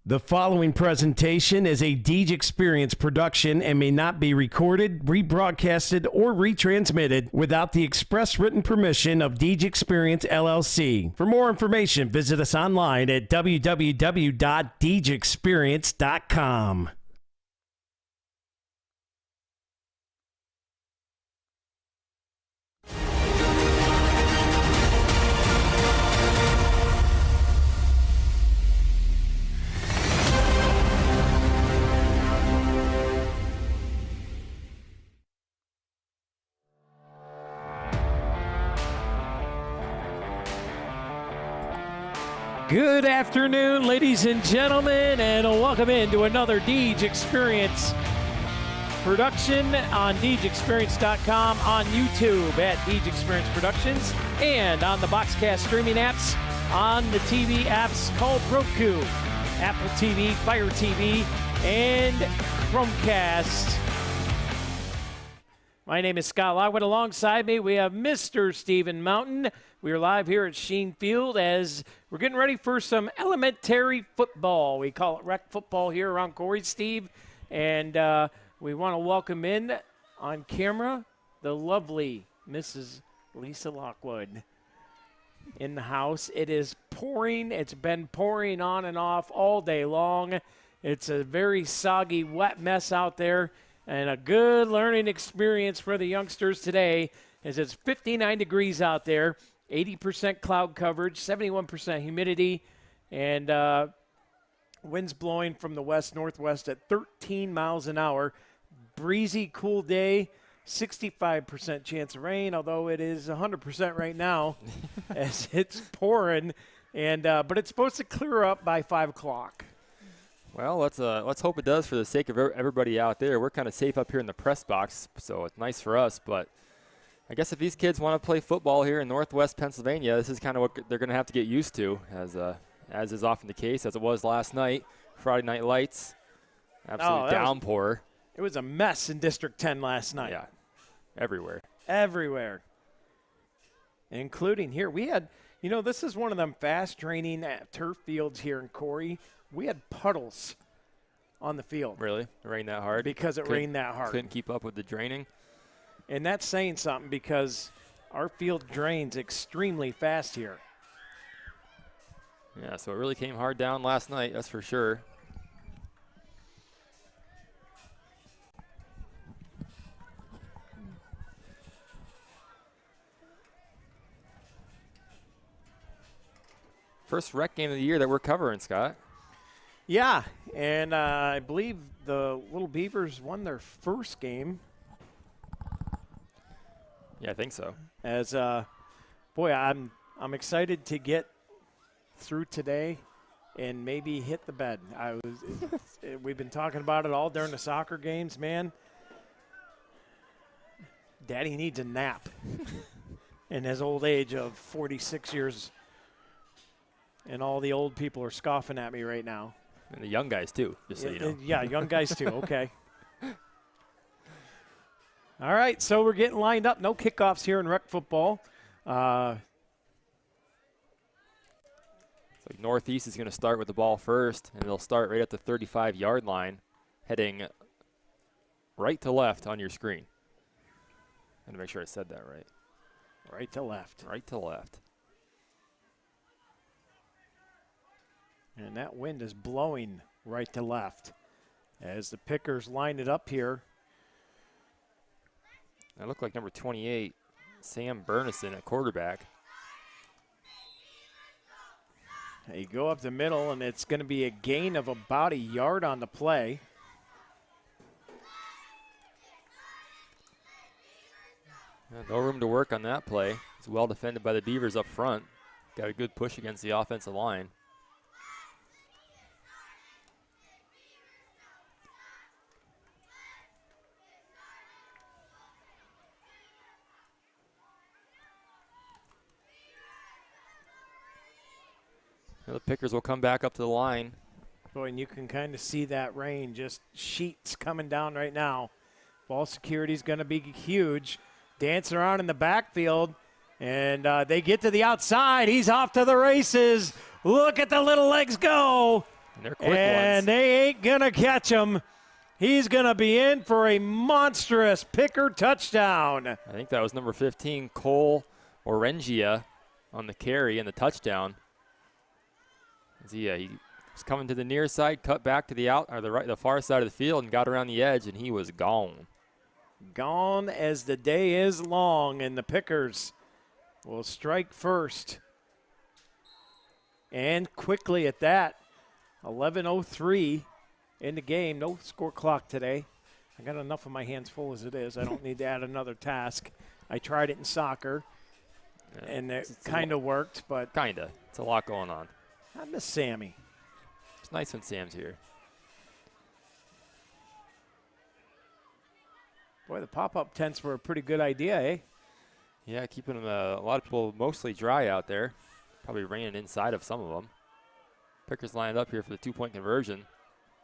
The following presentation is a Deej Experience production and may not be recorded, rebroadcasted, or retransmitted without the express written permission of Deej Experience, LLC. For more information, visit us online at www.deejexperience.com. Good afternoon, ladies and gentlemen, and welcome into another Deej Experience production on DeejExperience.com, on YouTube at Deej Experience Productions, and on the Boxcast streaming apps, on the TV apps called Roku, Apple TV, Fire TV, and Chromecast. My name is Scott Lockwood. Alongside me, we have Mr. Stephen Mountain. We are live here at Sheen Field as we're getting ready for some elementary football. We call it rec football here around Corry, Steve. And we want to welcome in on camera the lovely Mrs. Lisa Lockwood in the house. It is pouring. It's been pouring on and off all day long. It's a very soggy, wet mess out there. And a good learning experience for the youngsters today as it's 59 degrees out there, 80% cloud coverage, 71% humidity, and winds blowing from the west-northwest at 13 miles an hour. Breezy, cool day, 65% chance of rain, although it is 100% right now as it's pouring. And but it's supposed to clear up by 5 o'clock. Well, let's hope it does for the sake of everybody out there. We're kind of safe up here in the press box, so it's nice for us. But I guess if these kids want to play football here in Northwest Pennsylvania, this is kind of what they're going to have to get used to, as is often the case, as it was last night. Friday Night Lights, absolute downpour. It was a mess in District 10 last night. Yeah, everywhere. Everywhere, including here. We had, this is one of them fast-draining turf fields here in Corry. We had puddles on the field. Really? It rained that hard? Because it rained that hard. Couldn't keep up with the draining? And that's saying something because our field drains extremely fast here. Yeah, so it really came hard down last night, that's for sure. First rec game of the year that we're covering, Scott. Yeah, and I believe the Little Beavers won their first game. Yeah, I think so. As boy, I'm excited to get through today and maybe hit the bed. We've been talking about it all during the soccer games, man. Daddy needs a nap in his old age of 46 years, and all the old people are scoffing at me right now. And the young guys, too, just so you know. Yeah, young guys, too. Okay. All right, so we're getting lined up. No kickoffs here in rec football. So Northeast is going to start with the ball first, and they'll start right at the 35-yard line, heading right to left on your screen. I had to make sure I said that right. Right to left. Right to left. And that wind is blowing right to left as the Pickers line it up here. That looked like number 28, Sam Burnison at quarterback. You go up the middle, and it's going to be a gain of about a yard on the play. No room to work on that play. It's well defended by the Beavers up front. Got a good push against the offensive line. The Pickers will come back up to the line. Boy, and you can kind of see that rain, just sheets coming down right now. Ball security is going to be huge. Dancing around in the backfield, and they get to the outside. He's off to the races. Look at the little legs go. And they're quick and ones. they ain't going to catch him. He's going to be in for a monstrous picker touchdown. I think that was number 15, Cole Orengia, on the carry and the touchdown. He was coming to the near side, cut back to the far side of the field, and got around the edge, and he was gone. Gone as the day is long, and the Pickers will strike first. And quickly at that, 11:03 in the game. No score clock today. I got enough of my hands full as it is. I don't need to add another task. I tried it in soccer, and it kind of worked, but Kind of. It's a lot going on. I miss Sammy. It's nice when Sam's here. Boy, the pop-up tents were a pretty good idea, eh? Yeah, keeping a lot of people mostly dry out there. Probably raining inside of some of them. Pickers lined up here for the two-point conversion.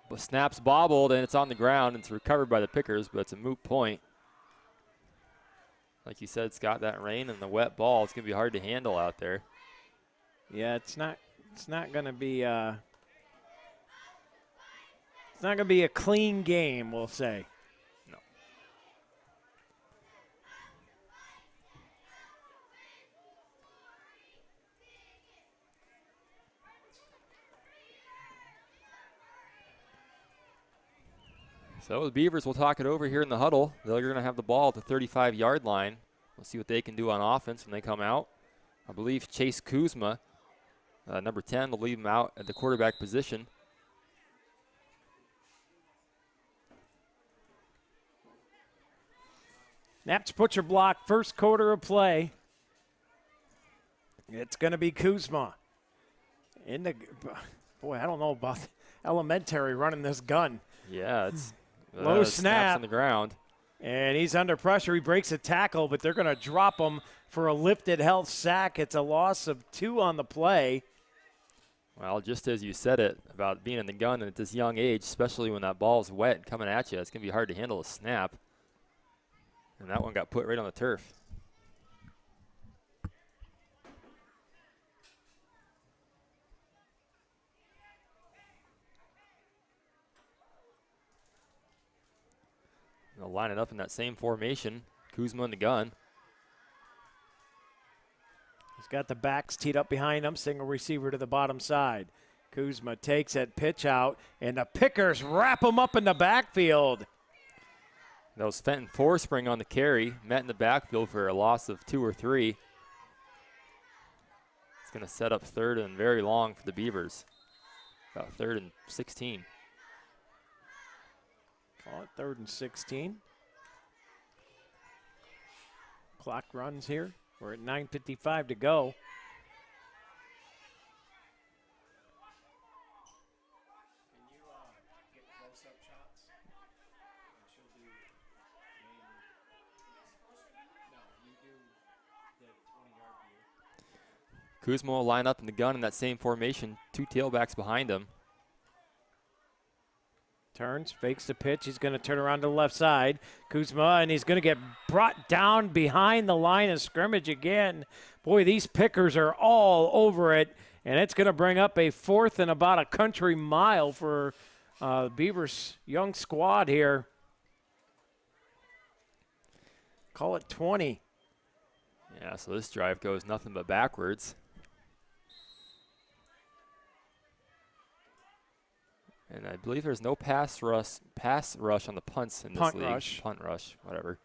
But snaps bobbled, and it's on the ground. It's recovered by the Pickers, but it's a moot point. Like you said, Scott, that rain and the wet ball, it's going to be hard to handle out there. Yeah, it's not going to be it's not going to be a clean game, we'll say. No. So the Beavers will talk it over here in the huddle. They're going to have the ball at the 35-yard line. We'll see what they can do on offense when they come out. I believe Chase Kuzma, number 10, will leave him out at the quarterback position. Naps butcher block, first quarter of play. It's going to be Kuzma. Boy, I don't know about Elementary running this gun. Yeah, it's Low snaps snap. on the ground. And he's under pressure. He breaks a tackle, but they're going to drop him for a lifted health sack. It's a loss of 2 on the play. Well, just as you said it about being in the gun at this young age, especially when that ball's wet and coming at you, it's going to be hard to handle a snap. And that one got put right on the turf. They'll line it up in that same formation. Kuzma in the gun. He's got the backs teed up behind him. Single receiver to the bottom side. Kuzma takes that pitch out, and the Pickers wrap him up in the backfield. That was Fenton Forspring on the carry. Met in the backfield for a loss of 2 or 3. It's going to set up third and very long for the Beavers. About 3rd and 16. Call it 3rd and 16. Clock runs here. We're at 9:55 to go. Kuzma will line up in the gun in that same formation. 2 tailbacks behind him. Turns, fakes the pitch. He's going to turn around to the left side. Kuzma, and he's going to get brought down behind the line of scrimmage again. Boy, these Pickers are all over it, and it's going to bring up a 4th and about a country mile for Beavers' young squad here. Call it 20. Yeah, so this drive goes nothing but backwards. And I believe there's no pass rush on the punts in this league. Punt rush, whatever.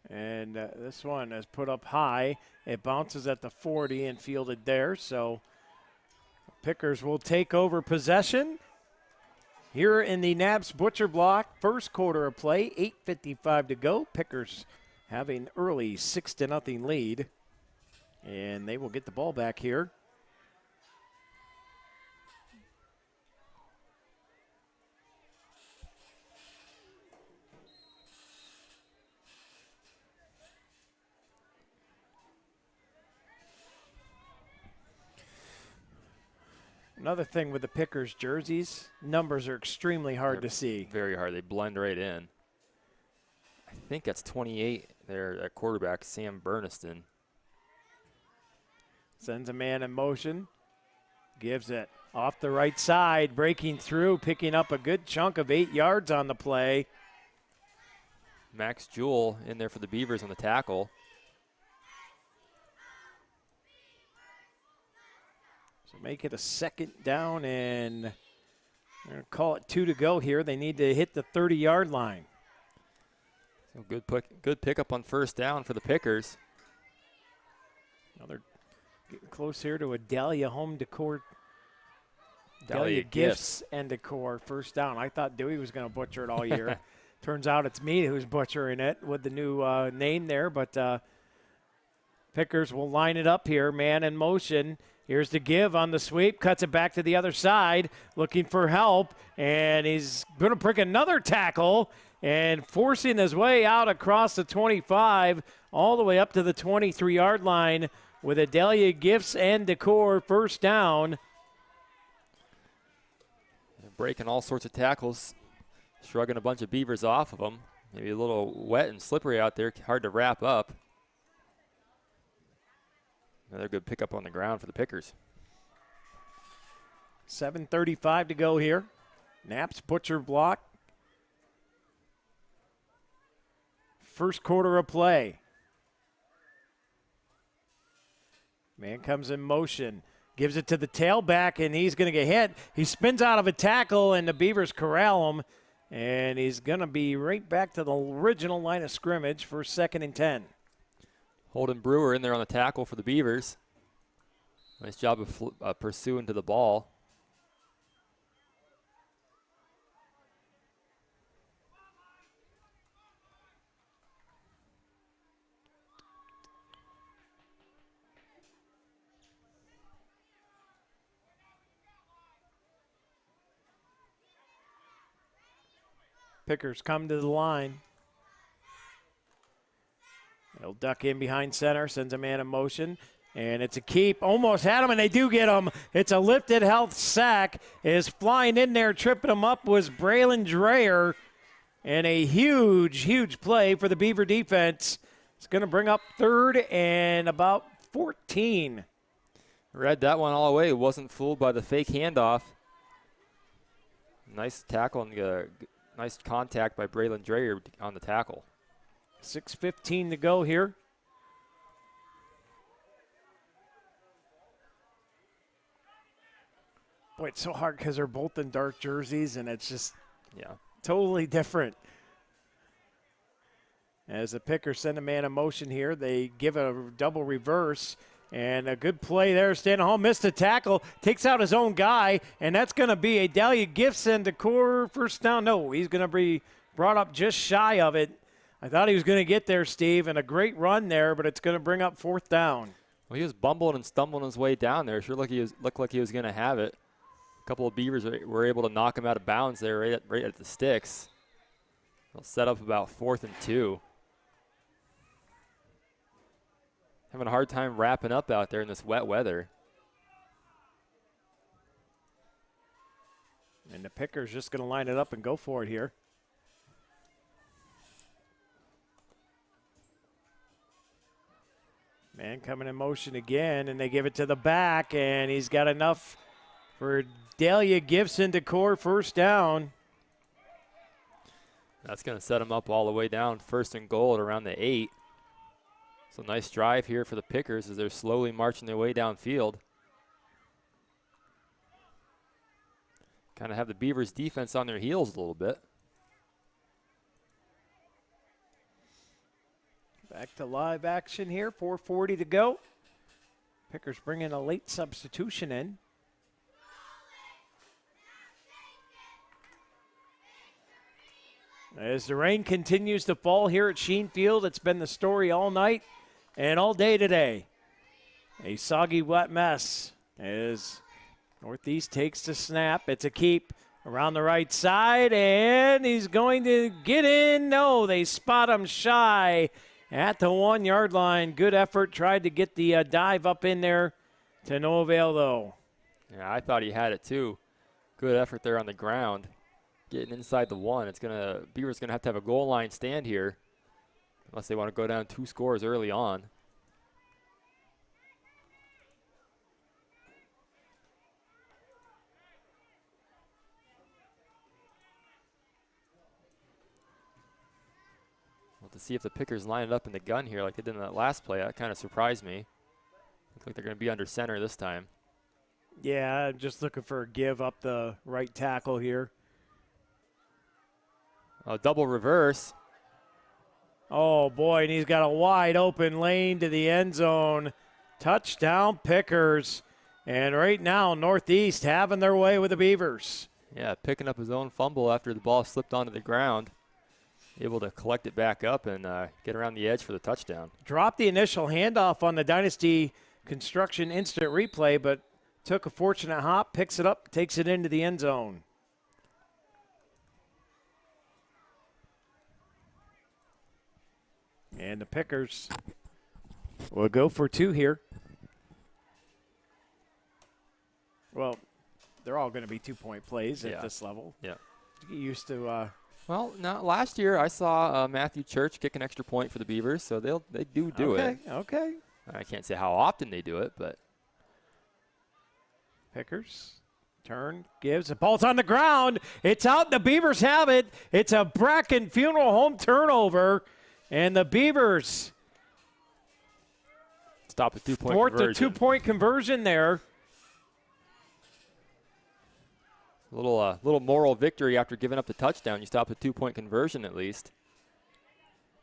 And this one is put up high. It bounces at the 40 and fielded there. So Pickers will take over possession here in the Nabs Butcher block. First quarter of play, 8:55 to go. Pickers having early 6-0 lead. And they will get the ball back here. Another thing with the Pickers jerseys, numbers are extremely hard to see. Very hard. They blend right in. I think that's 28 there at quarterback, Sam Burniston. Sends a man in motion. Gives it off the right side, breaking through, picking up a good chunk of 8 yards on the play. Max Jewell in there for the Beavers on the tackle. So make it a 2nd down, and they're going to call it 2 to go here. They need to hit the 30-yard line. So good pickup on 1st down for the Pickers. Now they're getting close here to a Dahlia Home Decor. Dahlia Gifts and Decor 1st down. I thought Dewey was going to butcher it all year. Turns out it's me who's butchering it with the new name there. But Pickers will line it up here, man in motion. Here's the give on the sweep, cuts it back to the other side, looking for help, and he's going to break another tackle and forcing his way out across the 25 all the way up to the 23-yard line with a Dahlia Gifts and Decor 1st down. Breaking all sorts of tackles, shrugging a bunch of Beavers off of them. Maybe a little wet and slippery out there, hard to wrap up. Another good pickup on the ground for the Pickers. 7:35 to go here. Knapp's butcher block. First quarter of play. Man comes in motion. Gives it to the tailback, and he's going to get hit. He spins out of a tackle, and the Beavers corral him. And he's going to be right back to the original line of scrimmage for 2nd and 10. Holden Brewer in there on the tackle for the Beavers. Nice job of pursuing to the ball. Pickers come to the line. He'll duck in behind center, sends a man in motion, and it's a keep. Almost had him, and they do get him. It's a lifted health sack. Is flying in there, tripping him up was Braylon Dreyer, and a huge, huge play for the Beaver defense. It's going to bring up 3rd and about 14. Read that one all the way. Wasn't fooled by the fake handoff. Nice tackle and nice contact by Braylon Dreyer on the tackle. 6:15 to go here. Boy, it's so hard because they're both in dark jerseys, and it's just totally different. As the Pickers send a man in motion here, they give a double reverse, and a good play there. Stanahall missed a tackle, takes out his own guy, and that's going to be a Dahlia Gifts and Decor 1st down. No, he's going to be brought up just shy of it. I thought he was going to get there, Steve, and a great run there, but it's going to bring up 4th down. Well, he was bumbling and stumbling his way down there. Sure looked like he was going to have it. A couple of Beavers were able to knock him out of bounds there right at the sticks. They'll set up about 4th and 2. Having a hard time wrapping up out there in this wet weather. And the Pickers just going to line it up and go for it here. Man coming in motion again, and they give it to the back, and he's got enough for Dahlia Gifts and Decor 1st down. That's going to set him up all the way down 1st and goal at around the 8. So nice drive here for the Pickers as they're slowly marching their way downfield. Kind of have the Beavers defense on their heels a little bit. Back to live action here, 4:40 to go. Pickers bringing a late substitution in. As the rain continues to fall here at Sheen Field, it's been the story all night and all day today. A soggy, wet mess as Northeast takes the snap. It's a keep around the right side, and he's going to get in. No, they spot him shy at the 1-yard line. Good effort. Tried to get the dive up in there to no avail, though. Yeah, I thought he had it too. Good effort there on the ground. Getting inside the 1. Beavers gonna have to have a goal line stand here, unless they want to go down 2 scores early on. to see if the Pickers line it up in the gun here like they did in that last play. That kind of surprised me. Looks like they're going to be under center this time. Yeah, I'm just looking for a give up the right tackle here. A double reverse. Oh, boy, and he's got a wide open lane to the end zone. Touchdown, Pickers. And right now, Northeast having their way with the Beavers. Yeah, picking up his own fumble after the ball slipped onto the ground. Able to collect it back up and get around the edge for the touchdown. Dropped the initial handoff on the Dynasty Construction instant replay, but took a fortunate hop, picks it up, takes it into the end zone. And the Pickers will go for 2 here. Well, they're all going to be 2-point plays at this level. Yeah. Get used to. Well, now last year I saw Matthew Church kick an extra point for the Beavers, so they do it. Okay. I can't say how often they do it, but Pickers turn, gives, the ball's on the ground. It's out. The Beavers have it. It's a Bracken Funeral Home turnover, and the Beavers stop a 2-point thwart the conversion. 2-point conversion there. A little moral victory after giving up the touchdown. You stop the 2-point conversion at least.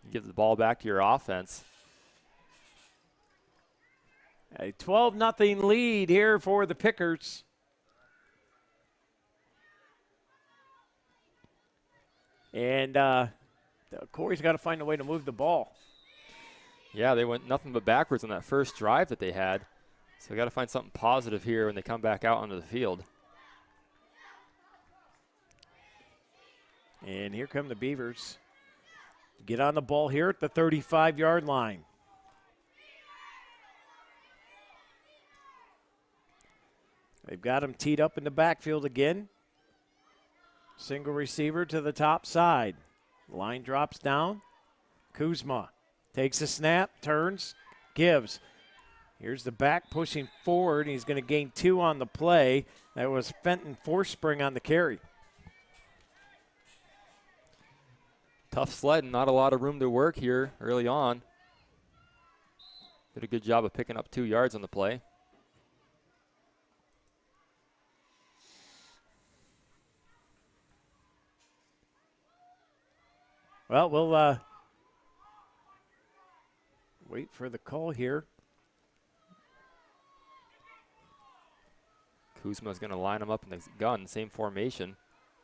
You give the ball back to your offense. A 12-0 lead here for the Pickers. And Corey's got to find a way to move the ball. Yeah, they went nothing but backwards on that first drive that they had. So we got to find something positive here when they come back out onto the field. And here come the Beavers. Get on the ball here at the 35-yard line. They've got him teed up in the backfield again. Single receiver to the top side. Line drops down. Kuzma takes a snap, turns, gives. Here's the back pushing forward. He's going to gain 2 on the play. That was Fenton Forspring on the carry. Tough sledding, not a lot of room to work here early on. Did a good job of picking up 2 yards on the play. Well, we'll wait for the call here. Kuzma's going to line him up in the gun, same formation.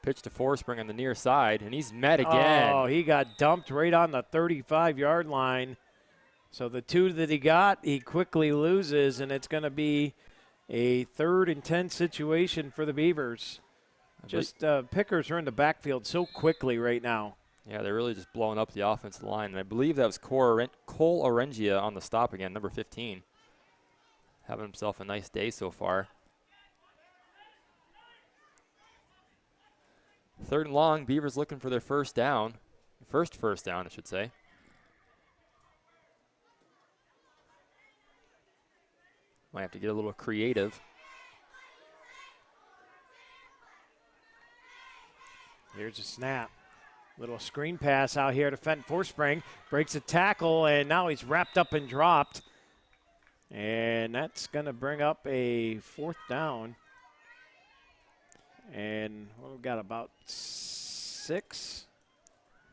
Pitch to Forspring on the near side, and he's met again. Oh, he got dumped right on the 35-yard line. So the 2 that he got, he quickly loses, and it's going to be a 3rd and 10 situation for the Beavers. Just Pickers are in the backfield so quickly right now. Yeah, they're really just blowing up the offensive line. And I believe that was Cole Orengia on the stop again, number 15. Having himself a nice day so far. 3rd and long, Beavers looking for their first down. First down, I should say. Might have to get a little creative. Here's a snap. Little screen pass out here to Fenton Forspring. Breaks a tackle, and now he's wrapped up and dropped. And that's going to bring up a 4th down. And we've got about 6.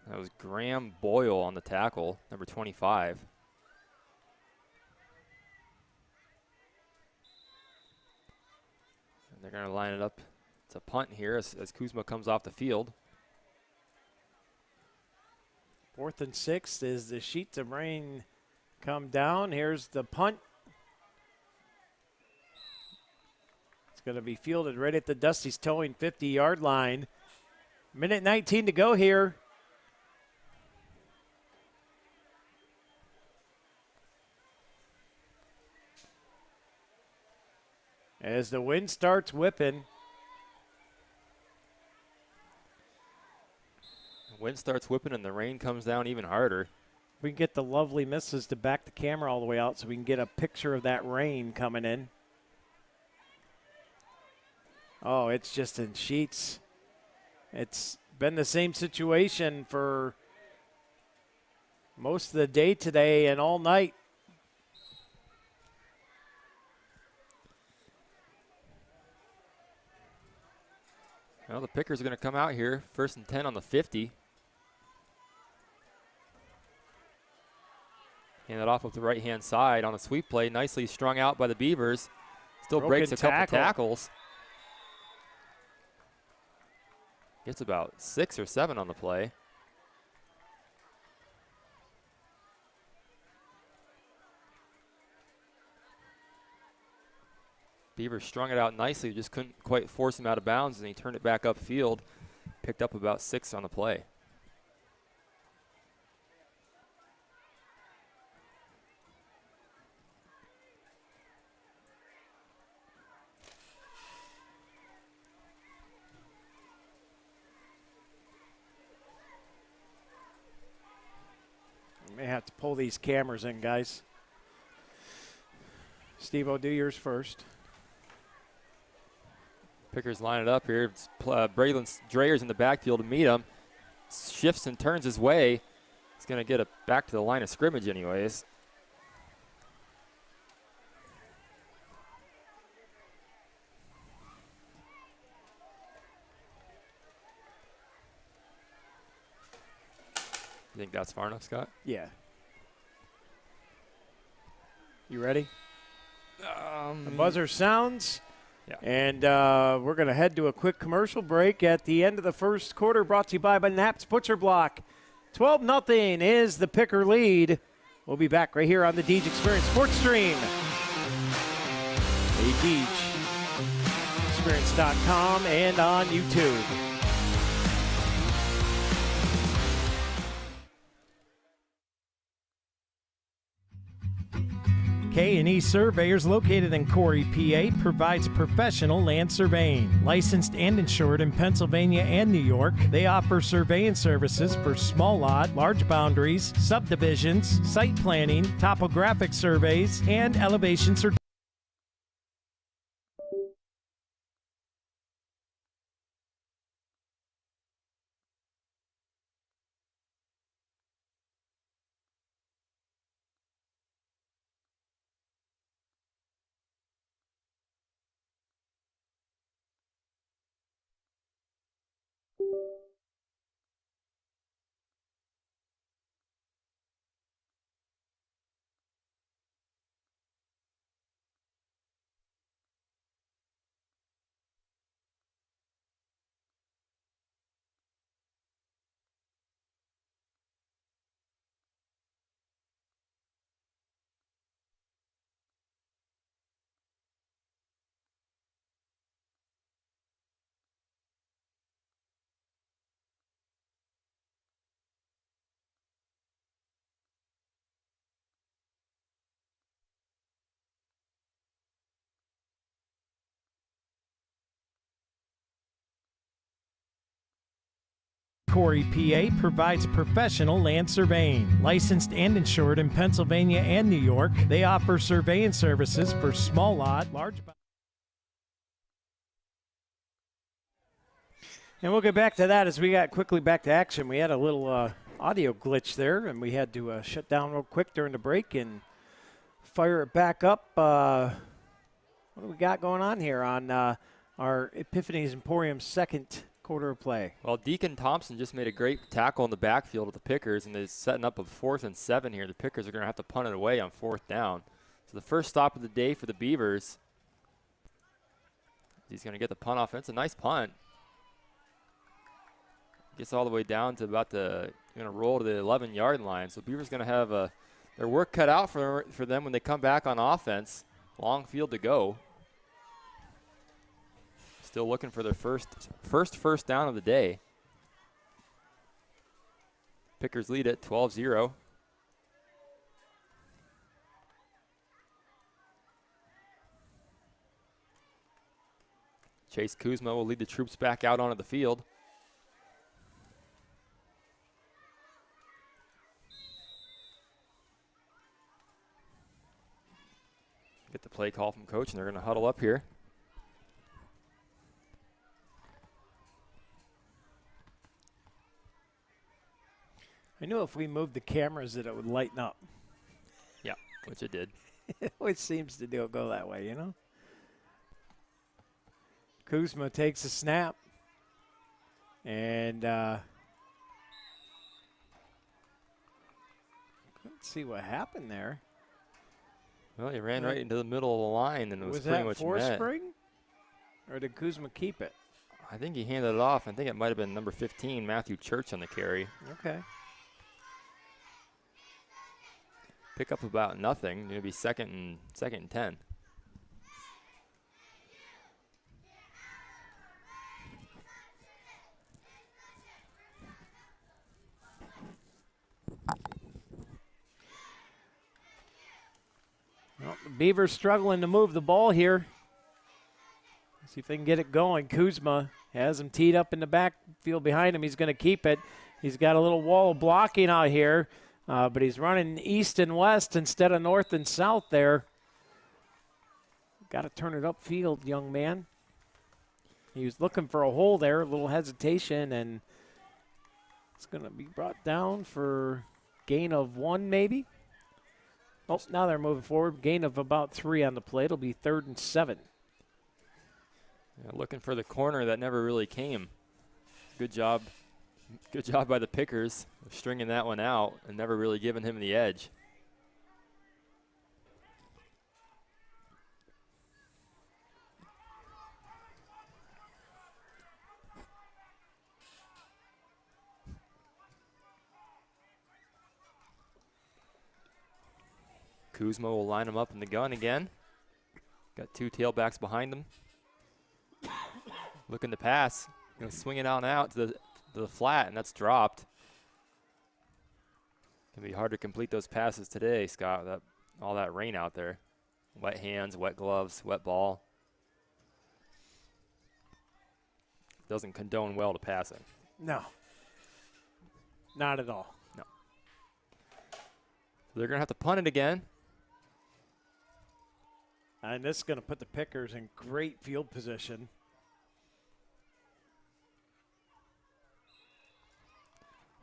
That was Graham Boyle on the tackle, number 25. And they're going to line it up. It's a punt here as Kuzma comes off the field. 4th and 6 as the sheets of rain come down. Here's the punt. It's going to be fielded right at the Dusty's Towing 50-yard line. Minute 19 to go here. As the wind starts whipping. Wind starts whipping and the rain comes down even harder. We can get the lovely missus to back the camera all the way out so we can get a picture of that rain coming in. Oh, it's just in sheets. It's been the same situation for most of the day today and all night. Well, the Pickers are going to come out here, 1st and 10 on the 50. Hand it off with the right-hand side on a sweep play. Nicely strung out by the Beavers. Still breaks a couple tackles. Gets about 6 or 7 on the play. Beavers strung it out nicely, just couldn't quite force him out of bounds, and he turned it back upfield. Picked up about 6 on the play. We may have to pull these cameras in, guys. Steve, I'll do yours first. Pickers line it up here. It's Braylon Drayer's in the backfield to meet him. Shifts and turns his way. He's going to get it back to the line of scrimmage anyways. You think that's far enough, Scott? Yeah. You ready? The buzzer sounds. Yeah. And we're going to head to a quick commercial break at the end of the first quarter, brought to you by Knapp's Butcher Block. 12-0 is the Picker lead. We'll be back right here on the Deej Experience Sports Stream. DeejExperience.com and on YouTube. K&E Surveyors, located in Corry, PA, provides professional land surveying. Licensed and insured in Pennsylvania and New York, they offer surveying services for small lot, large boundaries, subdivisions, site planning, topographic surveys, and elevation certificates. Corry, PA provides professional land surveying. Licensed and insured in Pennsylvania and New York, they offer surveying services for small lot, large. And we'll get back to that as we got quickly back to action. We had a little audio glitch there, and we had to shut down real quick during the break and fire it back up. What do we got going on here on our Epiphany's Emporium second quarter of play? Well, Deacon Thompson just made a great tackle in the backfield with the Pickers, and they're setting up a 4th and 7 here. The Pickers are going to have to punt it away on 4th down. So the first stop of the day for the Beavers. He's going to get the punt off. It's a nice punt. Gets all the way down to about going to roll to the 11-yard line. So Beavers going to have their work cut out for them when they come back on offense. Long field to go. Still looking for their first down of the day. Pickers lead at 12-0. Chase Kuzma will lead the troops back out onto the field. Get the play call from coach, and they're going to huddle up here. I knew if we moved the cameras that it would lighten up. Yeah, which it did. It always seems to go that way, you know? Kuzma takes a snap. And let's see what happened there. Well, he ran right into the middle of the line, and it was pretty that much force met. spring? Or did Kuzma keep it? I think he handed it off. I think it might have been number 15, Matthew Church, on the carry. Okay. Pick up about nothing. Going to be second and 10. Well, the Beavers struggling to move the ball here. See if they can get it going. Kuzma has him teed up in the backfield behind him. He's going to keep it. He's got a little wall of blocking out here, but he's running east and west instead of north and south there. Got to turn it upfield, young man. He was looking for a hole there, a little hesitation, and it's going to be brought down for gain of 1 maybe. Oh, now they're moving forward. Gain of about 3 on the play. It'll be 3rd and 7. Yeah, looking for the corner that never really came. Good job by the Pickers of stringing that one out and never really giving him the edge. Kuzma will line him up in the gun again. Got 2 tailbacks behind him. Looking to pass. Going to swing it out to the flat, and that's dropped. Can be hard to complete those passes today, Scott. All that rain out there. Wet hands, wet gloves, wet ball. Doesn't condone well to passing. No. Not at all. No. They're going to have to punt it again. And this is going to put the Pickers in great field position.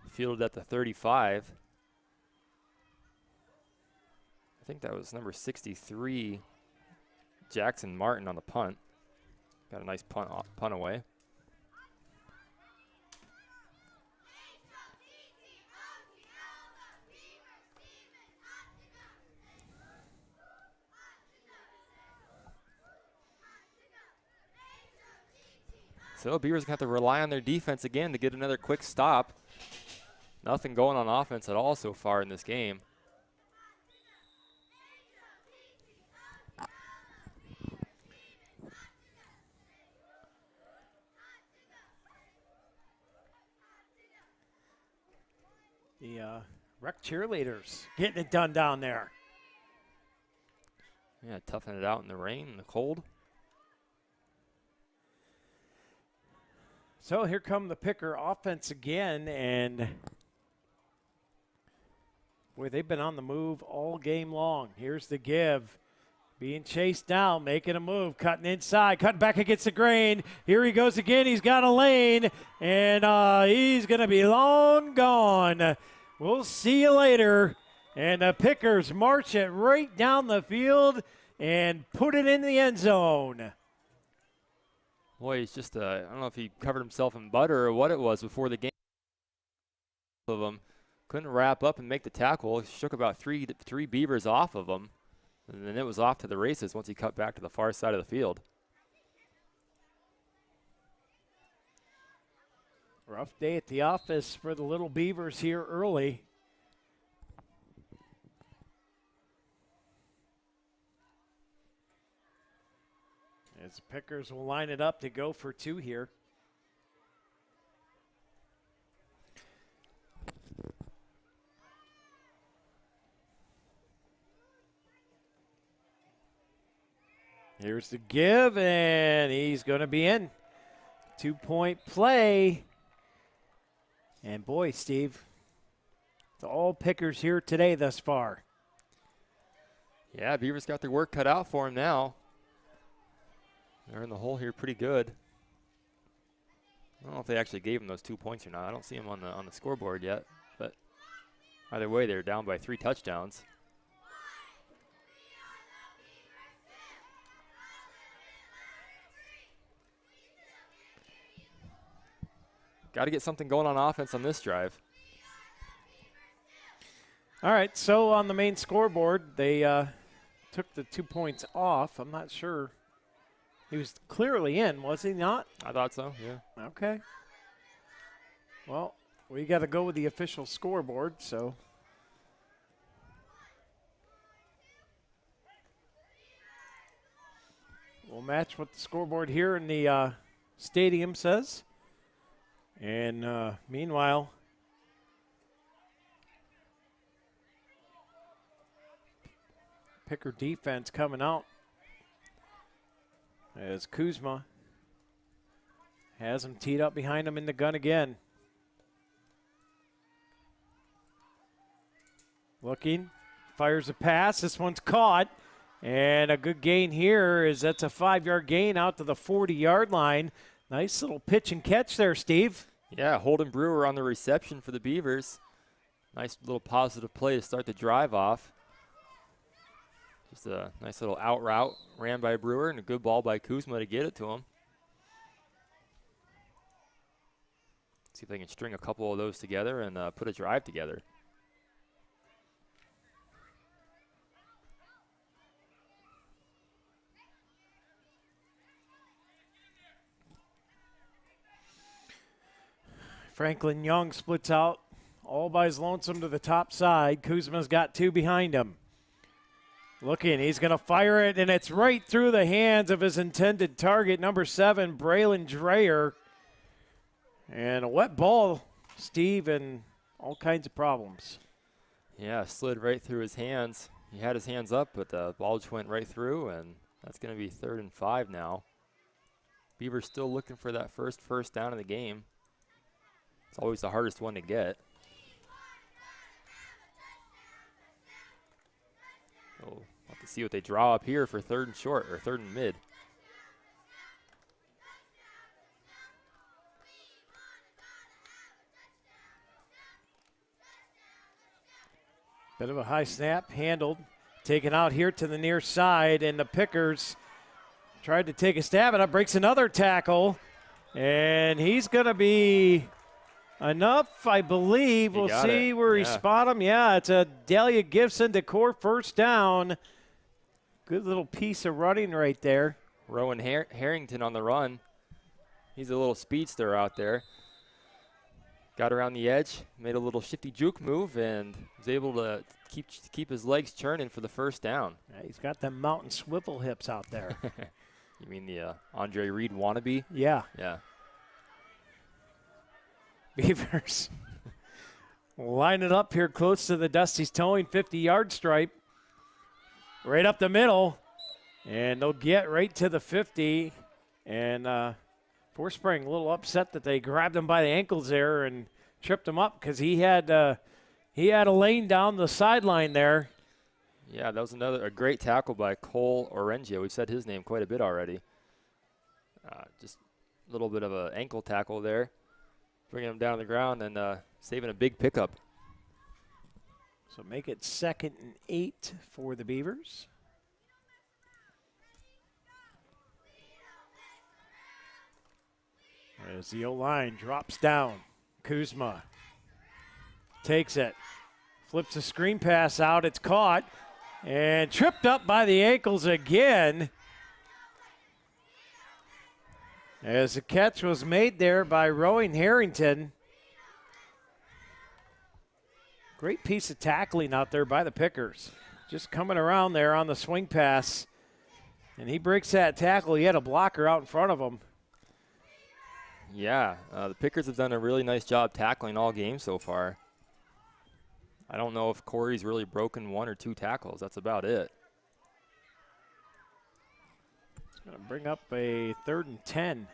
Fielded at the 35. I think that was number 63, Jackson Martin, on the punt. Got a nice punt away. So Beavers going to have to rely on their defense again to get another quick stop. Nothing going on offense at all so far in this game. The rec cheerleaders getting it done down there. Yeah, toughing it out in the rain and the cold. So here come the Picker offense again, and boy, they've been on the move all game long. Here's the give. Being chased down, making a move, cutting inside, cutting back against the grain. Here he goes again. He's got a lane, and he's going to be long gone. We'll see you later. And the Pickers march it right down the field and put it in the end zone. Boy, he's just, I don't know if he covered himself in butter or what it was before the game. Of him. Couldn't wrap up and make the tackle. He shook about three Beavers off of him. And then it was off to the races once he cut back to the far side of the field. Rough day at the office for the Little Beavers here early. As the Pickers will line it up to go for 2 here. Here's the give, and he's going to be in. 2-point play. And boy, Steve, it's all Pickers here today thus far. Yeah, Beavers got their work cut out for him now. They're in the hole here pretty good. I don't know if they actually gave him those 2 points or not. I don't see him on the scoreboard yet, but Either way, they're down by 3 touchdowns. Got to get something going on offense on this drive. All right, so on the main scoreboard, they took the 2 points off. I'm not sure. He was clearly in, was he not? I thought so, yeah. Okay. Well, we got to go with the official scoreboard, so. We'll match what the scoreboard here in the stadium says. And meanwhile, Picker defense coming out as Kuzma has him teed up behind him in the gun again. Looking, fires a pass. This one's caught. And a good gain here is that's a 5-yard gain out to the 40-yard line. Nice little pitch and catch there, Steve. Yeah, Holden Brewer on the reception for the Beavers. Nice little positive play to start the drive off. Just a nice little out route ran by Brewer and a good ball by Kuzma to get it to him. See if they can string a couple of those together and put a drive together. Franklin Young splits out all by his lonesome to the top side. Kuzma's got 2 behind him. Looking, he's going to fire it, and it's right through the hands of his intended target, number 7, Braylon Dreyer. And a wet ball, Steve, and all kinds of problems. Yeah, slid right through his hands. He had his hands up, but the ball just went right through, and that's going to be 3rd and 5 now. Beavers still looking for that first down in the game. It's always the hardest one to get. We'll have to see what they draw up here for 3rd and short, or 3rd and mid. Bit of a high snap, handled, taken out here to the near side, and the Pickers tried to take a stab at it, breaks another tackle, and he's going to be enough, I believe. We'll see where he spot him. Yeah, it's a Delia Gibson decor first down. Good little piece of running right there. Rowan Harrington on the run. He's a little speedster out there. Got around the edge, made a little shifty juke move, and was able to keep his legs churning for the first down. Yeah, he's got them mountain swivel hips out there. You mean the Andre Reed wannabe? Yeah. Yeah. Beavers line it up here close to the Dusty's Towing 50-yard stripe. Right up the middle. And they'll get right to the 50. And Forspring a little upset that they grabbed him by the ankles there and tripped him up because he had a lane down the sideline there. Yeah, that was a great tackle by Cole Orengia. We've said his name quite a bit already. Just a little bit of an ankle tackle there. Bringing him down to the ground and saving a big pickup. So make it 2nd and 8 for the Beavers. As the O-line drops down, Kuzma takes it, flips a screen pass out, it's caught, and tripped up by the ankles again. As the catch was made there by Rowan Harrington. Great piece of tackling out there by the Pickers. Just coming around there on the swing pass. And he breaks that tackle. He had a blocker out in front of him. Yeah, the Pickers have done a really nice job tackling all game so far. I don't know if Corey's really broken 1 or 2 tackles. That's about it. Going to bring up a 3rd and 10.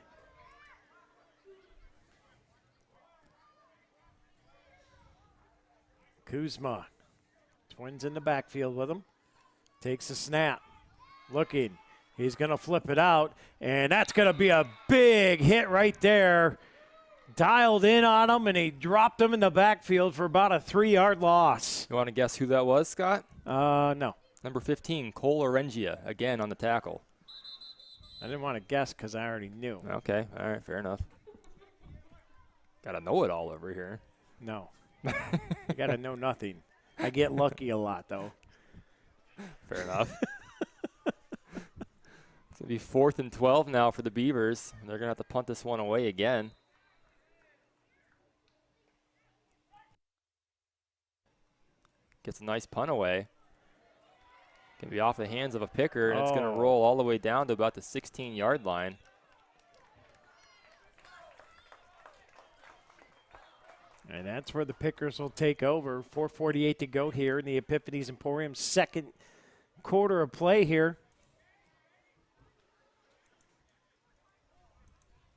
Kuzma, Twins in the backfield with him. Takes a snap. Looking. He's going to flip it out, and that's going to be a big hit right there. dialed in on him, and he dropped him in the backfield for about a 3-yard loss. You want to guess who that was, Scott? No. Number 15, Cole Orengia, again on the tackle. I didn't want to guess because I already knew. Okay, all right, fair enough. Got to know it all over here. No. You got to know nothing. I get lucky a lot, though. Fair enough. It's going to be 4th and 12 now for the Beavers. They're going to have to punt this one away again. Gets a nice punt away. Going to be off the hands of a picker, and it's going to roll all the way down to about the 16-yard line. And that's where the Pickers will take over. 4:48 to go here in the Epiphanies Emporium. Second quarter of play here.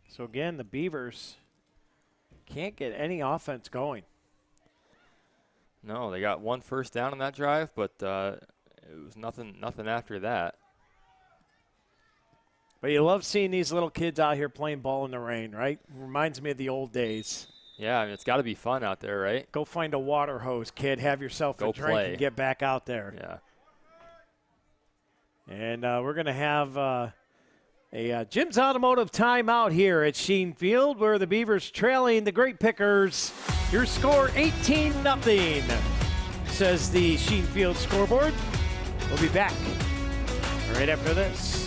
So again, the Beavers can't get any offense going. No, they got 1 first down on that drive, but it was nothing after that. But you love seeing these little kids out here playing ball in the rain, right? Reminds me of the old days. Yeah, I mean, it's got to be fun out there, right? Go find a water hose, kid. Have yourself a drink and get back out there. Yeah. And we're going to have a Jim's Automotive timeout here at Sheen Field, where the Beavers trailing the Grape Pickers. Your score 18-0, says the Sheen Field scoreboard. We'll be back right after this.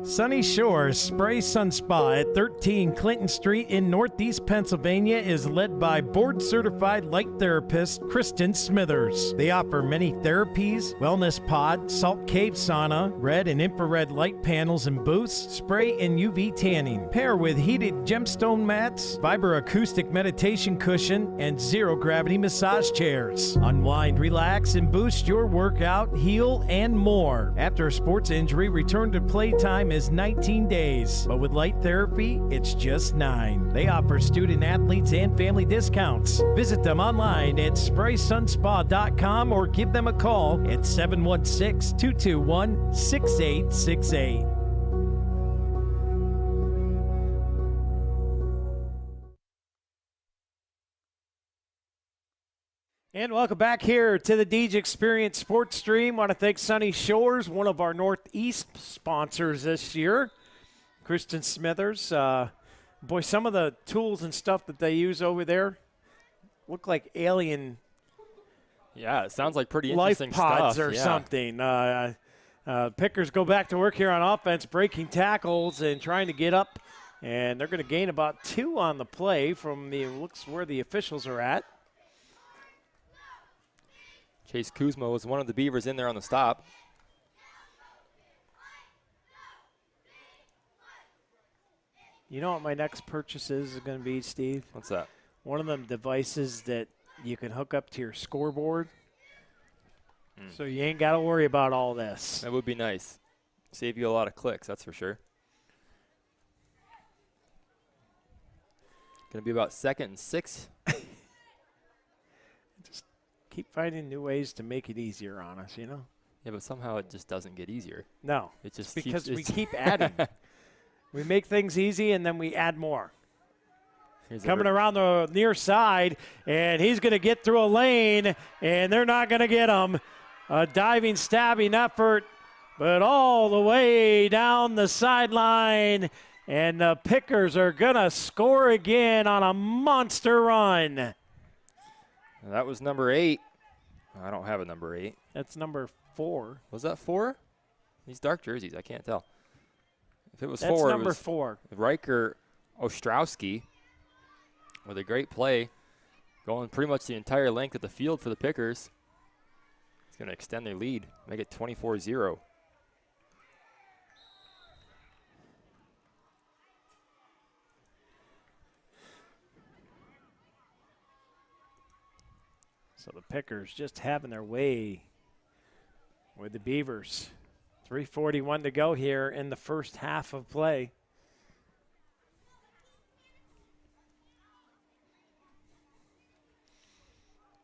Sunny Shores Spray Sun Spa at 13 Clinton Street in Northeast Pennsylvania is led by board-certified light therapist Kristen Smithers. They offer many therapies, wellness pod, salt cave sauna, red and infrared light panels and booths, spray and UV tanning. Pair with heated gemstone mats, vibroacoustic meditation cushion, and zero-gravity massage chairs. Unwind, relax, and boost your workout, heal, and more. After a sports injury, return to playtime is 19 days, but with light therapy, it's just 9. They offer student athletes and family discounts. Visit them online at spraysunspa.com or give them a call at 716-221-6868. And welcome back here to the Deej Experience Sports Stream. Want to thank Sunny Shores, one of our Northeast sponsors this year. Kristen Smithers. Boy, some of the tools and stuff that they use over there look like alien. Yeah, it sounds like pretty life interesting pods stuff. or something. Pickers go back to work here on offense, breaking tackles and trying to get up. And they're going to gain about 2 on the play from the looks where the officials are at. Chase Kuzma was one of the Beavers in there on the stop. You know what my next purchase is going to be, Steve? What's that? One of them devices that you can hook up to your scoreboard. So you ain't got to worry about all this. That would be nice. Save you a lot of clicks, that's for sure. Going to be about 2nd and 6. Keep finding new ways to make it easier on us, you know? Yeah, but somehow it just doesn't get easier. No. It just because we keeps keep adding. We make things easy, and then we add more. Coming around the near side, and he's going to get through a lane, and they're not going to get him. A diving, stabbing effort, but all the way down the sideline, and the Pickers are going to score again on a monster run. That was number 8. I don't have a number 8. That's number 4. Was that 4? These dark jerseys, I can't tell. If it was That's 4, number it was 4. Riker Ostrowski with a great play, going pretty much the entire length of the field for the Pickers. It's going to extend their lead, make it 24-0. So the Pickers just having their way with the Beavers. 3:41 to go here in the first half of play.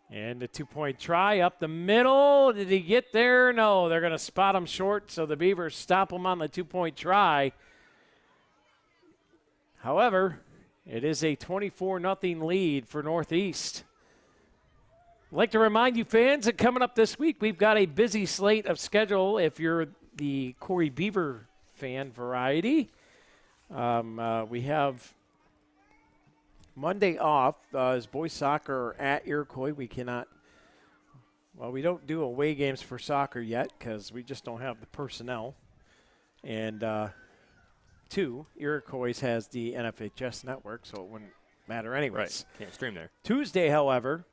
And a 2-point try up the middle. Did he get there? No, they're going to spot him short, so the Beavers stop him on the 2-point try. However, it is a 24-0 lead for Northeast. I'd like to remind you fans that coming up this week, we've got a busy slate of schedule if you're the Corry Beaver fan variety. We have Monday off as boys soccer at Iroquois. We don't do away games for soccer yet because we just don't have the personnel. And 2, Iroquois has the NFHS network, so it wouldn't matter anyways. Right, can't stream there. Tuesday, however,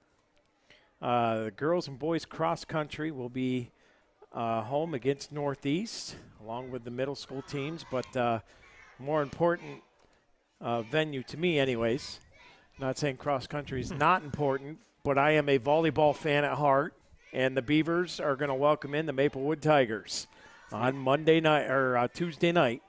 the girls and boys cross country will be home against Northeast, along with the middle school teams, but more important venue to me anyways. Not saying cross country is not important, but I am a volleyball fan at heart, and the Beavers are going to welcome in the Maplewood Tigers on Monday night or Tuesday night,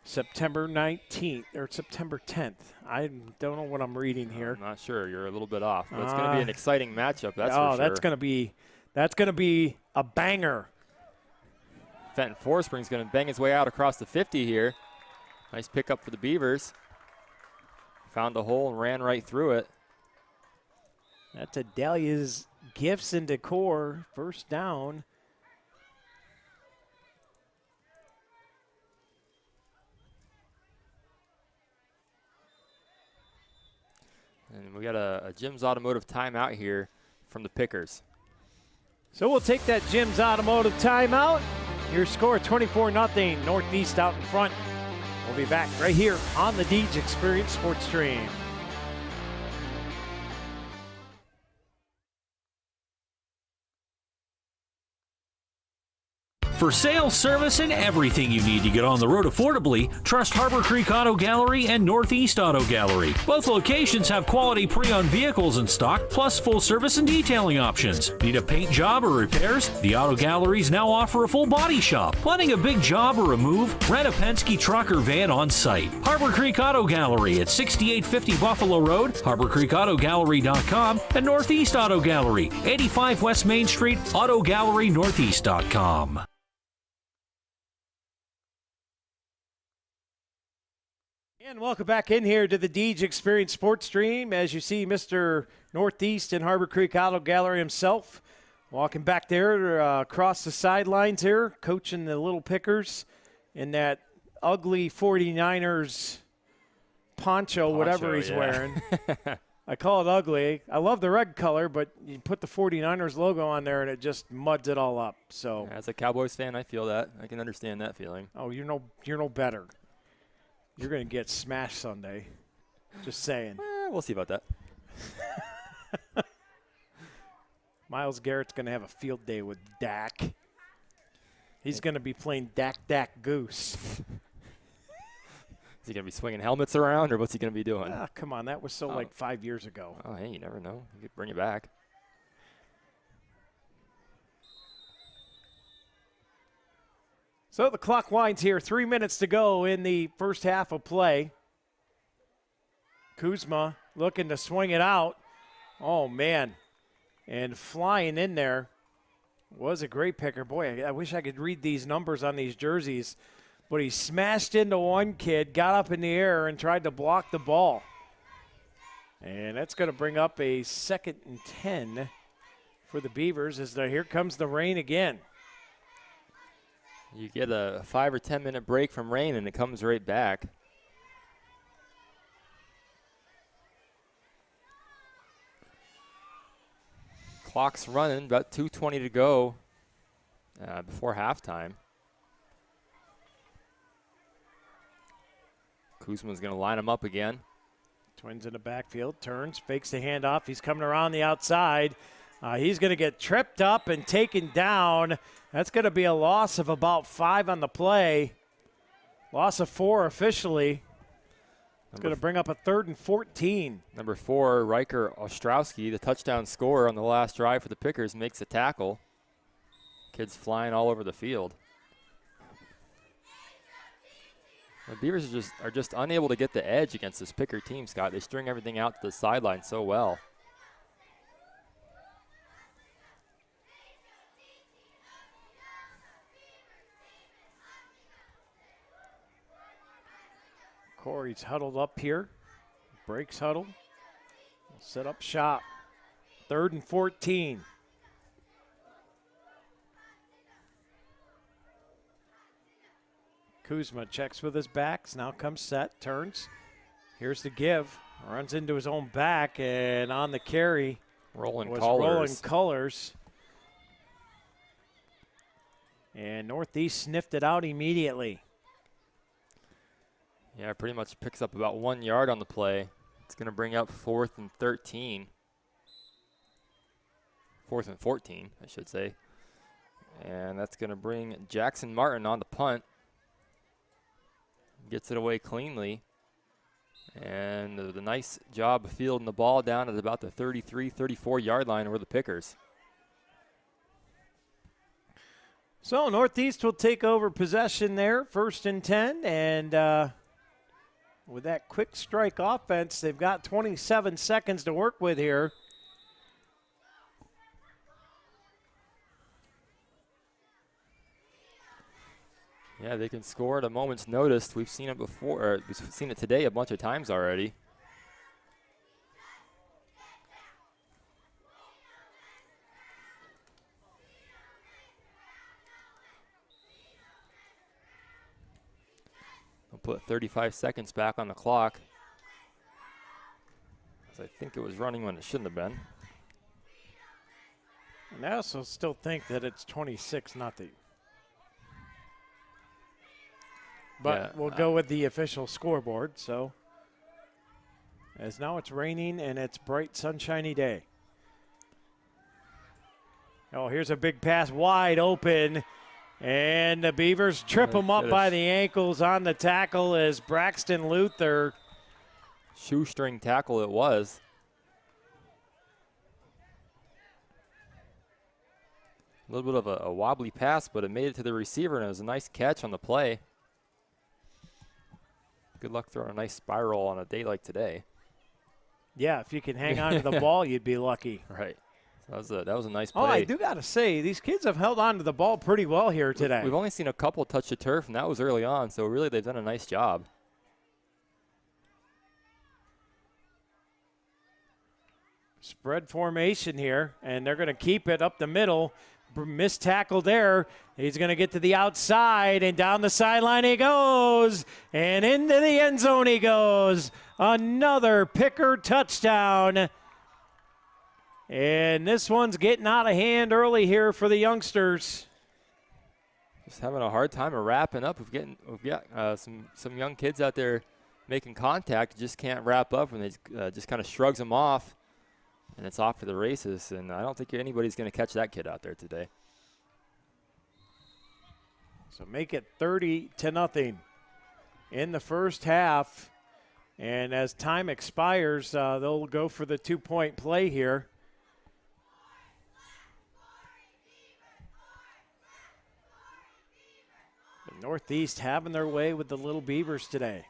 September 19th or September 10th. I don't know what I'm reading here. I'm not sure. You're a little bit off, but it's going to be an exciting matchup. That's for sure. That's going to be a banger. Fenton Forspring's going to bang his way out across the 50 here. Nice pickup for the Beavers. Found a hole and ran right through it. That's a Dahlia's Gifts and Decor first down. And we got a Jim's Automotive timeout here from the Pickers. So we'll take that Jim's Automotive timeout. Your score 24-0, Northeast out in front. We'll be back right here on the Deej Experience Sports Stream. For sales, service, and everything you need to get on the road affordably, trust Harbor Creek Auto Gallery and Northeast Auto Gallery. Both locations have quality pre-owned vehicles in stock, plus full service and detailing options. Need a paint job or repairs? The Auto Galleries now offer a full body shop. Planning a big job or a move? Rent a Penske truck or van on site. Harbor Creek Auto Gallery at 6850 Buffalo Road, HarborCreekAutoGallery.com, and Northeast Auto Gallery, 85 West Main Street, AutoGalleryNortheast.com. And welcome back in here to the Deej Experience Sports Stream. As you see, Mr. Northeast and Harbor Creek Auto Gallery himself walking back there across the sidelines here, coaching the Little Pickers in that ugly 49ers poncho, whatever he's wearing. I call it ugly. I love the red color, but you put the 49ers logo on there and it just muds it all up. So As a Cowboys fan, I feel that. I can understand that feeling. Oh, you're no better. You're going to get smashed Sunday. Just saying. We'll see about that. Myles Garrett's going to have a field day with Dak. He's going to be playing Dak Goose. Is he going to be swinging helmets around, or what's he going to be doing? Come on. That was like 5 years ago. Oh, hey, you never know. You could bring it back. So the clock winds here. 3 minutes to go in the first half of play. Kuzma looking to swing it out. Oh, man. And flying in there was a great picker. Boy, I wish I could read these numbers on these jerseys. But he smashed into one kid, got up in the air, and tried to block the ball. And that's going to bring up a 2nd and 10 for the Beavers as here comes the rain again. You get a 5 or 10 minute break from rain, and it comes right back. Clock's running, about 2:20 to go before halftime. Kuzma's going to line him up again. Twins in the backfield, turns, fakes the handoff. He's coming around the outside. He's going to get tripped up and taken down. That's going to be a loss of about 5 on the play. Loss of 4 officially. It's going to bring up a 3rd and 14. Number 4, Riker Ostrowski, the touchdown scorer on the last drive for the Pickers, makes a tackle. Kids flying all over the field. The Beavers are just unable to get the edge against this Picker team, Scott. They string everything out to the sideline so well. Corey's huddled up here. Breaks huddle. Set up shop. 3rd and 14. Kuzma checks with his backs. Now comes set. Turns. Here's the give. Runs into his own back, and on the carry Rolling Rolling Colors. And Northeast sniffed it out immediately. Yeah, pretty much picks up about 1 yard on the play. It's going to bring up 4th and 13. 4th and 14, I should say. And that's going to bring Jackson Martin on the punt. Gets it away cleanly. And the nice job of fielding the ball down at about the 33, 34-yard line were the Pickers. So Northeast will take over possession there, 1st and 10. And with that quick strike offense, they've got 27 seconds to work with here. Yeah, they can score at a moment's notice. We've seen it before, or we've seen it today a bunch of times already. I'll put 35 seconds back on the clock, as I think it was running when it shouldn't have been. And I also still think that it's 26-0. But Yeah, we'll go with the official scoreboard. So, as now it's raining and it's bright, sunshiny day. Oh, here's a big pass wide open. And the Beavers trip him up by the ankles on the tackle as Braxton Luther. Shoestring tackle it was. A little bit of a wobbly pass, but it made it to the receiver, and it was a nice catch on the play. Good luck throwing a nice spiral on a day like today. Yeah, if you can hang on to the ball, you'd be lucky. Right. So that was a nice play. Oh, I do got to say, these kids have held on to the ball pretty well here today. We've only seen a couple touch the turf, and that was early on, so really they've done a nice job. Spread formation here, and they're going to keep it up the middle. Missed tackle there. He's going to get to the outside, and down the sideline he goes, and into the end zone he goes. Another Picker touchdown. And this one's getting out of hand early here for the youngsters. Just having a hard time of wrapping up. We've got some young kids out there making contact, just can't wrap up, and they just kind of shrugs them off. And it's off to the races, and I don't think anybody's going to catch that kid out there today. So make it 30-0 in the first half. And as time expires, they'll go for the 2-point play here. The Northeast having their way with the Little Beavers today.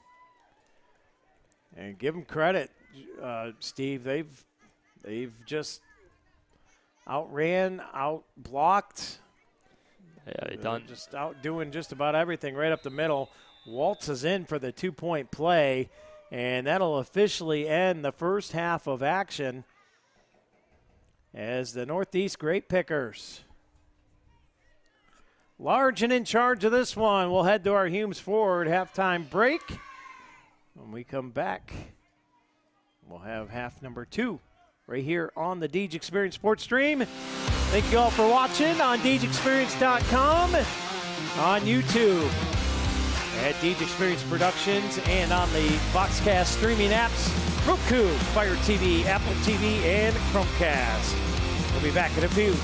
And give them credit, Steve. They've just outran, outblocked. Yeah, they done. Just outdoing just about everything right up the middle. Waltz is in for the 2-point play, and that'll officially end the first half of action as the Northeast Grape Pickers. Large and in charge of this one. We'll head to our Humes Ford halftime break. When we come back, we'll have half number 2. Right here on the Deej Experience Sports Stream. Thank you all for watching on DeejExperience.com, on YouTube, at Deej Experience Productions, and on the Foxcast streaming apps, Roku, Fire TV, Apple TV, and Chromecast. We'll be back in a few.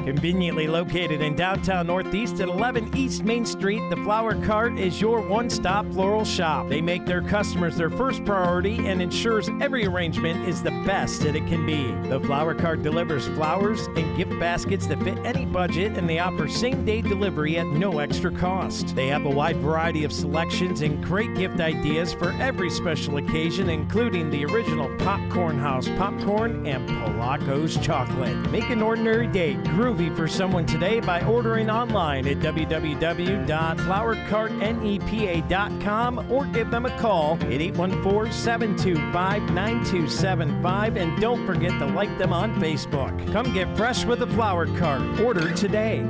Conveniently located in downtown Northeast at 11 East Main Street, the Flower Cart is your one-stop floral shop. They make their customers their first priority and ensures every arrangement is the best that it can be. The Flower Cart delivers flowers and gift baskets that fit any budget, and they offer same-day delivery at no extra cost. They have a wide variety of selections and great gift ideas for every special occasion, including the original Popcorn House popcorn and Polaco's chocolate. Make an ordinary day groovy for someone today by ordering online at www.flowercartnepa.com or give them a call at 814-725-9275, and don't forget to like them on Facebook. Come get fresh with the Flower Cart. Order today.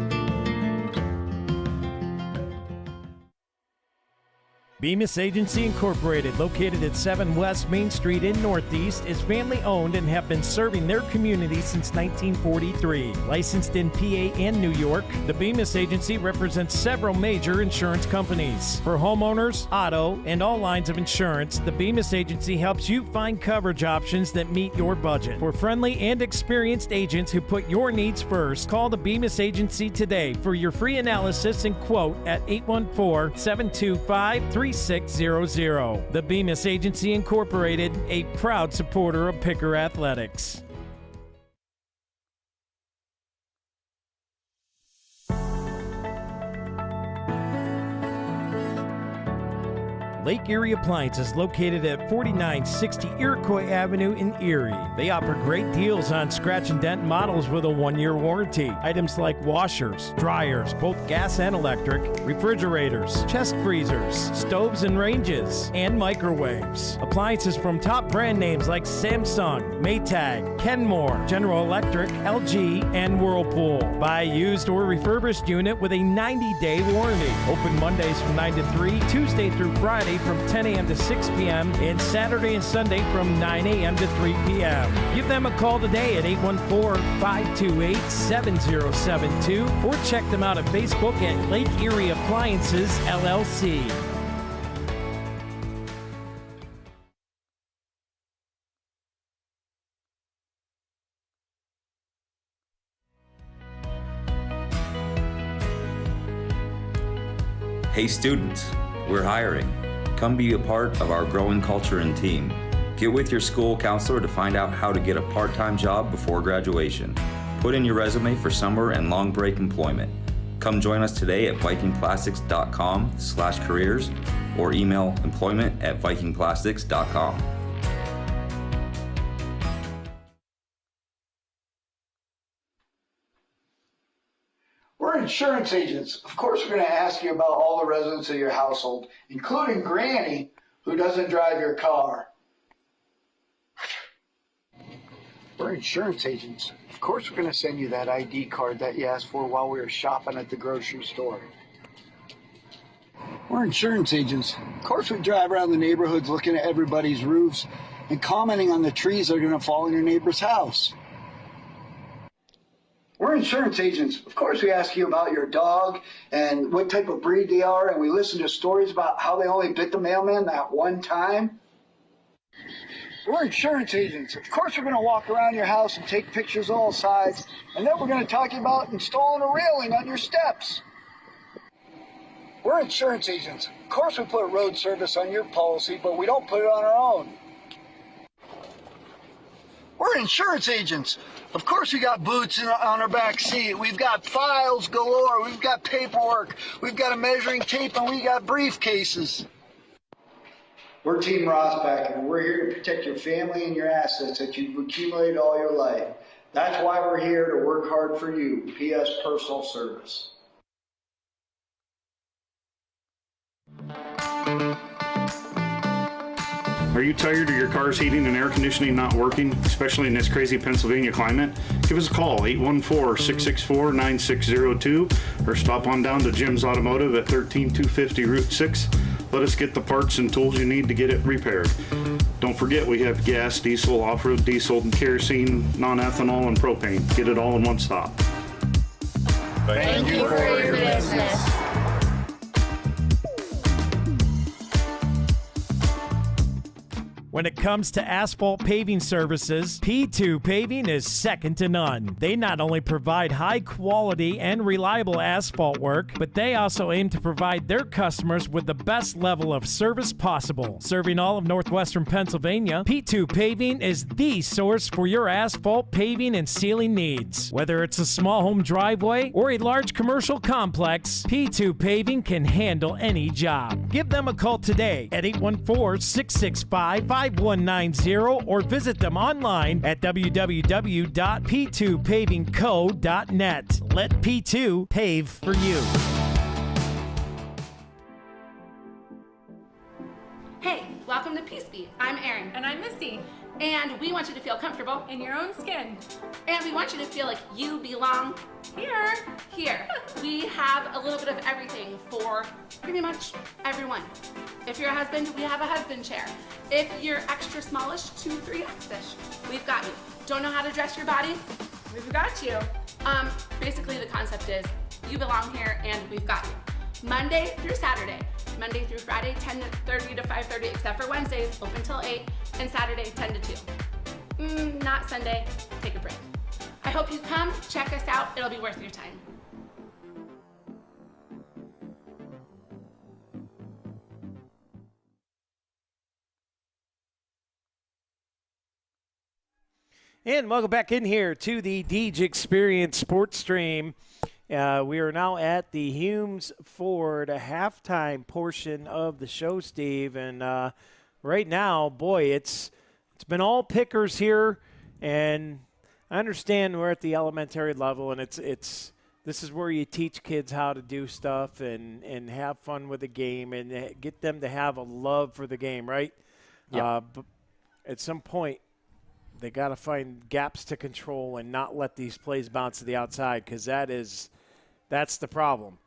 Bemis Agency Incorporated, located at 7 West Main Street in Northeast, is family-owned and have been serving their community since 1943. Licensed in PA and New York, the Bemis Agency represents several major insurance companies. For homeowners, auto, and all lines of insurance, the Bemis Agency helps you find coverage options that meet your budget. For friendly and experienced agents who put your needs first, call the Bemis Agency today for your free analysis and quote at 814-725-3600. The Bemis Agency Incorporated, a proud supporter of Picker Athletics. Lake Erie Appliances, located at 4960 Iroquois Avenue in Erie. They offer great deals on scratch and dent models with a 1-year warranty. Items like washers, dryers, both gas and electric, refrigerators, chest freezers, stoves and ranges, and microwaves. Appliances from top brand names like Samsung, Maytag, Kenmore, General Electric, LG, and Whirlpool. Buy a used or refurbished unit with a 90-day warranty. Open Mondays from 9 to 3, Tuesday through Friday from 10 a.m. to 6 p.m. and Saturday and Sunday from 9 a.m. to 3 p.m. Give them a call today at 814-528-7072 or check them out at Facebook at Lake Erie Appliances, LLC. Hey students, we're hiring. Come be a part of our growing culture and team. Get with your school counselor to find out how to get a part-time job before graduation. Put in your resume for summer and long break employment. Come join us today at vikingplastics.com/careers or email employment@vikingplastics.com. We're insurance agents. Of course, we're going to ask you about all the residents of your household, including Granny, who doesn't drive your car. We're insurance agents. Of course, we're going to send you that ID card that you asked for while we were shopping at the grocery store. We're insurance agents. Of course, we drive around the neighborhoods looking at everybody's roofs and commenting on the trees that are going to fall in your neighbor's house. We're insurance agents. Of course, we ask you about your dog and what type of breed they are, and we listen to stories about how they only bit the mailman that one time. We're insurance agents. Of course, we're going to walk around your house and take pictures all sides, and then we're going to talk about installing a railing on your steps. We're insurance agents. Of course, we put road service on your policy, but we don't put it on our own. We're insurance agents. Of course, we got boots on our back seat. We've got files galore. We've got paperwork. We've got a measuring tape, and we got briefcases. We're Team Rosback, and we're here to protect your family and your assets that you've accumulated all your life. That's why we're here to work hard for you. P.S. Personal Service. Are you tired of your car's heating and air conditioning not working, especially in this crazy Pennsylvania climate? Give us a call, 814-664-9602, or stop on down to Jim's Automotive at 13250 Route 6. Let us get the parts and tools you need to get it repaired. Don't forget, we have gas, diesel, off-road diesel, kerosene, non-ethanol, and propane. Get it all in one stop. Thank you for your business. When it comes to asphalt paving services, P2 Paving is second to none. They not only provide high quality and reliable asphalt work, but they also aim to provide their customers with the best level of service possible. Serving all of northwestern Pennsylvania, P2 Paving is the source for your asphalt paving and sealing needs. Whether it's a small home driveway or a large commercial complex, P2 Paving can handle any job. Give them a call today at 814-665-5190 or visit them online at www.p2pavingco.net. Let P2 pave for you. Hey, welcome to Peace Beat. I'm Erin. And I'm Missy. And we want you to feel comfortable. In your own skin. And we want you to feel like you belong Here. here. We have a little bit of everything for pretty much everyone. If you're a husband, we have a husband chair. If you're extra smallish, 2, 3X-ish, we've got you. Don't know how to dress your body? We've got you. Basically the concept is you belong here and we've got you. Monday through Saturday. Monday through Friday, 10:30 to 5:30, except for Wednesdays, open till 8, and Saturday, 10 to 2. Not Sunday, take a break. I hope you come, check us out, it'll be worth your time. And welcome back in here to the Deej Experience Sports Stream. We are now at the Humes Ford halftime portion of the show, Steve. And right now, boy, it's been all pickers here. And I understand we're at the elementary level, and this is where you teach kids how to do stuff and have fun with the game and get them to have a love for the game, right? Yeah. But at some point, they got to find gaps to control and not let these plays bounce to the outside, because that's the problem.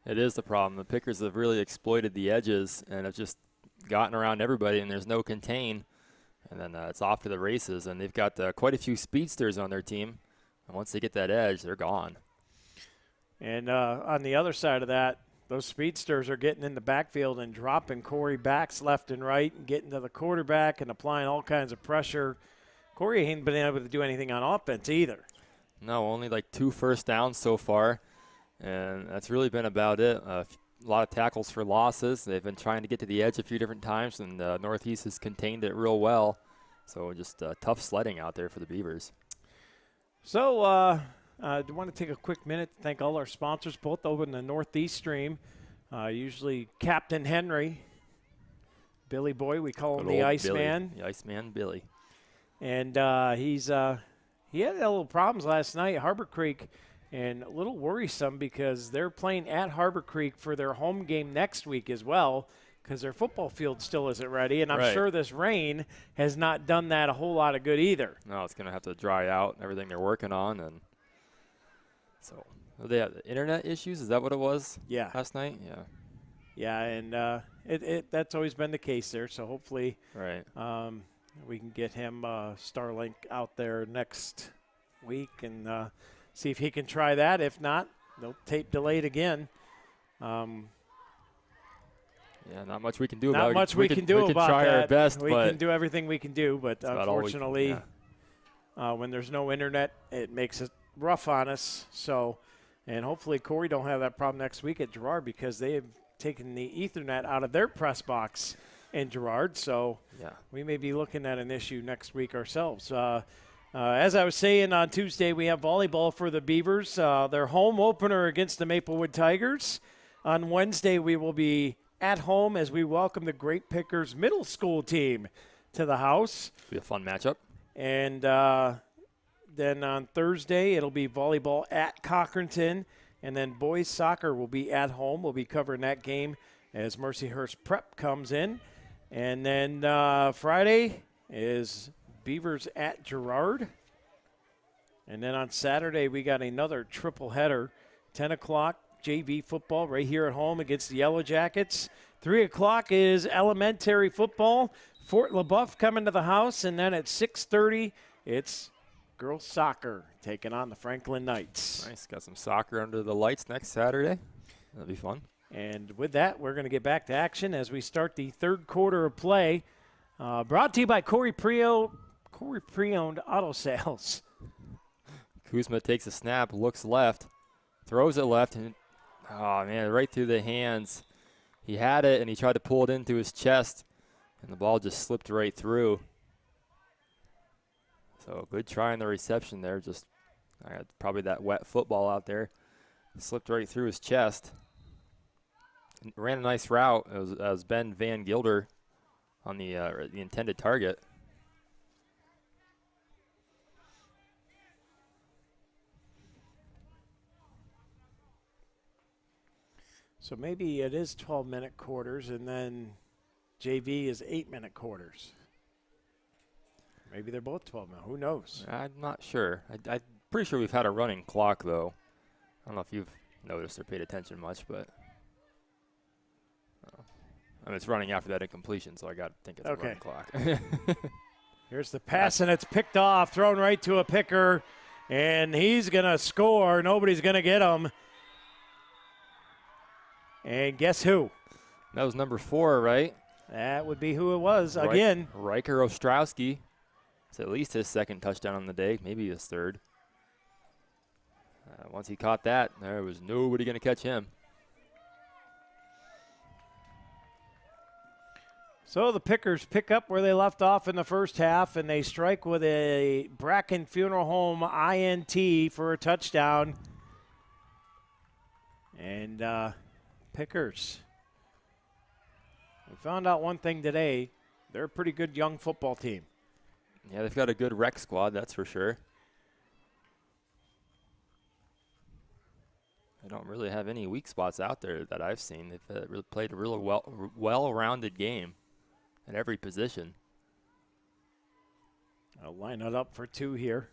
It is the problem. The Pickers have really exploited the edges and have just gotten around everybody, and there's no contain. And then it's off to the races, and they've got quite a few speedsters on their team. And once they get that edge, they're gone. And on the other side of that, those speedsters are getting in the backfield and dropping Corry backs left and right and getting to the quarterback and applying all kinds of pressure. Corry ain't been able to do anything on offense either. No, only like 2 first downs so far, and that's really been about it. A lot of tackles for losses. They've been trying to get to the edge a few different times, and Northeast has contained it real well. So just tough sledding out there for the Beavers. So I want to take a quick minute to thank all our sponsors, both over in the Northeast stream. Usually Captain Henry, Billy Boy, we call him the Iceman. The Iceman, Billy. And he had a little problems last night at Harbor Creek, and a little worrisome because they're playing at Harbor Creek for their home game next week as well, because their football field still isn't ready. And I'm sure this rain has not done that a whole lot of good either. No, it's going to have to dry out everything they're working on. And so they have internet issues. Is that what it was? Yeah. Last night? Yeah. Yeah, and that's always been the case there. So hopefully we can get him Starlink out there next week and see if he can try that. If not, they'll tape delayed again. Yeah, not much we can do about it. Not much we can do about that. We can try our best. We can do everything we can do, but unfortunately, when there's no internet, it makes it rough on us. So, and hopefully Corry don't have that problem next week at Girard, because they have taken the Ethernet out of their press box in Girard. So we may be looking at an issue next week ourselves. As I was saying, on Tuesday we have volleyball for the Beavers. Their home opener against the Maplewood Tigers. On Wednesday we will be at home as we welcome the Grape Pickers middle school team to the house. It'll be a fun matchup. And then on Thursday it'll be volleyball at Cochranton. And then boys soccer will be at home. We'll be covering that game as Mercyhurst Prep comes in. And then Friday is Beavers at Girard. And then on Saturday we got another triple header. 10 o'clock JV football right here at home against the Yellow Jackets. 3 o'clock is elementary football. Fort LaBeouf coming to the house. And then at 6:30 it's girls soccer taking on the Franklin Knights. Nice. Got some soccer under the lights next Saturday. That'll be fun. And with that, we're going to get back to action as we start the third quarter of play. Brought to you by Corry Pre-Owned Auto Sales. Kuzma takes a snap, looks left, throws it left, and oh man, right through the hands. He had it and he tried to pull it into his chest, and the ball just slipped right through. So good try on the reception there. Just probably that wet football out there. Slipped right through his chest. Ran a nice route. It was Ben Van Gilder on the intended target. So maybe it is 12-minute quarters, and then JV is 8-minute quarters. Maybe they're both 12 minutes. Who knows? I'm not sure. I'm pretty sure we've had a running clock, though. I don't know if you've noticed or paid attention much, but I mean, it's running after that incompletion, so I got to think it's a running clock. Here's the pass, and it's picked off, thrown right to a picker, and he's going to score. Nobody's going to get him. And guess who? That was number 4, right? That would be who it was again. Riker Ostrowski. It's at least his second touchdown on the day, maybe his third. Once he caught that, there was nobody going to catch him. So the Pickers pick up where they left off in the first half, and they strike with a Bracken Funeral Home INT for a touchdown. And Pickers, we found out one thing today. They're a pretty good young football team. Yeah, they've got a good rec squad, that's for sure. They don't really have any weak spots out there that I've seen. They've really played a really well-rounded game at every position. I'll line it up for 2 here.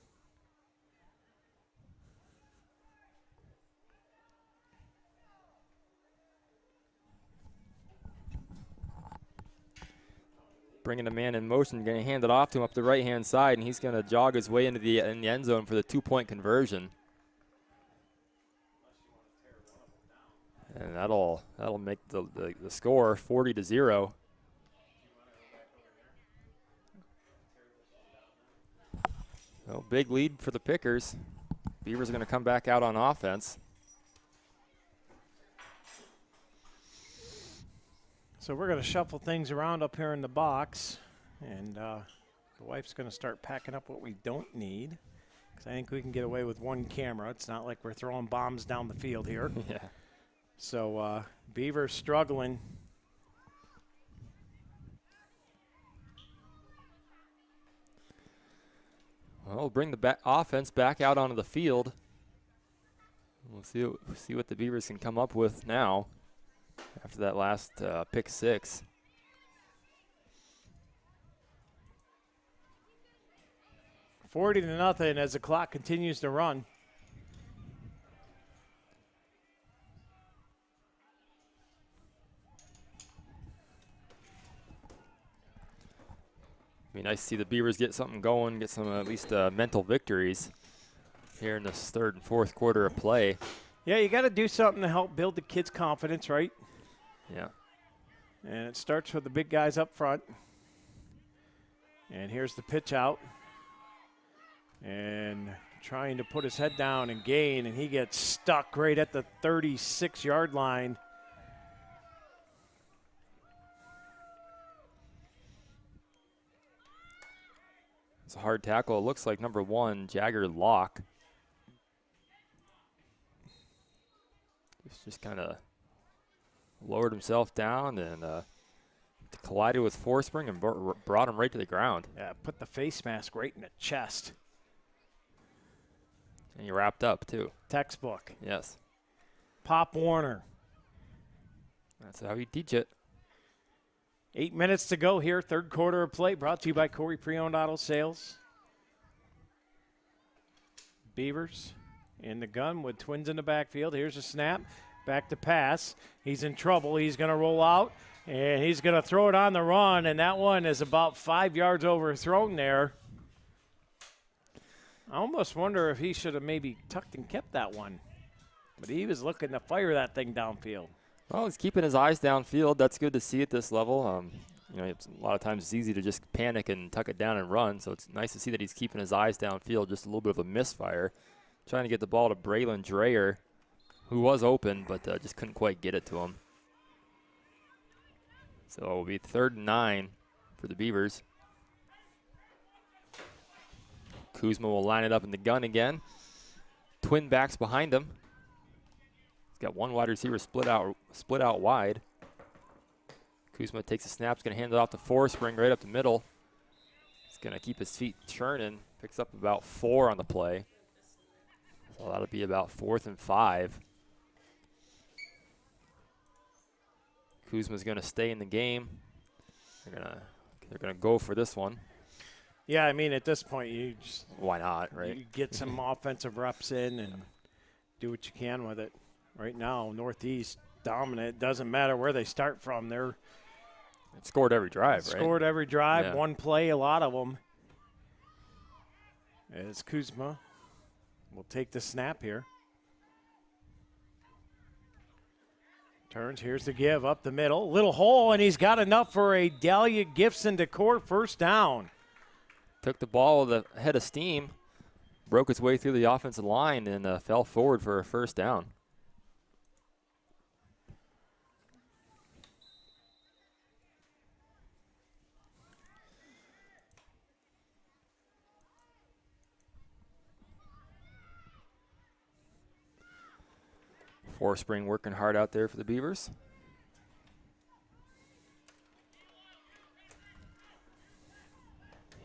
Bringing a man in motion, going to hand it off to him up the right-hand side, and he's going to jog his way into the end zone for the 2-point conversion. And that'll make the score 40-0. Well, big lead for the Pickers. Beavers are going to come back out on offense. So we're going to shuffle things around up here in the box, and the wife's going to start packing up what we don't need, because I think we can get away with one camera. It's not like we're throwing bombs down the field here. Yeah. So Beavers struggling. Well, we'll bring the offense back out onto the field. We'll see what the Beavers can come up with now after that last pick 6. $40-0 as the clock continues to run. Be nice to see the Beavers get something going, get some at least mental victories here in this third and fourth quarter of play. Yeah, you got to do something to help build the kids' confidence, right? Yeah. And it starts with the big guys up front. And here's the pitch out. And trying to put his head down and gain, and he gets stuck right at the 36-yard line. It's a hard tackle. It looks like number 1, Jagger Locke. He's just kind of lowered himself down and collided with Forspring and brought him right to the ground. Yeah, put the face mask right in the chest. And he wrapped up, too. Textbook. Yes. Pop Warner. That's how you teach it. 8 minutes to go here, third quarter of play, brought to you by Corry Pre-Owned Auto Sales. Beavers in the gun with twins in the backfield. Here's a snap, back to pass. He's in trouble. He's going to roll out, and he's going to throw it on the run, and that one is about 5 yards overthrown there. I almost wonder if he should have maybe tucked and kept that one. But he was looking to fire that thing downfield. Well, he's keeping his eyes downfield. That's good to see at this level. You know, a lot of times it's easy to just panic and tuck it down and run. So it's nice to see that he's keeping his eyes downfield. Just a little bit of a misfire. Trying to get the ball to Braylon Dreyer, who was open, but just couldn't quite get it to him. So it will be 3rd and 9 for the Beavers. Kuzma will line it up in the gun again. Twin backs behind him. He's got one wide receiver split out wide. Kuzma takes a snap, he's going to hand it off to Forspring right up the middle. He's going to keep his feet churning. Picks up about 4 on the play. So that'll be about 4th and 5. Kuzma's going to stay in the game. They're gonna go for this one. Yeah, I mean, at this point, you just why not, right? You get some offensive reps in and do what you can with it. Right now, Northeast dominant. Doesn't matter where they start from. They've scored every drive, right? Scored every drive. Yeah. One play, a lot of them. As Kuzma will take the snap here. Turns, here's the give up the middle. Little hole, and he's got enough for a Dahlia Gibson Decor first down. Took the ball with a head of steam, broke its way through the offensive line, and fell forward for a first down. Forspring working hard out there for the Beavers.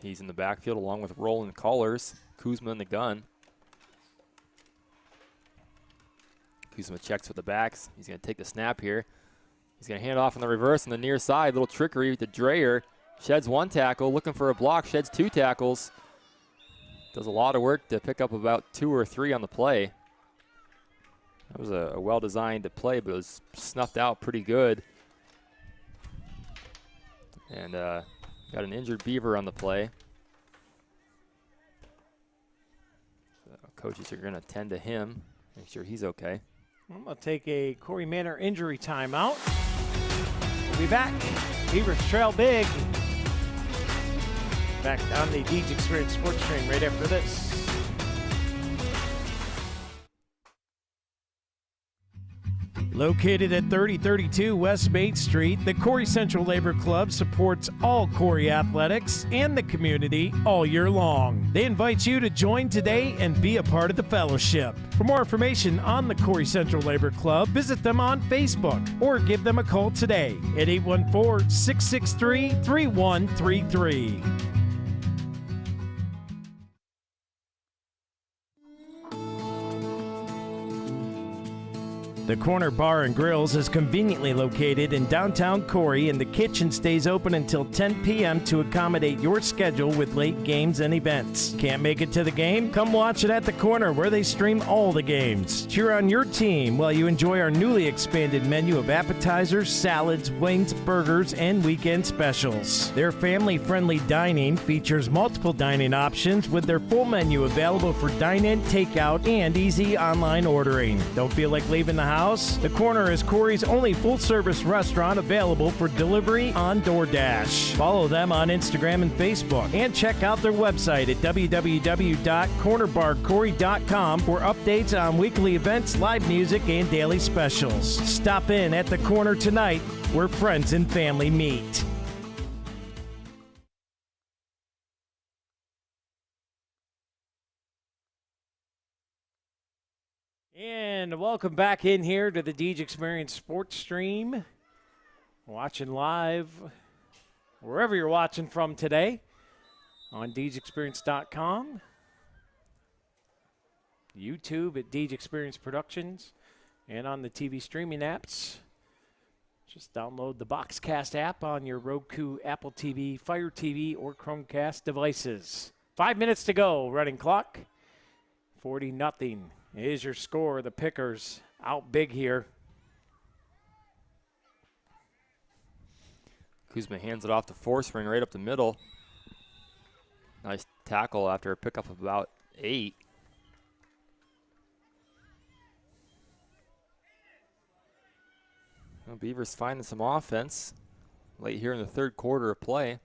He's in the backfield along with Roland Collars. Kuzma in the gun. Kuzma checks with the backs. He's going to take the snap here. He's going to hand off on the reverse on the near side. Little trickery to Dreyer. Sheds 1 tackle, looking for a block. Sheds 2 tackles. Does a lot of work to pick up about 2 or 3 on the play. That was a well-designed play, but it was snuffed out pretty good. And got an injured Beaver on the play. So coaches are going to tend to him, make sure he's okay. I'm going to take a Corey Manor injury timeout. We'll be back. Beavers trail big. Back on the Deej Experience Sports Stream right after this. Located at 3032 West Main Street, the Corry Central Labor Club supports all Corry athletics and the community all year long. They invite you to join today and be a part of the fellowship. For more information on the Corry Central Labor Club, visit them on Facebook or give them a call today at 814-663-3133. The Corner Bar and Grills is conveniently located in downtown Corry, and the kitchen stays open until 10 p.m. to accommodate your schedule with late games and events. Can't make it to the game? Come watch it at the Corner, where they stream all the games. Cheer on your team while you enjoy our newly expanded menu of appetizers, salads, wings, burgers, and weekend specials. Their family-friendly dining features multiple dining options with their full menu available for dine-in, takeout, and easy online ordering. Don't feel like leaving the house? The Corner is Corry's only full-service restaurant available for delivery on DoorDash. Follow them on Instagram and Facebook, and check out their website at www.cornerbarcorry.com for updates on weekly events, live music, and daily specials. Stop in at the Corner tonight, where friends and family meet. And welcome back in here to the Deej Experience Sports Stream. Watching live wherever you're watching from today on DeejExperience.com, YouTube at Deej Experience Productions, and on the TV streaming apps. Just download the Boxcast app on your Roku, Apple TV, Fire TV, or Chromecast devices. 5 minutes to go, running clock. 40-0 is your score. The Pickers out big here. Kuzma hands it off to Forspring right up the middle. Nice tackle after a pickup of about 8. Well, Beavers finding some offense. late here in the third quarter of play.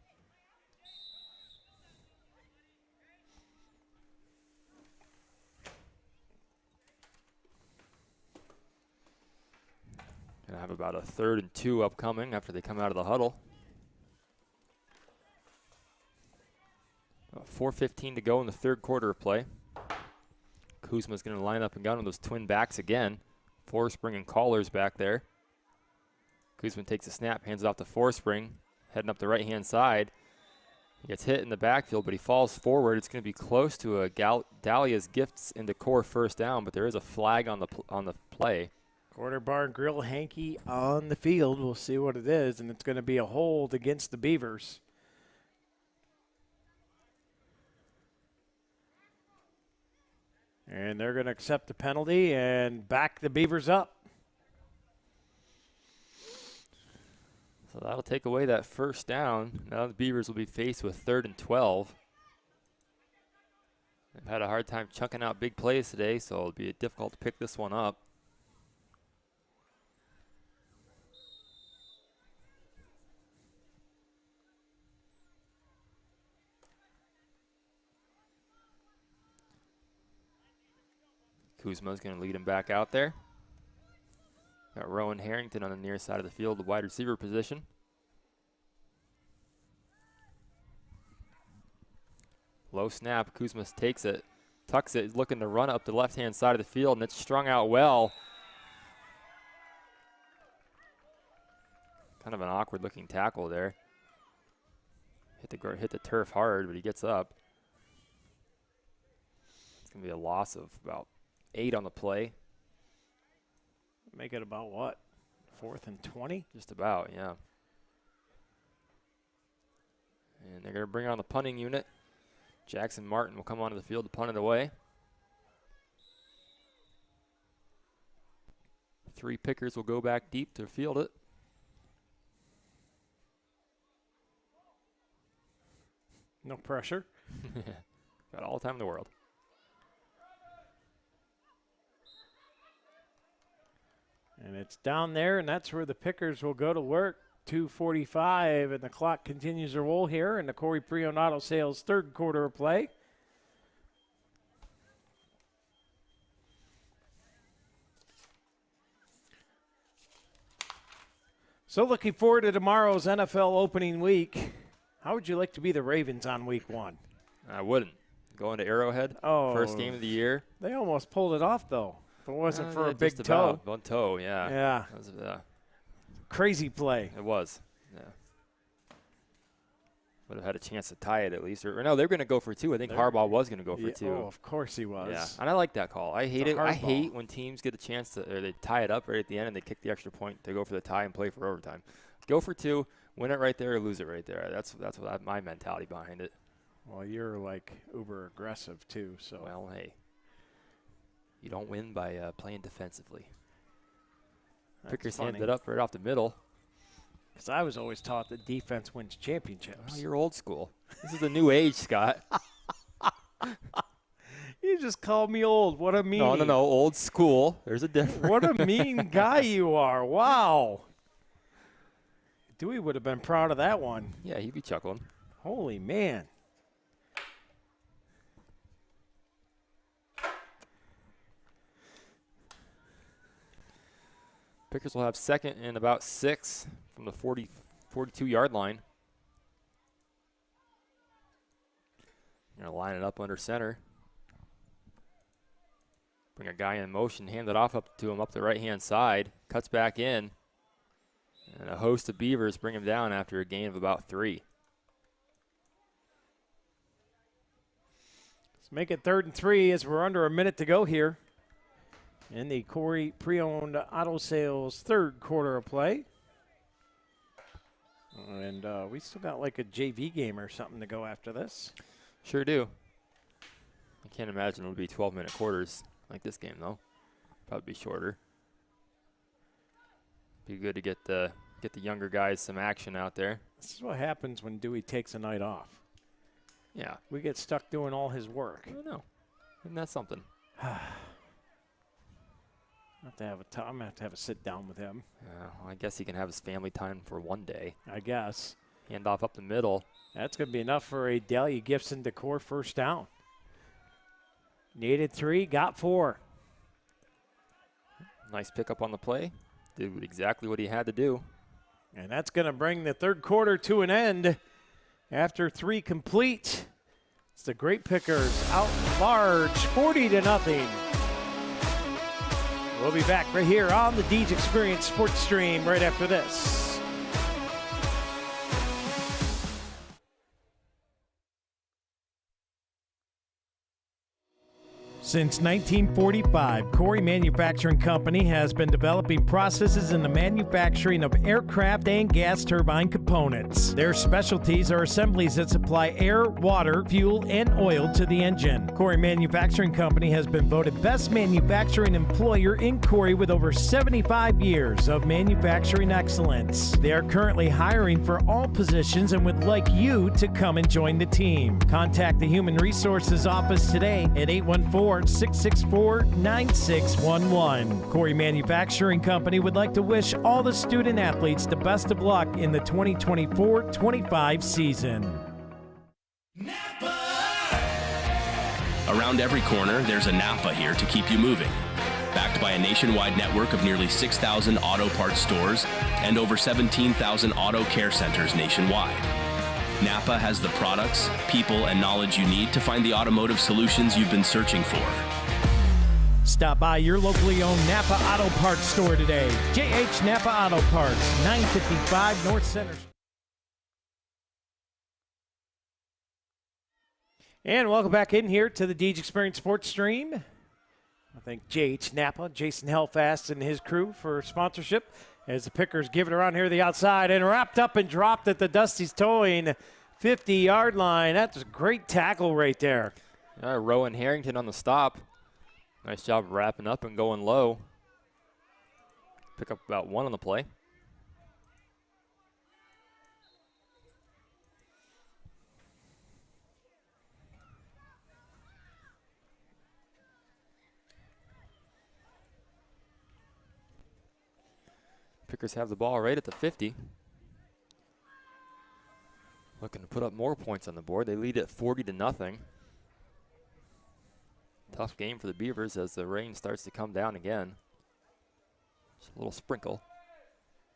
Gonna have about a 3rd and 2 upcoming after they come out of the huddle. 4:15 to go in the third quarter of play. Kuzma's going to line up and gun with those twin backs again. Forspring and Callers back there. Kuzma takes a snap, hands it off to Forspring, heading up the right-hand side. He gets hit in the backfield, but he falls forward. It's going to be close to a Dahlia's Gifts into core first down, but there is a flag on the play. Quarter bar grill hanky on the field. We'll see what it is, and it's going to be a hold against the Beavers. And they're going to accept the penalty and back the Beavers up. So that'll take away that first down. Now the Beavers will be faced with 3rd and 12. They've had a hard time chunking out big plays today, so it'll be difficult to pick this one up. Kuzma's going to lead him back out there. Got Rowan Harrington on the near side of the field, the wide receiver position. Low snap, Kuzma takes it, tucks it, looking to run up the left-hand side of the field, and it's strung out well. Kind of an awkward-looking tackle there. Hit the turf hard, but he gets up. It's going to be a loss of about 8 on the play. Make it about what? 4th and 20? Just about, yeah. And they're going to bring on the punting unit. Jackson Martin will come onto the field to punt it away. 3 pickers will go back deep to field it. No pressure. Got all the time in the world. And it's down there, and that's where the pickers will go to work. 2:45, and the clock continues to roll here in the Corry Pre-Owned Auto Sales third quarter of play. So looking forward to tomorrow's NFL opening week. How would you like to be the Ravens on week 1? I wouldn't. Going to Arrowhead, first game of the year. They almost pulled it off, though. If it wasn't for a big just toe. about. One toe, yeah. Yeah. That was, crazy play. it was, yeah. Would have had a chance to tie it at least. Or no, they were going to go for 2. I think Harbaugh was going to go for 2. Oh, of course he was. Yeah, and I like that call. I hate it. I hardball. hate when teams get a chance to, or they tie it up right at the end and they kick the extra point to go for the tie and play for overtime. Go for 2, win it right there or lose it right there. That's my mentality behind it. Well, you're like uber aggressive too. So Well, hey, you don't win by playing defensively. Pickers handed it up right off the middle. Because I was always taught that defense wins championships. Oh, you're old school. This is a new age, Scott. You just called me old. What a mean. No, old school. There's a difference. What a mean guy you are. Wow. Dewey would have been proud of that one. Yeah, he'd be chuckling. Holy man. Pickers will have 2nd and about 6 from the 42-yard line. Going to line it up under center. Bring a guy in motion, hand it off up to him up the right-hand side. Cuts back in. And a host of Beavers bring him down after a gain of about 3. Let's make it 3rd and 3 as we're under a minute to go here in the Corry Pre-Owned Auto Sales third quarter of play. And we still got like a JV game or something to go after this. Sure do. I can't imagine it'll be 12-minute quarters like this game, though. Probably be shorter. Be good to get the younger guys some action out there. This is what happens when Dewey takes a night off. Yeah. We get stuck doing all his work. I don't know. Isn't that something? I'm gonna have to have a sit down with him. Well, I guess he can have his family time for one day. I guess. Hand off up the middle. That's going to be enough for a Dahlia Gibson Decor first down. Needed 3, got 4. Nice pickup on the play. Did exactly what he had to do. And that's going to bring the third quarter to an end after 3 complete. It's the Grape Pickers out large, 40-0. We'll be back right here on the Deej Experience Sports Stream right after this. Since 1945, Corry Manufacturing Company has been developing processes in the manufacturing of aircraft and gas turbine components. Their specialties are assemblies that supply air, water, fuel, and oil to the engine. Corry Manufacturing Company has been voted Best Manufacturing Employer in Corry with over 75 years of manufacturing excellence. They are currently hiring for all positions and would like you to come and join the team. Contact the Human Resources Office today at 814-664-9611. Corry Manufacturing Company would like to wish all the student athletes the best of luck in the 2024-25 season. Around every corner, there's a Napa here to keep you moving. Backed by a nationwide network of nearly 6,000 auto parts stores and over 17,000 auto care centers nationwide. Napa has the products, people, and knowledge you need to find the automotive solutions you've been searching for. Stop by your locally owned Napa Auto Parts store today. JH Napa Auto Parts, 955 North Center. And welcome back in here to the Deej Experience Sports Stream. I thank JH Napa, Jason Helfast, and his crew for sponsorship. As the Pickers give it around here to the outside and wrapped up and dropped at the Dusty's Towing 50-yard line. That's a great tackle right there. Rowan Harrington on the stop. Nice job wrapping up and going low. Pick up about 1 on the play. Pickers have the ball right at the 50. Looking to put up more points on the board. They lead at 40-0. Tough game for the Beavers as the rain starts to come down again. Just a little sprinkle.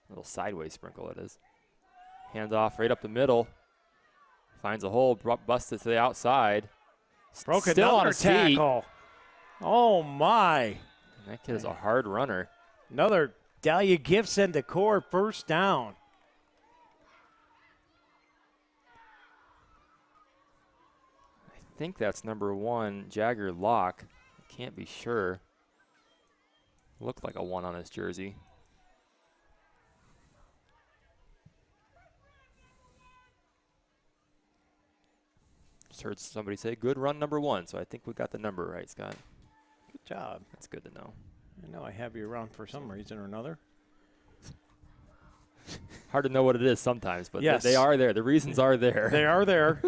A little sideways sprinkle it is. Hands off right up the middle. Finds a hole, busts it to the outside. Broke Still another on his feet. tackle. Oh, my. And that kid is a hard runner. Another Dahlia Gibson Decor first down. I think that's number 1, Jagger Locke. I can't be sure. Looked like a 1 on his jersey. Just heard somebody say, good run number 1, so I think we got the number right, Scott. Good job. That's good to know. I know I have you around for some reason or another. Hard to know what it is sometimes, but yes, they are there. The reasons are there. They are there.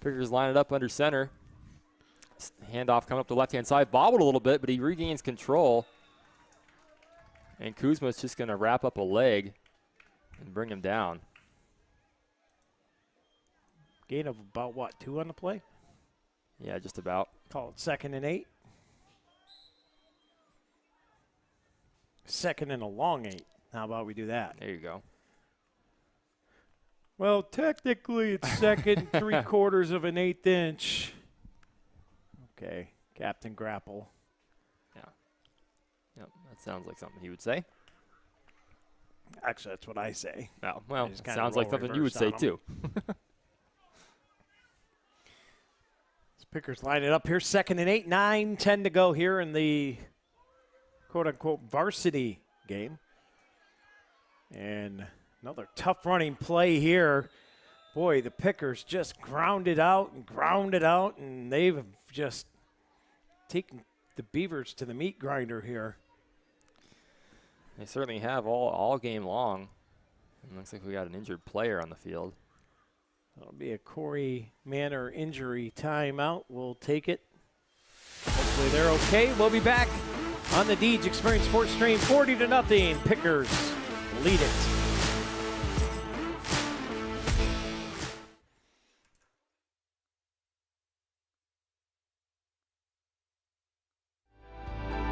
Pickers line it up under center. Handoff coming up the left-hand side. Bobbled a little bit, but he regains control. And Kuzma's just going to wrap up a leg and bring him down. Gain of about, what, 2 on the play? Yeah, just about. Call it 2nd and 8. 2nd and a long 8. How about we do that? There you go. Well, technically it's 2nd 3/4 of an 1/8 inch. Okay, Captain Grapple. Yeah. Yep, that sounds like something he would say. Actually, that's what I say. Oh, well, just kinda sounds like roll something you would reverse say on too. Pickers line it up here. 2nd and 8, 9-10 to go here in the quote-unquote varsity game. And another tough running play here. Boy, the Pickers just ground it out, and they've just taken the Beavers to the meat grinder here. They certainly have all game long. It looks like we got an injured player on the field. That'll be a Corry Manor injury timeout. We'll take it. Hopefully they're okay. We'll be back on the Deej Experience Sports Stream. 40-0. Pickers lead it.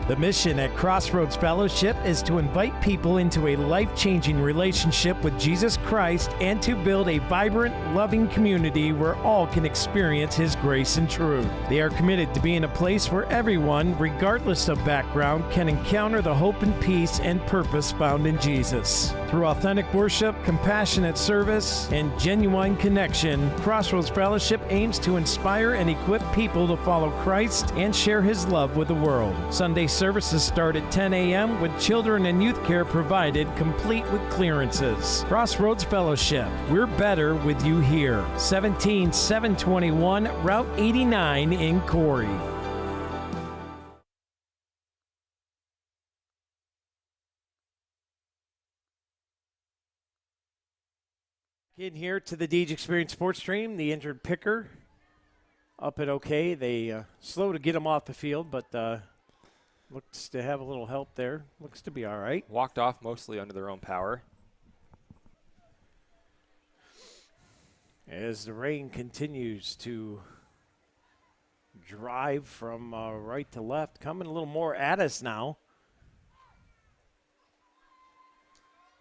The mission at Crossroads Fellowship is to invite people into a life-changing relationship with Jesus Christ and to build a vibrant, loving community where all can experience His grace and truth. They are committed to being a place where everyone, regardless of background, can encounter the hope and peace and purpose found in Jesus. Through authentic worship, compassionate service, and genuine connection, Crossroads Fellowship aims to inspire and equip people to follow Christ and share His love with the world. Sunday services start at 10 a.m. with children and youth care provided, complete with clearances. Crossroads Fellowship, we're better with you here. 17721 Route 89 in Corry. In here to the Deej Experience Sports Stream, the injured picker up at okay. They slow to get him off the field, but looks to have a little help there. Looks to be all right. Walked off mostly under their own power. As the rain continues to drive from right to left, coming a little more at us now.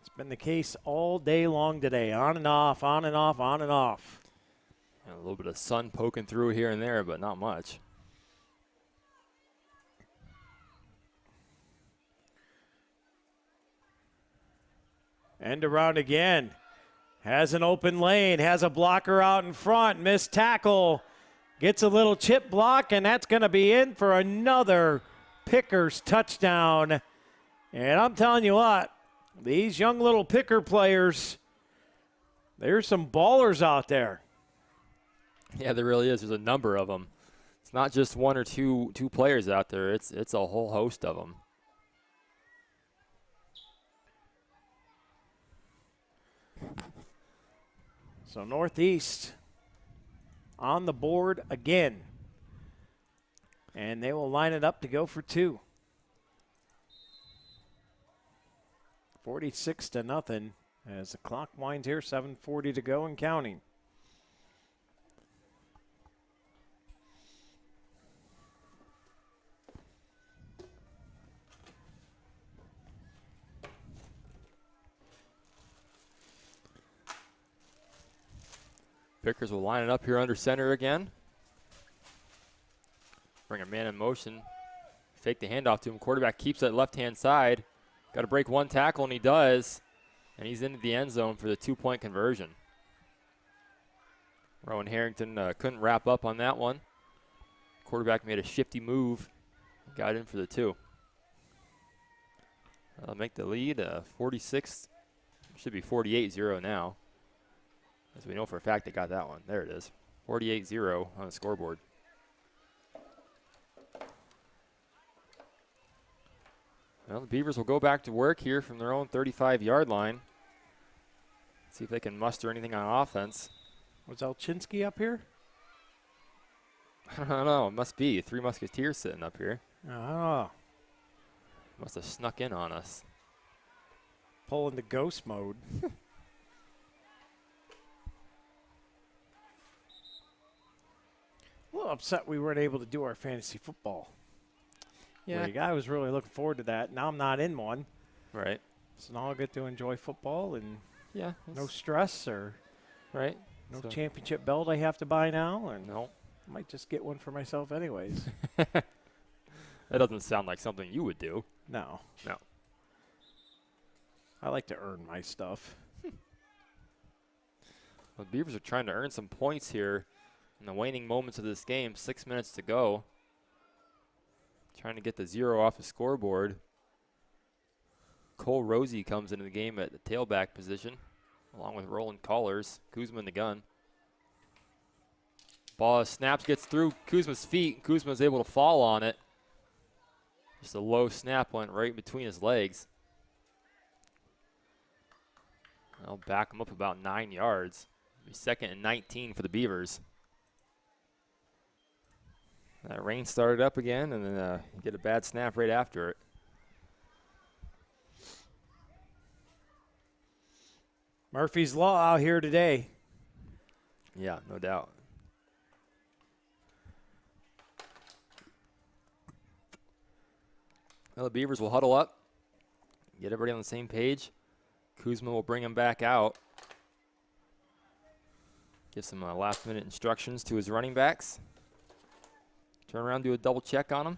It's been the case all day long today, on and off, on and off, on and off. And a little bit of sun poking through here and there, but not much. End around again. Has an open lane, has a blocker out in front, missed tackle. Gets a little chip block, and that's going to be in for another Pickers touchdown. And I'm telling you what, these young little Picker players, there's some ballers out there. Yeah, there really is. There's a number of them. It's not just one or two players out there. It's a whole host of them. So Northeast on the board again. And they will line it up to go for two. 46-0 as the clock winds here. 7:40 to go and counting. Pickers will line it up here under center again. Bring a man in motion. Fake the handoff to him. Quarterback keeps it left-hand side. Got to break one tackle, and he does. And he's into the end zone for the 2-point conversion. Rowan Harrington couldn't wrap up on that one. Quarterback made a shifty move. Got in for the 2. That'll make the lead 46. Should be 48-0 now. As we know for a fact they got that one. There it is. 48-0 on the scoreboard. Well, the Beavers will go back to work here from their own 35-yard line. See if they can muster anything on offense. Was Elchinski up here? I don't know. It must be. 3 Musketeers sitting up here. Oh. Must have snuck in on us. Pull into ghost mode. A little upset we weren't able to do our fantasy football. Yeah. I was really looking forward to that. Now I'm not in one. Right. So now I'll get to enjoy football and no stress or right. No championship belt I have to buy now. And no. I might just get one for myself anyways. That doesn't sound like something you would do. No. No. I like to earn my stuff. Well, the Beavers are trying to earn some points here in the waning moments of this game. 6 minutes to go. Trying to get the 0 off the scoreboard. Cole Rosie comes into the game at the tailback position, along with Roland Collars. Kuzma in the gun. Ball snaps, gets through Kuzma's feet. Kuzma's able to fall on it. Just a low snap went right between his legs. I'll back him up about 9 yards. It'll be 2nd and 19 for the Beavers. That rain started up again, and then you get a bad snap right after it. Murphy's Law out here today. Yeah, no doubt. Well, the Beavers will huddle up, get everybody on the same page. Kuzma will bring him back out. Give some last-minute instructions to his running backs. Turn around, do a double check on him.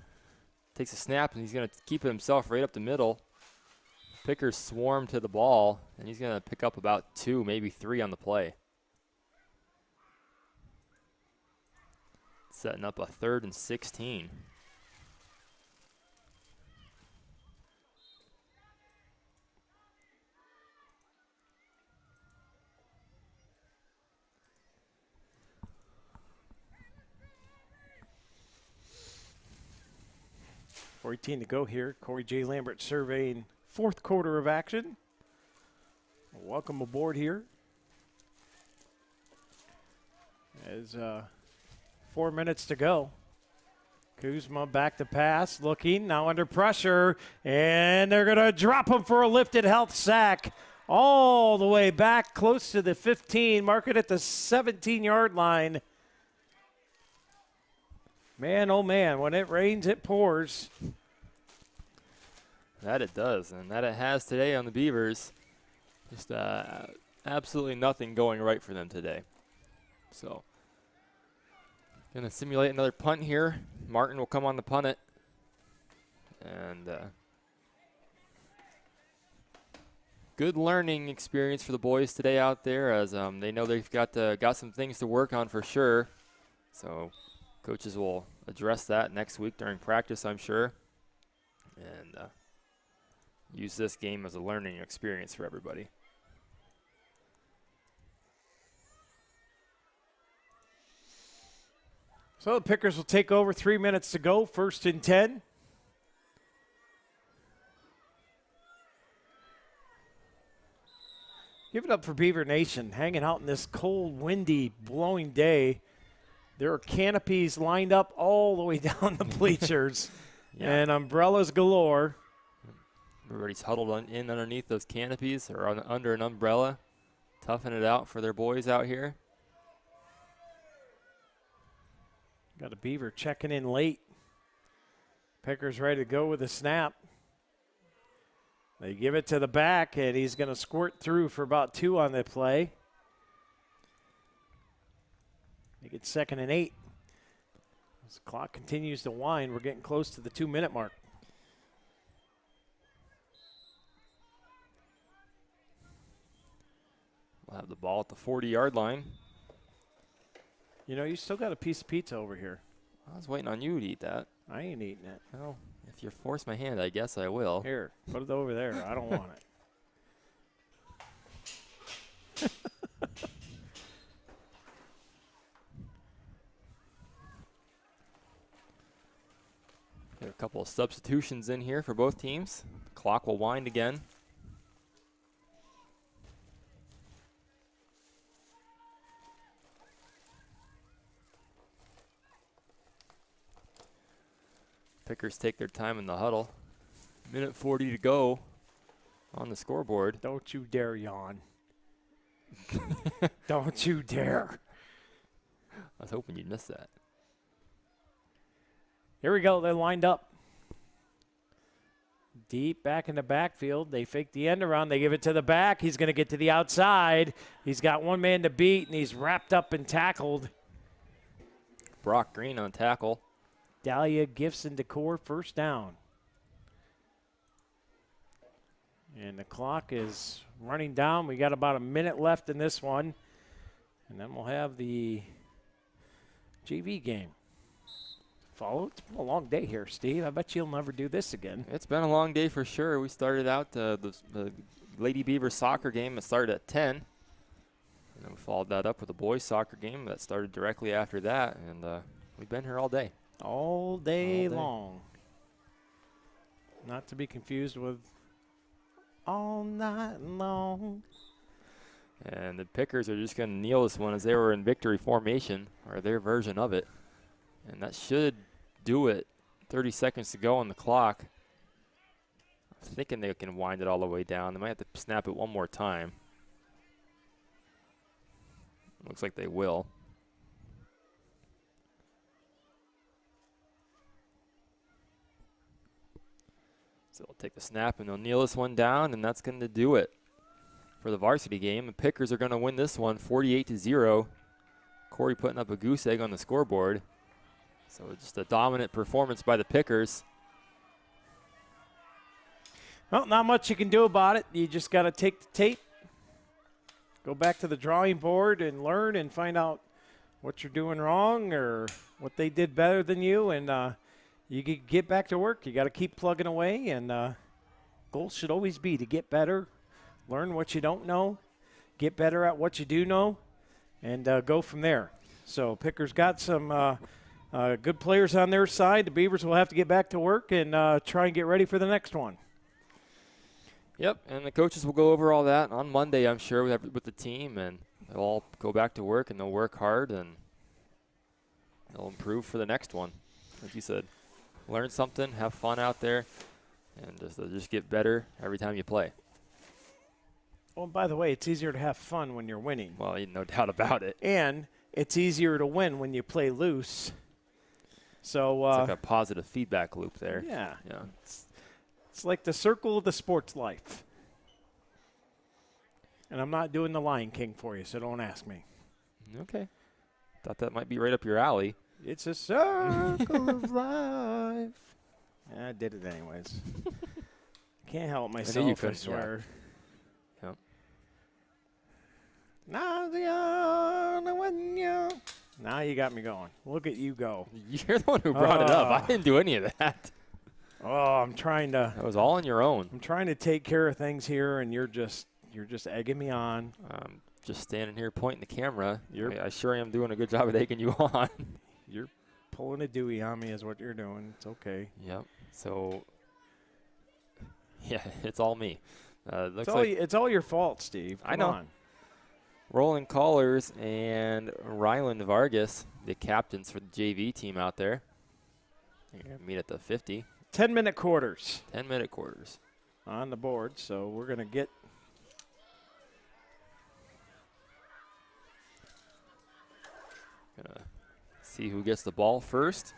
Takes a snap, and he's going to keep it himself right up the middle. Pickers swarm to the ball, and he's going to pick up about 2, maybe 3 on the play. Setting up a 3rd and 16. .14 to go here. Corey J. Lambert surveying fourth quarter of action. Welcome aboard here. As 4 minutes to go. Kuzma back to pass, looking, now under pressure, and they're going to drop him for a lifted health sack all the way back close to the 15, mark it at the 17-yard line. Man, oh man, when it rains, it pours. That it does, and that it has today on the Beavers. Just absolutely nothing going right for them today. So, going to simulate another punt here. Martin will come on to punt it. And good learning experience for the boys today out there, as they know they've got some things to work on for sure. So, coaches will address that next week during practice, I'm sure, and use this game as a learning experience for everybody. So the Pickers will take over, 3 minutes to go, 1st and 10. Give it up for Beaver Nation, hanging out in this cold, windy, blowing day. There are canopies lined up all the way down the bleachers and umbrellas galore. Everybody's huddled in underneath those canopies or under an umbrella, toughing it out for their boys out here. Got a Beaver checking in late. Pickers ready to go with the snap. They give it to the back, and he's going to squirt through for about 2 on the play. Make it 2nd and 8. As the clock continues to wind, we're getting close to the 2-minute mark. We'll have the ball at the 40-yard line. You know, you still got a piece of pizza over here. I was waiting on you to eat that. I ain't eating it. Well, if you force my hand, I guess I will. Here, put it over there. I don't want it. Got a couple of substitutions in here for both teams. The clock will wind again. Pickers take their time in the huddle. 1:40 to go on the scoreboard. Don't you dare yawn. Don't you dare. I was hoping you'd miss that. Here we go. They're lined up. Deep back in the backfield. They fake the end around. They give it to the back. He's going to get to the outside. He's got one man to beat, and he's wrapped up and tackled. Brock Green on tackle. Dahlia Gifts and Decor, first down. And the clock is running down. We got about a minute left in this one. And then we'll have the JV game. Follow. It's been a long day here, Steve. I bet you'll never do this again. It's been a long day for sure. We started out the Lady Beavers soccer game that started at 10. And then we followed that up with a boys soccer game that started directly after that. And we've been here all day. All day long. Not to be confused with all night long. And the Pickers are just going to kneel this one as they were in victory formation, or their version of it. And that should do it. 30 seconds to go on the clock. I'm thinking they can wind it all the way down. They might have to snap it one more time. Looks like they will. So they'll take the snap, and they'll kneel this one down, and that's going to do it for the varsity game. The Pickers are going to win this one 48-0. Corry putting up a goose egg on the scoreboard. So just a dominant performance by the Pickers. Well, not much you can do about it. You just got to take the tape, go back to the drawing board and learn and find out what you're doing wrong or what they did better than you, and you get back to work. You got to keep plugging away, and goal should always be to get better, learn what you don't know, get better at what you do know, and go from there. So Pickers got some good players on their side. The Beavers will have to get back to work and try and get ready for the next one. Yep, and the coaches will go over all that on Monday, I'm sure, with the team, and they'll all go back to work, and they'll work hard, and they'll improve for the next one. Like you said, learn something, have fun out there, and just get better every time you play. Oh, and by the way, it's easier to have fun when you're winning. Well, no doubt about it. And it's easier to win when you play loose. So it's like a positive feedback loop there. Yeah. Yeah. It's like the circle of the sports life. And I'm not doing the Lion King for you, so don't ask me. Okay. Thought that might be right up your alley. It's a circle of life. I did it anyways. Can't help myself, I swear. Yeah. Yep. Now you got me going. Look at you go. You're the one who brought it up. I didn't do any of that. Oh, I'm trying to. That was all on your own. I'm trying to take care of things here, and you're just egging me on. Just standing here pointing the camera. I sure am doing a good job of egging you on. You're pulling a Dewey on me is what you're doing. It's okay. Yep. So, yeah, it's all me. It's all your fault, Steve. Come I know. on. Rolling Callers and Ryland Vargas, the captains for the JV team out there. They're going to meet at the 50. 10-minute quarters. 10-minute quarters. On the board, so we're going to get. Gonna see who gets the ball first.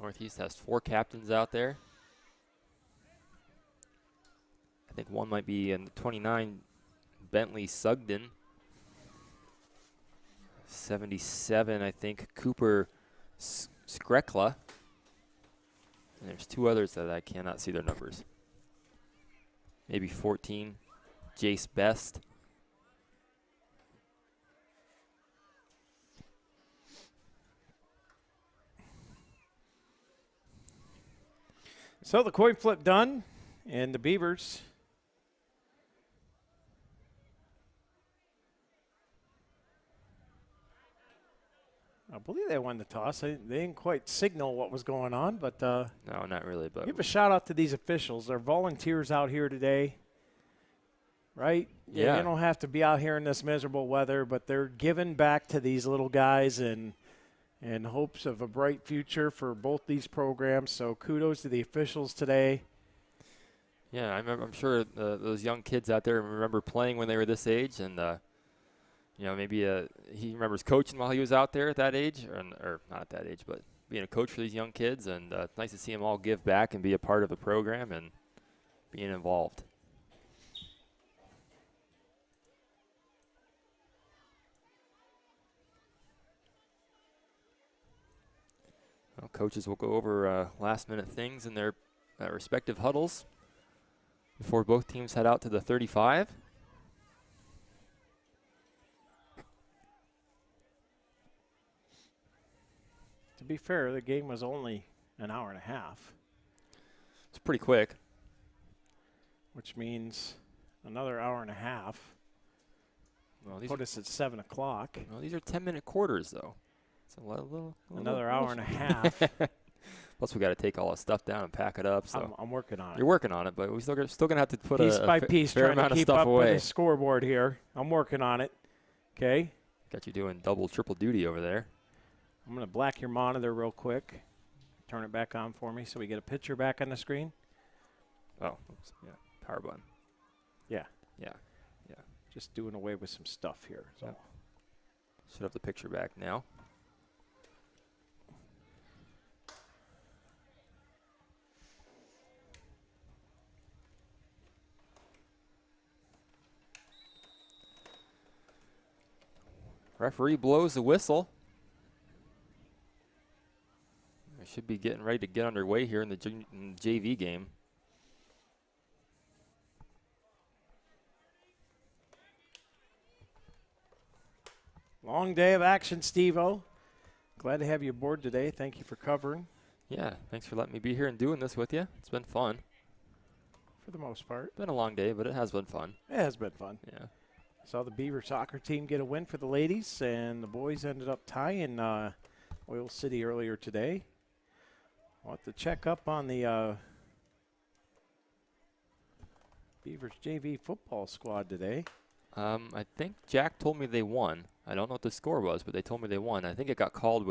Northeast has 4 captains out there. I think one might be in the 29, Bentley Sugden. 77, I think, Cooper Skrekla. And there's 2 others that I cannot see their numbers. Maybe 14, Jace Best. So the coin flip done, and the Beavers I believe they won the toss. They didn't quite signal what was going on, but no, not really. But give a shout out to these officials. They're volunteers out here today, right? Yeah. You don't have to be out here in this miserable weather, but they're giving back to these little guys and hopes of a bright future for both these programs. So kudos to the officials today. Yeah, I'm sure those young kids out there remember playing when they were this age, and maybe he remembers coaching while he was out there at that age, or not at that age, but being a coach for these young kids. And it's nice to see them all give back and be a part of the program and being involved. Well, coaches will go over last-minute things in their respective huddles before both teams head out to the 35. To be fair, the game was only an hour and a half. It's pretty quick. Which means another hour and a half. Well, put us at 7 o'clock. Well, these are 10-minute quarters, though. It's another hour and a half. Plus, we got to take all the stuff down and pack it up. So I'm working on it. You're working on it, but we still going to have to put piece by piece fair trying amount to of keep stuff up away. with the scoreboard here. I'm working on it. Okay. Got you doing double, triple duty over there. I'm going to black your monitor real quick. Turn it back on for me so we get a picture back on the screen. Oh, oops. Yeah. Power button. Yeah. Yeah. Just doing away with some stuff here. So. Yep. Should have the picture back now. Referee blows the whistle. We should be getting ready to get underway here in the JV game. Long day of action, Steve-O. Glad to have you aboard today. Thank you for covering. Yeah, thanks for letting me be here and doing this with you. It's been fun. For the most part. Been a long day, but it has been fun. It has been fun. Yeah. Saw the Beaver soccer team get a win for the ladies, and the boys ended up tying Oil City earlier today. I'll have to check up on the Beavers JV football squad today. I think Jack told me they won. I don't know what the score was, but they told me they won. I think it got called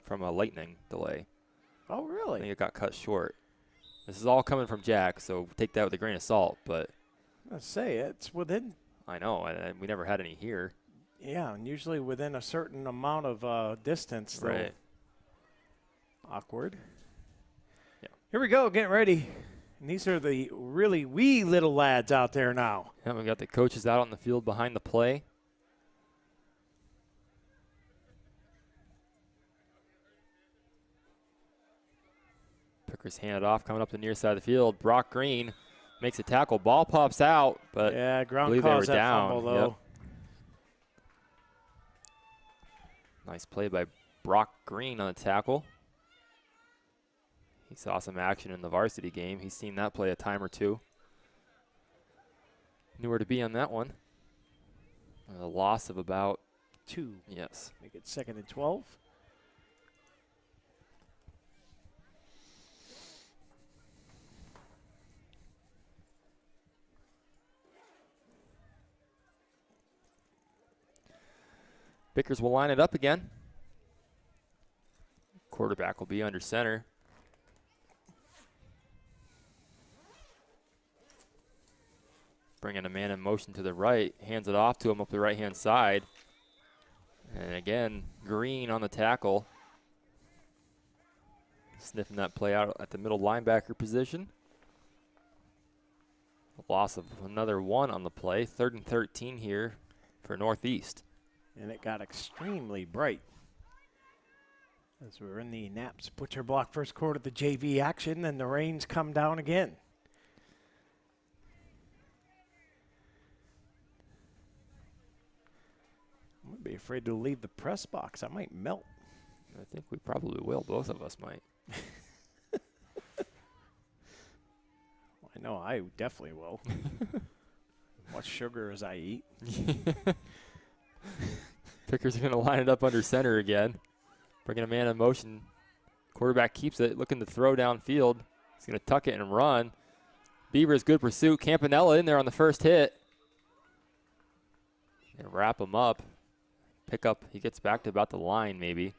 from a lightning delay. Oh, I really? think it got cut short. This is all coming from Jack, so take that with a grain of salt. But I say it's within. I know we never had any here. Yeah, and usually within a certain amount of distance. Right. Awkward. Yeah. Here we go, getting ready. And these are the really wee little lads out there now. Yeah, we got the coaches out on the field behind the play. Picker's handed off, coming up the near side of the field. Brock Green makes a tackle. Ball pops out, but yeah, I ground believe they were calls that down. fumble, though. Yep. Nice play by Brock Green on the tackle. He saw some action in the varsity game. He's seen that play a time or two. Knew where to be on that one. A loss of about 2. Yes. Make it 2nd and 12. Bickers will line it up again. Quarterback will be under center. Bringing a man in motion to the right. Hands it off to him up the right-hand side. And again, Green on the tackle. Sniffing that play out at the middle linebacker position. A loss of another 1 on the play. 3rd and 13 here for Northeast. And it got extremely bright. As we're in the Naps Butcher Block first quarter of the JV action, and the rains come down again. I'm going to be afraid to leave the press box. I might melt. I think we probably will. Both of us might. I know I definitely will. What sugar as I eat. Pickers are going to line it up under center again. Bringing a man in motion. Quarterback keeps it, looking to throw downfield. He's going to tuck it and run. Beavers, good pursuit. Campanella in there on the first hit. And wrap him up. Pick up. He gets back to about the line, maybe.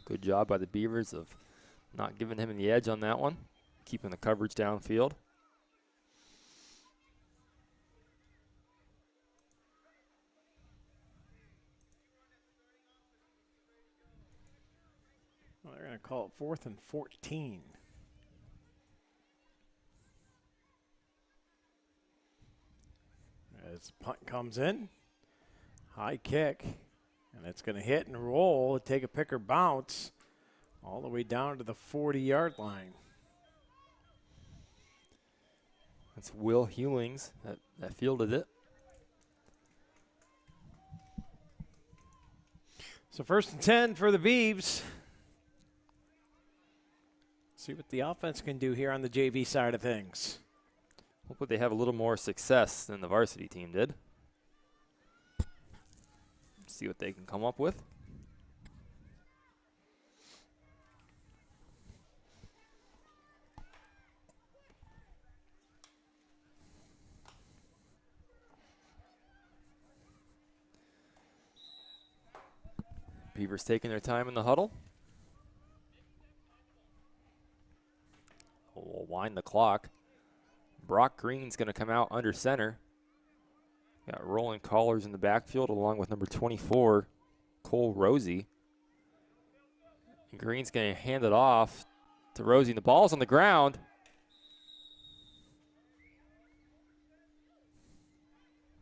Good job by the Beavers of not giving him the edge on that one. Keeping the coverage downfield. Well, they're going to call it 4th and 14. As the punt comes in, high kick, and it's going to hit and roll, take a picker bounce all the way down to the 40-yard line. That's Will Hewlings that fielded it. So 1st and 10 for the Beavs. See what the offense can do here on the JV side of things. Hopefully they have a little more success than the varsity team did. See what they can come up with. Beavers taking their time in the huddle. wind the clock. Brock Green's going to come out under center. Got Roland Collars in the backfield along with number 24, Cole Rosie. And Green's going to hand it off to Rosie. And the ball's on the ground.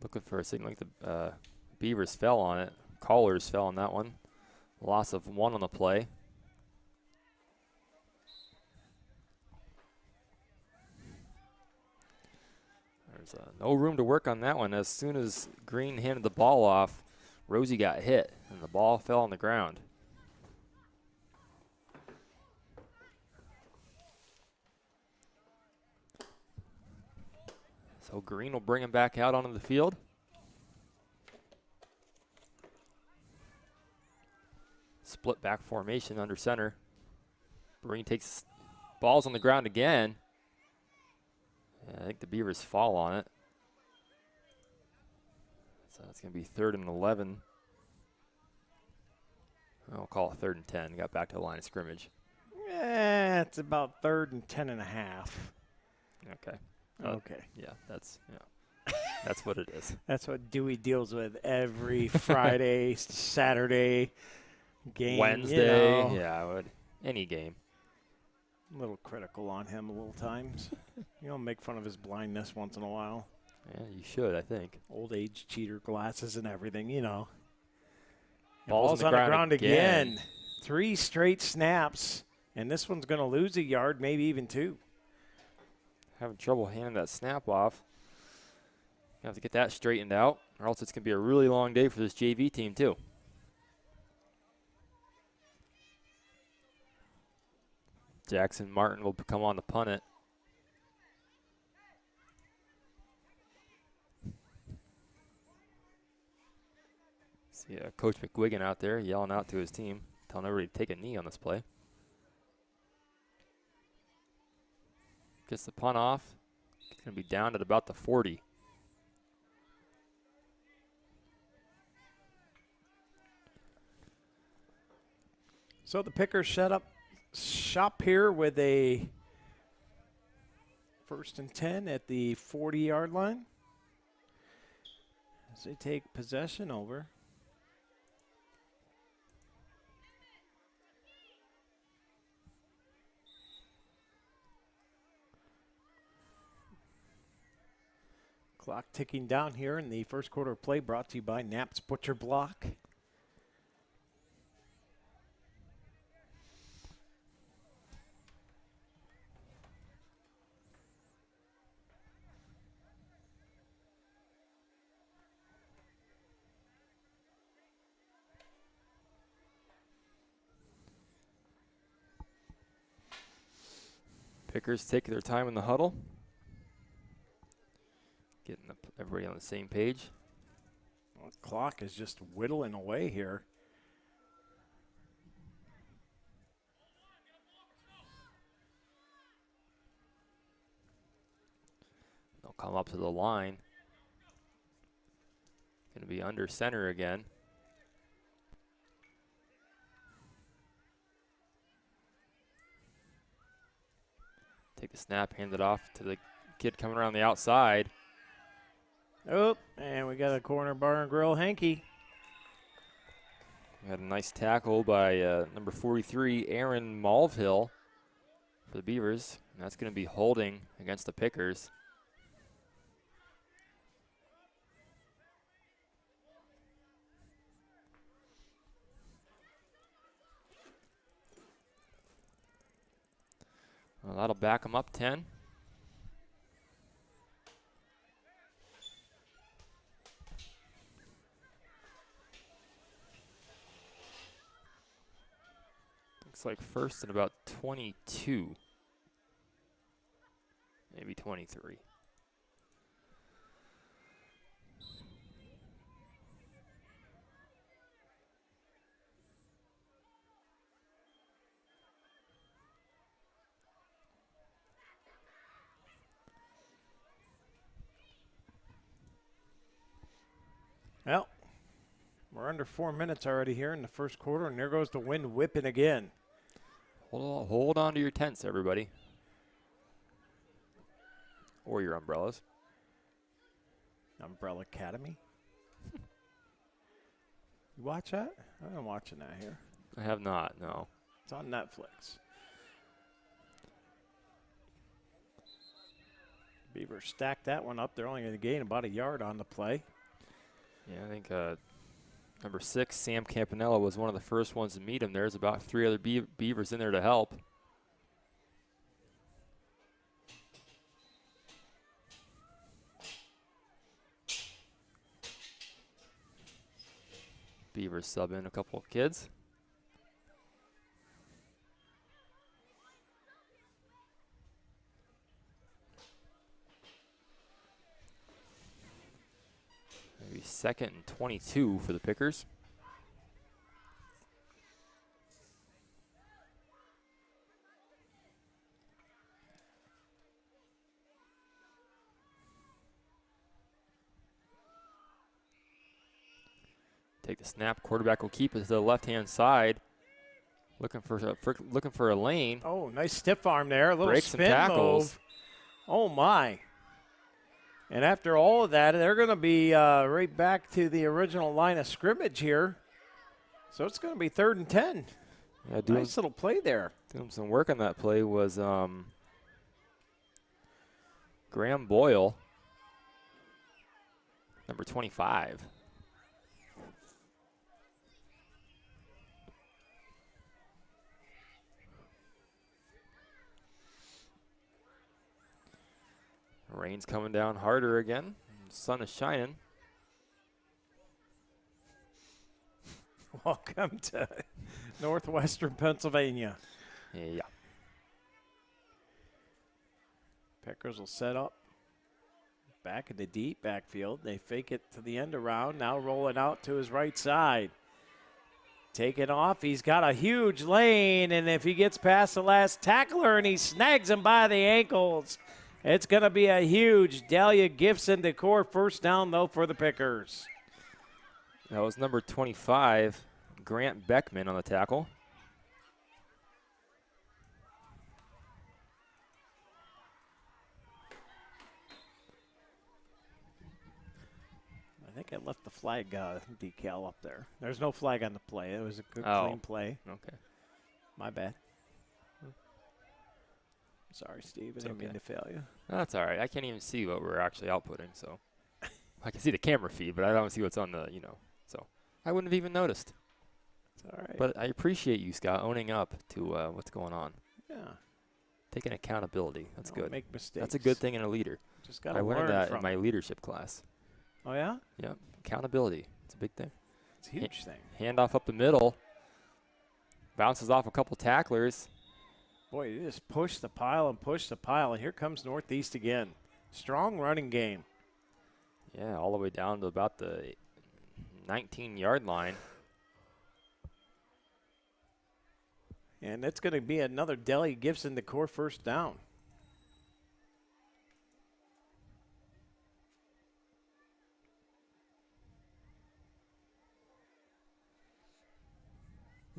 Looking for a signal like the Beavers fell on it. Collars fell on that one. Loss of 1 on the play. There's no room to work on that one. As soon as Green handed the ball off, Rosie got hit, and the ball fell on the ground. So Green will bring him back out onto the field. Split back formation under center. Green takes balls on the ground again. Yeah, I think the Beavers fall on it. So it's going to be 3rd and 11. I'll call it 3rd and 10. Got back to the line of scrimmage. Yeah, it's about 3rd and 10 and a half. Okay. Okay. Yeah, that's what it is. That's what Dewey deals with every Friday, Saturday game. Wednesday. You know. Yeah, any game. A little critical on him a little times. Make fun of his blindness once in a while. Yeah, you should, I think. Old age cheater glasses and everything, Ball's on the ground again. 3 straight snaps, and this one's going to lose a yard, maybe even 2. Having trouble handing that snap off. You have to get that straightened out, or else it's going to be a really long day for this JV team, too. Jackson Martin will come on to punt it. See Coach McGuigan out there yelling out to his team, telling everybody to take a knee on this play. Gets the punt off. It's going to be down at about the 40. So the Pickers set up shop here with a 1st and 10 at the 40-yard line as they take possession over. Clock ticking down here in the first quarter of play, brought to you by Knapp's Butcher Block. Pickers taking their time in the huddle. Getting everybody on the same page. Well, the clock is just whittling away here. They'll come up to the line. Going to be under center again. Take the snap, hand it off to the kid coming around the outside. Oh, and we got a corner bar and grill hanky. We had a nice tackle by number 43, Aaron Malvhill for the Beavers. And that's going to be holding against the Pickers. Well, that'll back them up 10. Looks like 1st and about 22. Maybe 23. Well, we're under 4 minutes already here in the first quarter, and there goes the wind whipping again. Hold on to your tents, everybody. or your umbrellas. Umbrella Academy. You watch that? I'm watching that here. I have not, no. It's on Netflix. Beavers stacked that one up. They're only going to gain about a yard on the play. Yeah, I think number 6, Sam Campanella, was one of the first ones to meet him. There's about 3 other Beavers in there to help. Beavers sub in a couple of kids. Maybe 2nd and 22 for the Pickers. Take the snap. Quarterback will keep it to the left-hand side. Looking for a lane. Oh, nice stiff arm there. A little Breaks some spin tackles. move. Oh, my. And after all of that, they're going to be right back to the original line of scrimmage here. So it's going to be 3rd and 10. Yeah, Nice little play there. Doing some work on that play was Graham Boyle, number 25. Rain's coming down harder again. Sun is shining. Welcome to northwestern Pennsylvania. Yeah. Pickers will set up back in the deep backfield. They fake it to the end around. Now rolling out to his right side. Taking off. He's got a huge lane, and if he gets past the last tackler and he snags him by the ankles, it's going to be a huge Dahlia Gibson Decor first down, though, for the Pickers. That was number 25, Grant Beckman, on the tackle. I think I left the flag decal up there. There's no flag on the play. It was a good, clean play. Okay. My bad. Sorry, Steve. I didn't mean to fail you. That's all right. I can't even see what we're actually outputting, so. I can see the camera feed, but I don't see what's on the, so. I wouldn't have even noticed. It's all right. But I appreciate you, Scott, owning up to what's going on. Yeah. Taking accountability. That's Don't good. make mistakes. That's a good thing in a leader. Just got to I learn learned that from in my it. leadership class. Oh, yeah? Yeah, accountability. It's a big thing. It's a huge thing. Handoff up the middle. Bounces off a couple tacklers. Boy, you just push the pile and push the pile, and here comes Northeast again. Strong running game. Yeah, all the way down to about the 19-yard line. And it's going to be another Dahlia Gibson Decor first down.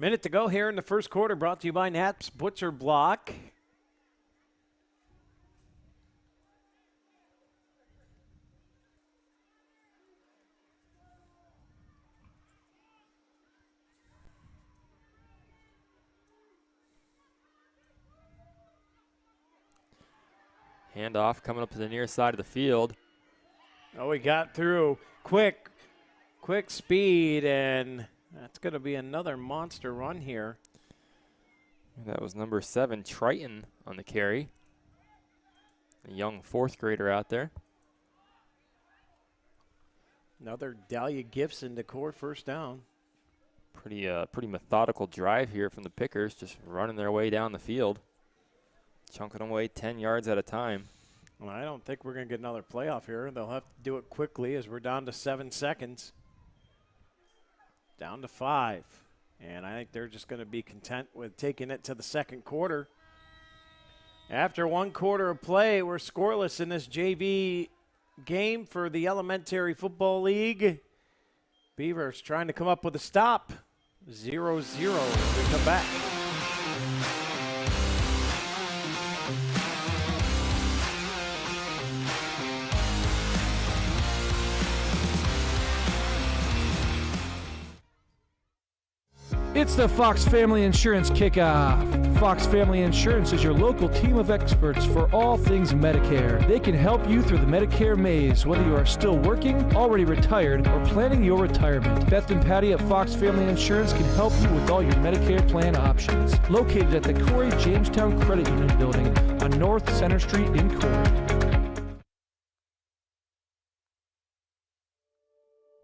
Minute to go here in the first quarter, brought to you by Knapp's Butcher Block. Handoff coming up to the near side of the field. Oh, he got through quick speed, and that's going to be another monster run here. That was number 7, Triton, on the carry. A young 4th grader out there. Another Dahlia Gibson Decor first down. Pretty methodical drive here from the Pickers, just running their way down the field. Chunking away 10 yards at a time. Well, I don't think we're going to get another playoff here. They'll have to do it quickly as we're down to 7 seconds. Down to 5. And I think they're just going to be content with taking it to the second quarter. After one quarter of play, we're scoreless in this JV game for the Elementary Football League. Beavers trying to come up with a stop. 0-0 as we come back. It's the Fox Family Insurance Kickoff. Fox Family Insurance is your local team of experts for all things Medicare. They can help you through the Medicare maze, whether you are still working, already retired, or planning your retirement. Beth and Patty at Fox Family Insurance can help you with all your Medicare plan options. Located at the Corry Jamestown Credit Union Building on North Center Street in Corry.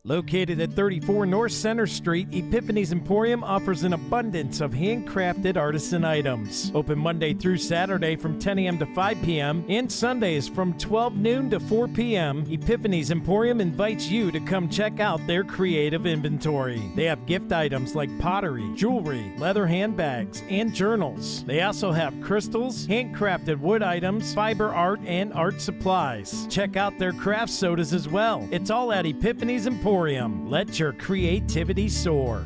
Located at 34 North Center Street, Epiphany's Emporium offers an abundance of handcrafted artisan items. Open Monday through Saturday from 10 a.m. to 5 p.m. and Sundays from 12 noon to 4 p.m. Epiphany's Emporium invites you to come check out their creative inventory. They have gift items like pottery, jewelry, leather handbags, and journals. They also have crystals, handcrafted wood items, fiber art, and art supplies. Check out their craft sodas as well. It's all at Epiphany's Emporium. Let your creativity soar.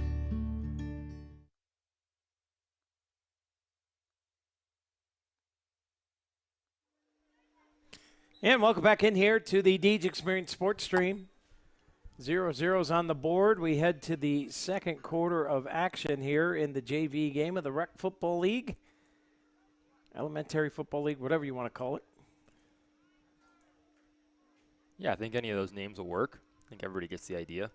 And welcome back in here to the Deej Experience Sports Stream. 0-0's on the board. We head to the second quarter of action here in the JV game of the Rec Football League. Elementary Football League, whatever you want to call it. Yeah, I think any of those names will work. I think everybody gets the idea.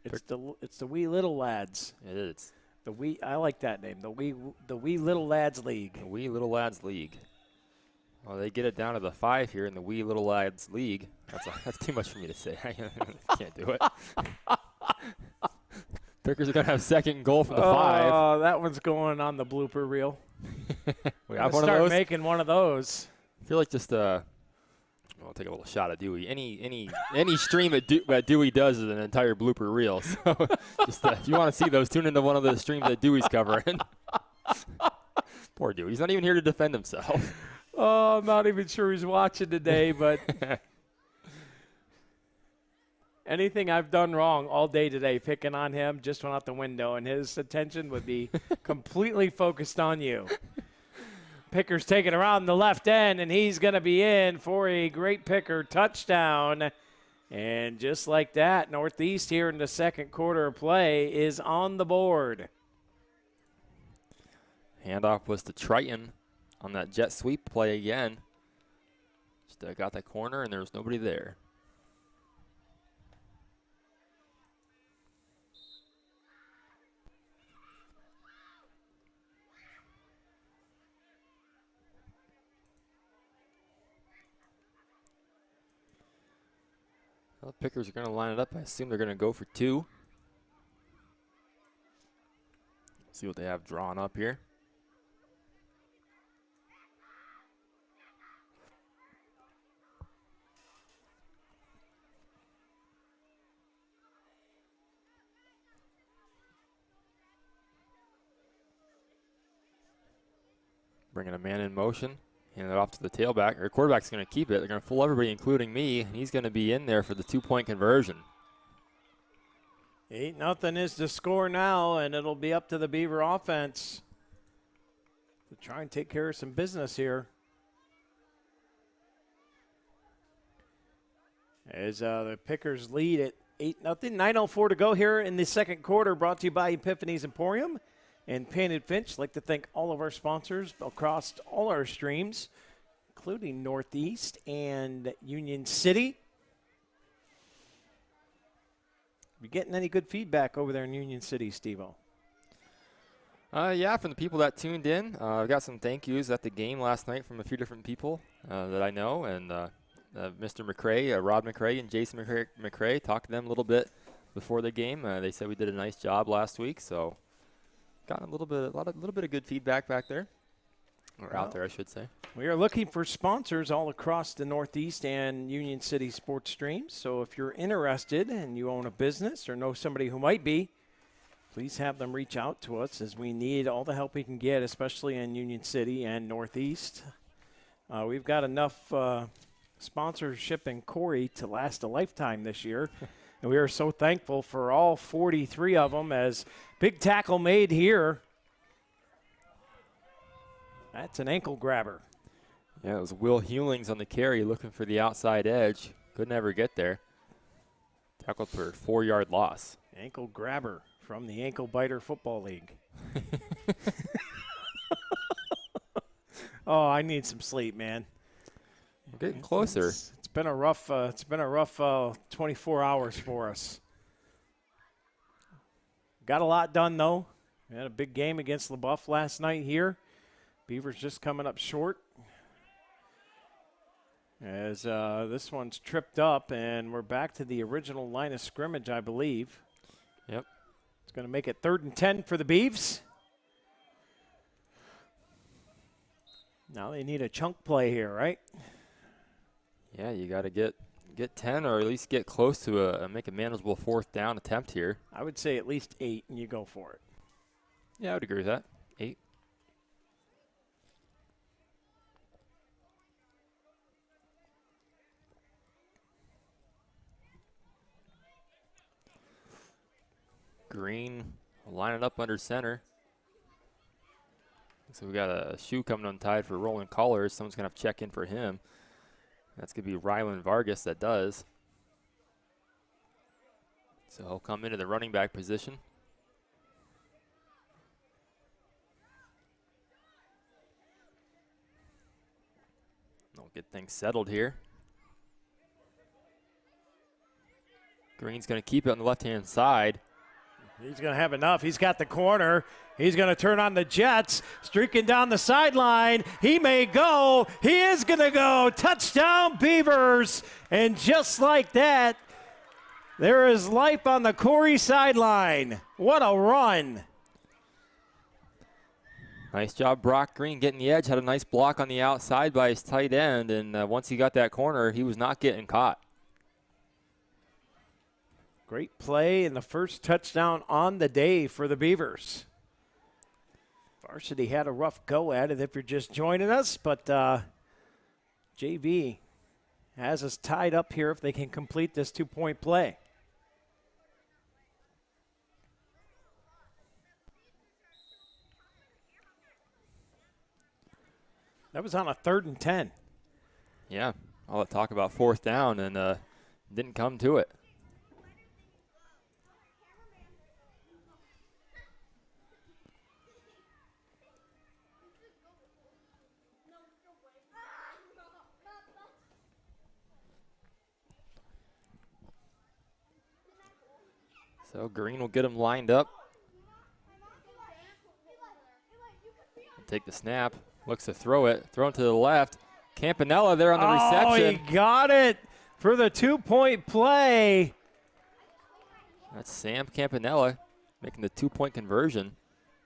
It's the Wee Little Lads. It is. I like that name. The Wee Little Lads League. The Wee Little Lads League. Well, they get it down to the 5 here in the Wee Little Lads League. That's too much for me to say. I can't do it. Pickers are going to have second and goal from the 5. Oh, that one's going on the blooper reel. We have one of start those. making one of those. I feel like just I'll take a little shot at Dewey. Any stream that Dewey does is an entire blooper reel. So just if you want to see those, tune into one of the streams that Dewey's covering. Poor Dewey. He's not even here to defend himself. Oh, I'm not even sure he's watching today, but anything I've done wrong all day today, picking on him, just went out the window, and his attention would be completely focused on you. Picker's taking around the left end, and he's going to be in for a great Picker touchdown. And just like that, Northeast here in the second quarter of play is on the board. Handoff was to Triton on that jet sweep play again. Just got that corner, and there was nobody there. Well, Pickers are going to line it up. I assume they're going to go for 2. See what they have drawn up here. Bringing a man in motion. Hand it off to the tailback. Or quarterback's going to keep it. They're going to fool everybody, including me. And he's going to be in there for the 2-point conversion. 8-0 is the score now, and it'll be up to the Beaver offense to try and take care of some business here. As the Pickers lead at 8-0. 9:04 to go here in the second quarter, brought to you by Epiphany's Emporium and Painted Finch. I'd like to thank all of our sponsors across all our streams, including Northeast and Union City. You getting any good feedback over there in Union City, Steve-O? Yeah, from the people that tuned in. I got some thank yous at the game last night from a few different people that I know. And Mr. McCray, Rod McCray and Jason McCray, talked to them a little bit before the game. They said we did a nice job last week, so got a little bit of good feedback back there, or out there, I should say. We are looking for sponsors all across the Northeast and Union City sports streams. So if you're interested and you own a business or know somebody who might be, please have them reach out to us, as we need all the help we can get, especially in Union City and Northeast. We've got enough sponsorship in Corry to last a lifetime this year. And we are so thankful for all 43 of them, as big tackle made here. That's an ankle grabber. Yeah, it was Will Hewlings on the carry looking for the outside edge. Couldn't ever get there. Tackled for a 4-yard loss. Ankle grabber. from the Ankle Biter Football League. Oh, I need some sleep, man. We're getting closer. It's been a rough 24 hours for us. Got a lot done, though. We had a big game against LaBeouf last night here. Beavers just coming up short. As this one's tripped up, and we're back to the original line of scrimmage, I believe. Yep. It's going to make it 3rd and 10 for the Beavs. Now they need a chunk play here, right? Yeah, you got to get 10 or at least get close to make a manageable 4th down attempt here. I would say at least 8, and you go for it. Yeah, I would agree with that. 8. Green lining up under center. So we got a shoe coming untied for Roland Collars. Someone's going to have to check in for him. That's going to be Rylan Vargas that does. So he'll come into the running back position. They'll get things settled here. Green's going to keep it on the left-hand side. He's going to have enough. He's got the corner. He's going to turn on the Jets, streaking down the sideline. He may go. He is going to go. Touchdown, Beavers. And just like that, there is life on the Corry sideline. What a run. Nice job, Brock Green getting the edge. Had a nice block on the outside by his tight end. And once he got that corner, he was not getting caught. Great play and the first touchdown on the day for the Beavers. Varsity had a rough go at it if you're just joining us, but JV has us tied up here if they can complete this 2-point play. That was on a 3rd and 10. Yeah, all that talk about 4th down and didn't come to it. So Green will get him lined up. Take the snap. Looks to throw it. Thrown to the left. Campanella there on the reception. Oh, he got it for the 2-point play. That's Sam Campanella making the 2-point conversion.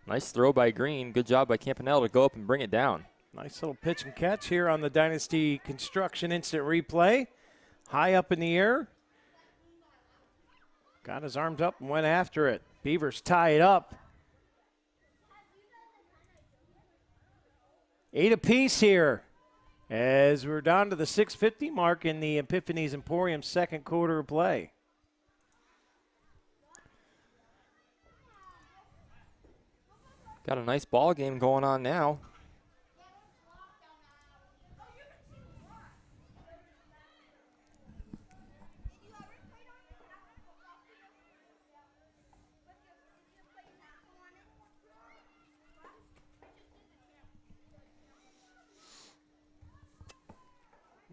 Nice throw by Green. Good job by Campanella to go up and bring it down. Nice little pitch and catch here on the Dynasty Construction Instant Replay. High up in the air. Got his arms up and went after it. Beavers tie it up. 8 apiece here as we're down to the 6:50 mark in the Epiphany's Emporium 2nd quarter of play. Got a nice ball game going on now.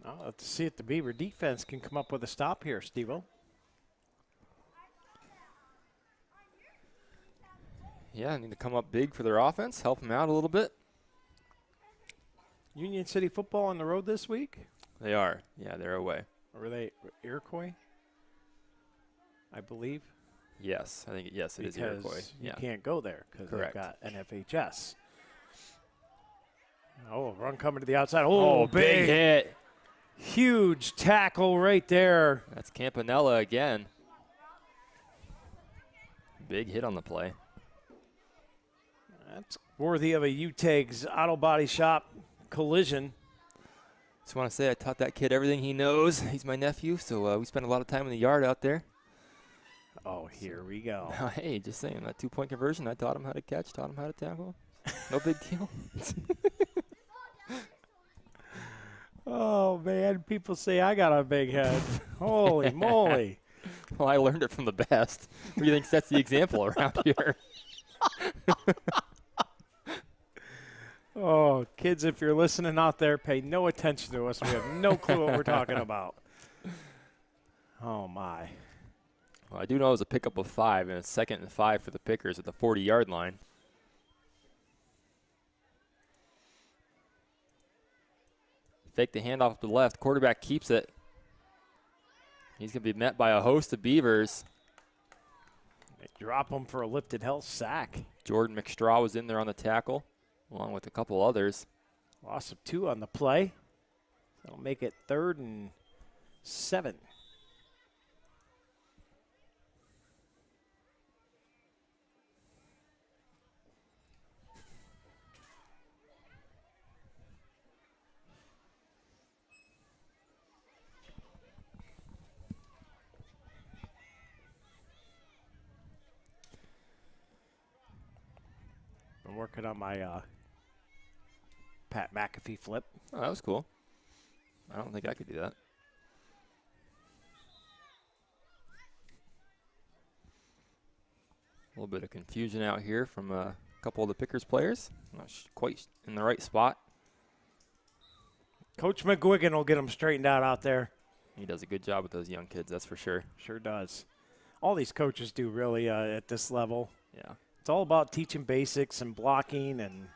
I'll have to see if the Beaver defense can come up with a stop here, Steve-O. Yeah, need to come up big for their offense, help them out a little bit. Union City football on the road this week? They are. Yeah, they're away. Or are they Iroquois? I believe. Yes, I think yes, it is Iroquois. You can't go there because they've got an FHS. Oh, run coming to the outside. Oh, big hit. Huge tackle right there. That's Campanella again. Big hit on the play. That's worthy of a UTEG's Auto Body Shop collision. Just want to say I taught that kid everything he knows. He's my nephew, so we spend a lot of time in the yard out there. Oh, here we go. Hey, just saying, that 2-point conversion, I taught him how to catch, taught him how to tackle. No big deal. Oh, man, people say I got a big head. Holy moly. Well, I learned it from the best. Who do you think sets the example around here? Oh, kids, if you're listening out there, pay no attention to us. We have no clue what we're talking about. Oh, my. Well, I do know it was a pickup of 5, and it's 2nd and 5 for the Pickers at the 40-yard line. Fake the handoff to the left. Quarterback keeps it. He's going to be met by a host of Beavers. They drop him for a lifted health sack. Jordan McStraw was in there on the tackle, along with a couple others. Loss of 2 on the play. That'll make it 3rd and 7. I'm working on my Pat McAfee flip. Oh, that was cool. I don't think I could do that. A little bit of confusion out here from a couple of the Pickers players. Not quite in the right spot. Coach McGuigan will get them straightened out there. He does a good job with those young kids, that's for sure. Sure does. All these coaches do really at this level. Yeah. It's all about teaching basics and blocking and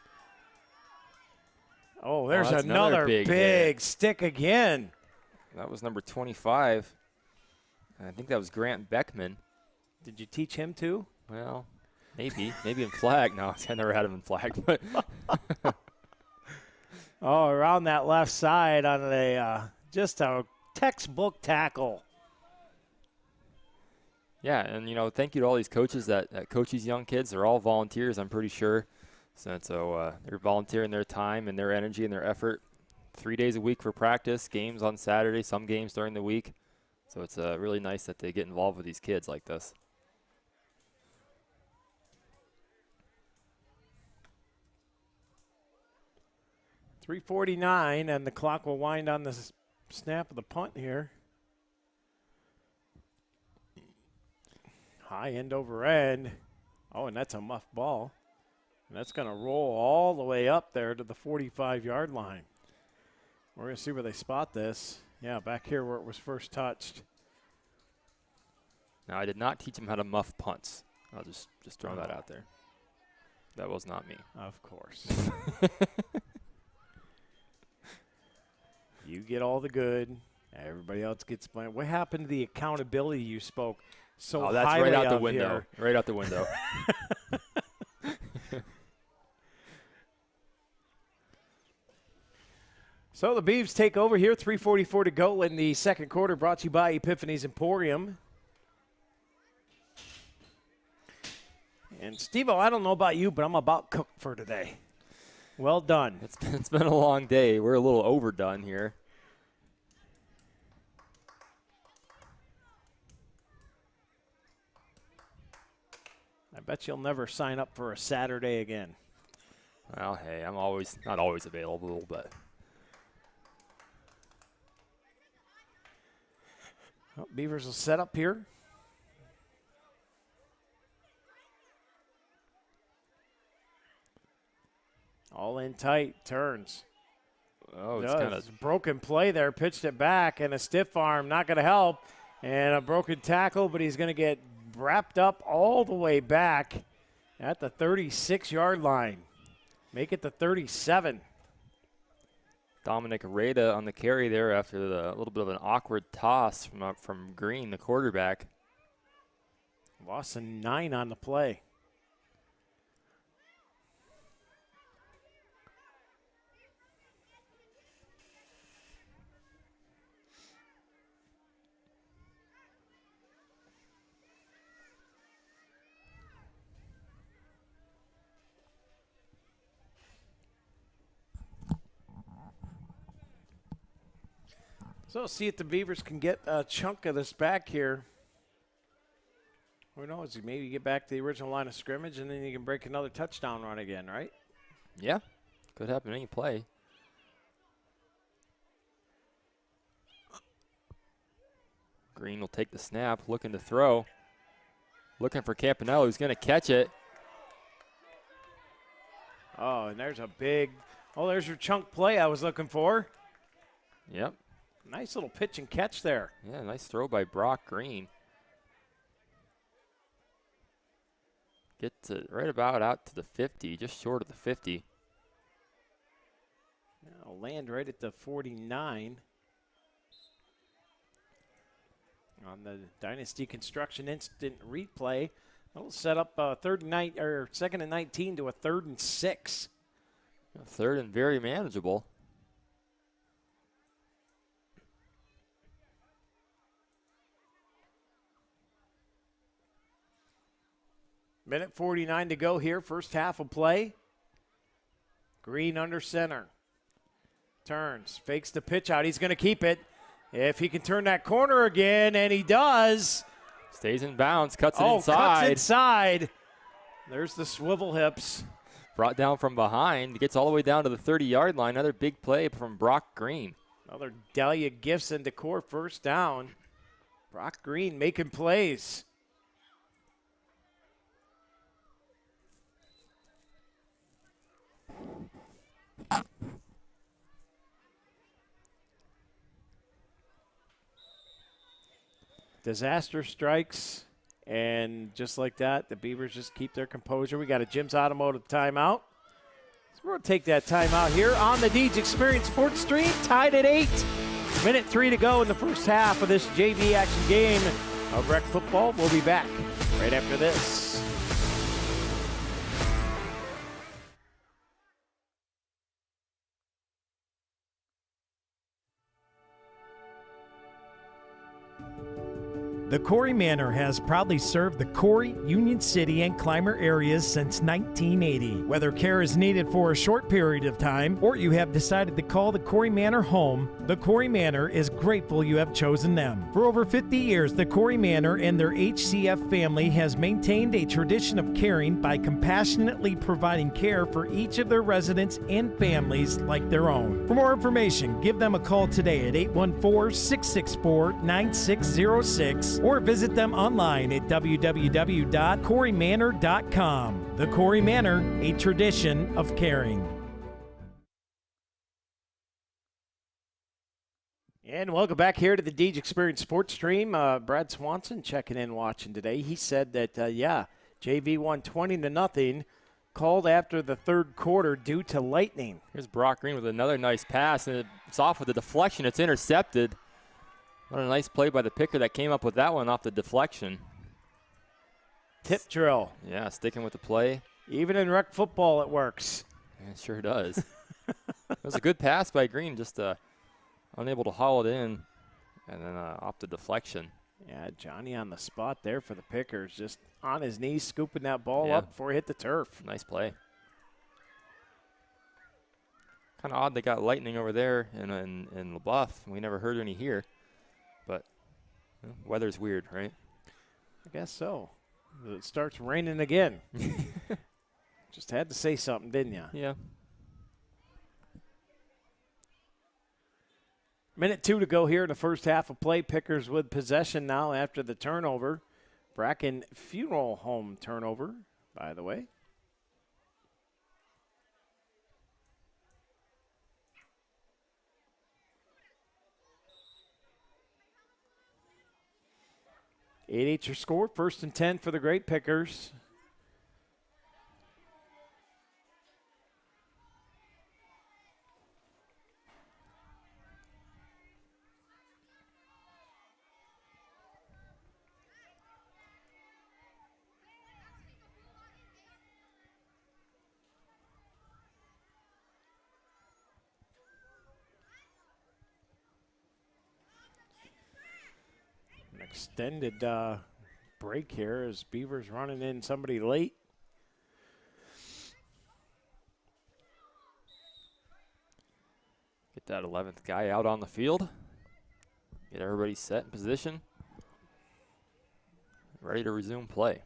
there's another big stick again. That was number 25. I think that was Grant Beckman. Did you teach him too? Well, maybe in flag. No, I never had him in flag. But around that left side on just a textbook tackle. Yeah, and, thank you to all these coaches that coach these young kids. They're all volunteers, I'm pretty sure. So they're volunteering their time and their energy and their effort 3 days a week for practice, games on Saturday, some games during the week. So it's really nice that they get involved with these kids like this. .349, and the clock will wind on the snap of the punt here. High end over end. Oh, and that's a muff ball. And that's going to roll all the way up there to the 45-yard line. We're going to see where they spot this. Yeah, back here where it was first touched. Now, I did not teach him how to muff punts. I'll just throw that out there. That was not me. Of course. You get all the good. Everybody else gets blamed. What happened to the accountability you spoke so highly of? Oh, that's right out the window. Here? Right out the window. So the Beavs take over here. 3:44 to go in the second quarter. Brought to you by Epiphany's Emporium. And Steve-O, I don't know about you, but I'm about cooked for today. Well done. It's been a long day. We're a little overdone here. I bet you'll never sign up for a Saturday again. Well, hey, I'm not always available, but. Well, Beavers will set up here. All in tight, turns. Oh, it's kind of broken play there, pitched it back, and a stiff arm, not going to help. And a broken tackle, but he's going to get wrapped up all the way back at the 36-yard line. Make it the 37. Dominic Rada on the carry there after a little bit of an awkward toss from Green, the quarterback. Loss of 9 on the play. So see if the Beavers can get a chunk of this back here. Who knows? Maybe get back to the original line of scrimmage, and then you can break another touchdown run again, right? Yeah, could happen any play. Green will take the snap, looking to throw. Looking for Campanello, who's going to catch it. Oh, and there's a big, there's your chunk play I was looking for. Yep. Nice little pitch and catch there. Yeah, nice throw by Brock Green. Gets it right about out to the 50, just short of the 50. It'll land right at the 49. On the Dynasty Construction Instant Replay, that'll set up second and 19 to a 3rd and 6. Third and very manageable. Minute 49 to go here, first half of play. Green under center. Turns, fakes the pitch out. He's going to keep it. If he can turn that corner again, and he does. Stays in bounds, cuts it inside. Cuts inside. There's the swivel hips. Brought down from behind, gets all the way down to the 30-yard line. Another big play from Brock Green. Another Dahlia Gifts and Decor first down. Brock Green making plays. Disaster strikes, and just like that, the Beavers just keep their composure. We got a Jim's Automotive timeout. So we're going to take that timeout here on the Deej Experience Sports Stream, tied at 8. Minute 3 to go in the first half of this JV action game of rec football. We'll be back right after this. The Corry Manor has proudly served the Corry, Union City, and Clymer areas since 1980. Whether care is needed for a short period of time or you have decided to call the Corry Manor home, the Corry Manor is grateful you have chosen them. For over 50 years, the Corry Manor and their HCF family has maintained a tradition of caring by compassionately providing care for each of their residents and families like their own. For more information, give them a call today at 814-664-9606 or visit them online at www.corrymanor.com. The Corry Manor, a tradition of caring. And welcome back here to the Deej Experience Sports Stream. Brad Swanson checking in, watching today. He said that, JV won 20-0, called after the third quarter due to lightning. Here's Brock Green with another nice pass, and it's off with a deflection. It's intercepted. What a nice play by the picker that came up with that one off the deflection. Tip drill. Yeah, sticking with the play. Even in rec football, it works. Yeah, it sure does. It was a good pass by Green, just unable to haul it in, and then off the deflection. Yeah, Johnny on the spot there for the Pickers, just on his knees, scooping that ball up before he hit the turf. Nice play. Kind of odd they got lightning over there in LaBeouf. We never heard any here, but weather's weird, right? I guess so. It starts raining again. Just had to say something, didn't you? Yeah. Minute 2 to go here in the first half of play. Pickers with possession now after the turnover. Bracken Funeral Home turnover, by the way. Eight your score. 1st and 10 for the Grape Pickers. Extended break here as Beavers running in somebody late. Get that 11th guy out on the field. Get everybody set in position. Ready to resume play.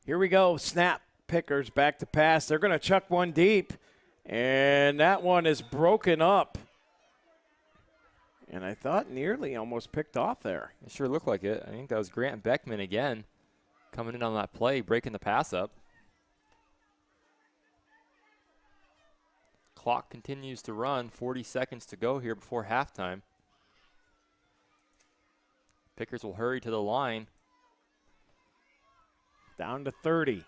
Here we go. Snap. Pickers back to pass. They're going to chuck one deep, and that one is broken up. And I thought nearly almost picked off there. It sure looked like it. I think that was Grant Beckman again coming in on that play, breaking the pass up. Clock continues to run. 40 seconds to go here before halftime. Pickers will hurry to the line. Down to 30.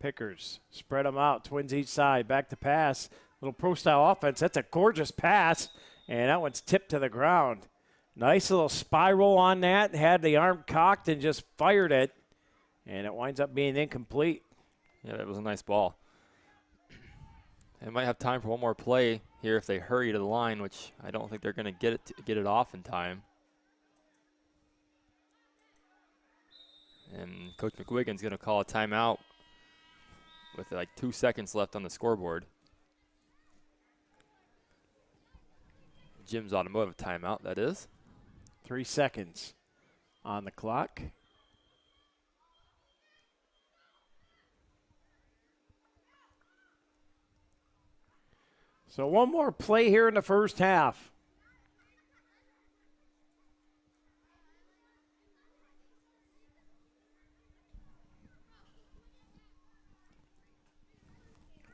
Pickers spread them out. Twins each side. Back to pass. Little pro-style offense. That's a gorgeous pass. And that one's tipped to the ground. Nice little spiral on that. Had the arm cocked and just fired it. And it winds up being incomplete. Yeah, that was a nice ball. They might have time for one more play here if they hurry to the line, which I don't think they're going to get it off in time. And Coach McWigan's going to call a timeout with like 2 seconds left on the scoreboard. Jim's Automotive timeout, that is. 3 seconds on the clock. So one more play here in the first half.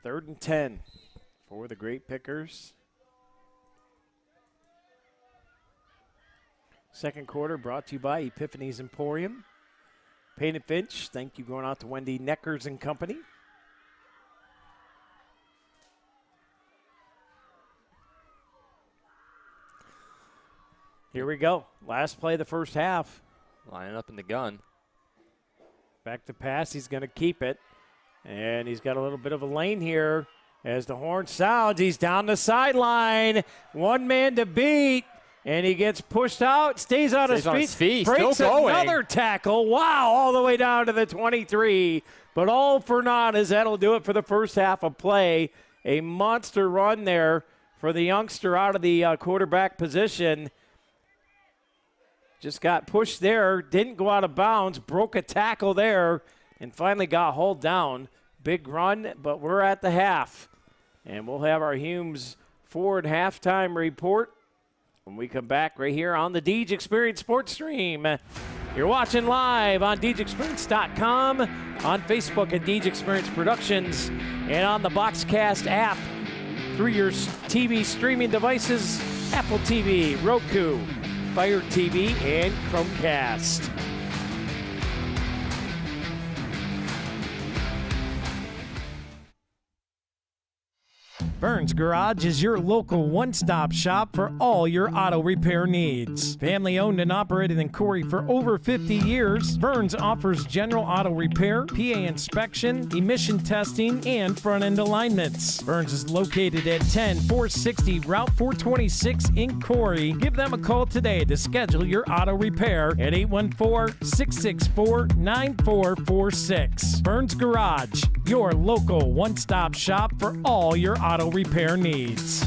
Third and 10 for the Grape Pickers. Second quarter brought to you by Epiphany's Emporium. Payne and Finch, thank you going out to Wendy Neckers and Company. Here we go. Last play of the first half. Lining up in the gun. Back to pass. He's going to keep it. And he's got a little bit of a lane here. As the horn sounds, he's down the sideline. One man to beat. And he gets pushed out, stays on his feet. Breaks still going. Another tackle. Wow, all the way down to the 23. But all for naught, as that'll do it for the first half of play. A monster run there for the youngster out of the quarterback position. Just got pushed there, didn't go out of bounds, broke a tackle there, and finally got hauled down. Big run, but we're at the half. And we'll have our Humes Ford halftime report when we come back right here on the Deej Experience Sports Stream. You're watching live on DeejExperience.com, on Facebook at Deej Experience Productions, and on the Boxcast app through your TV streaming devices, Apple TV, Roku, Fire TV, and Chromecast. Burns Garage is your local one-stop shop for all your auto repair needs. Family owned and operated in Corry for over 50 years, Burns offers general auto repair, PA inspection, emission testing, and front-end alignments. Burns is located at 10460 Route 426 in Corry. Give them a call today to schedule your auto repair at 814-664-9446. Burns Garage, your local one-stop shop for all your auto repair needs.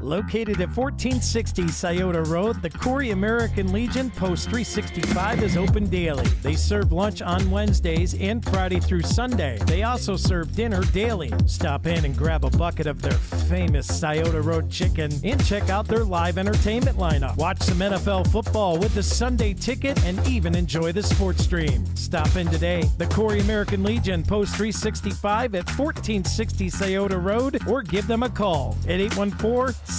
Located at 1460 Scioto Road, the Corry American Legion Post 365 is open daily. They serve lunch on Wednesdays and Friday through Sunday. They also serve dinner daily. Stop in and grab a bucket of their famous Scioto Road chicken and check out their live entertainment lineup. Watch some NFL football with the Sunday Ticket and even enjoy the sports stream. Stop in today. The Corry American Legion Post 365 at 1460 Scioto Road, or give them a call at 814-663-1790.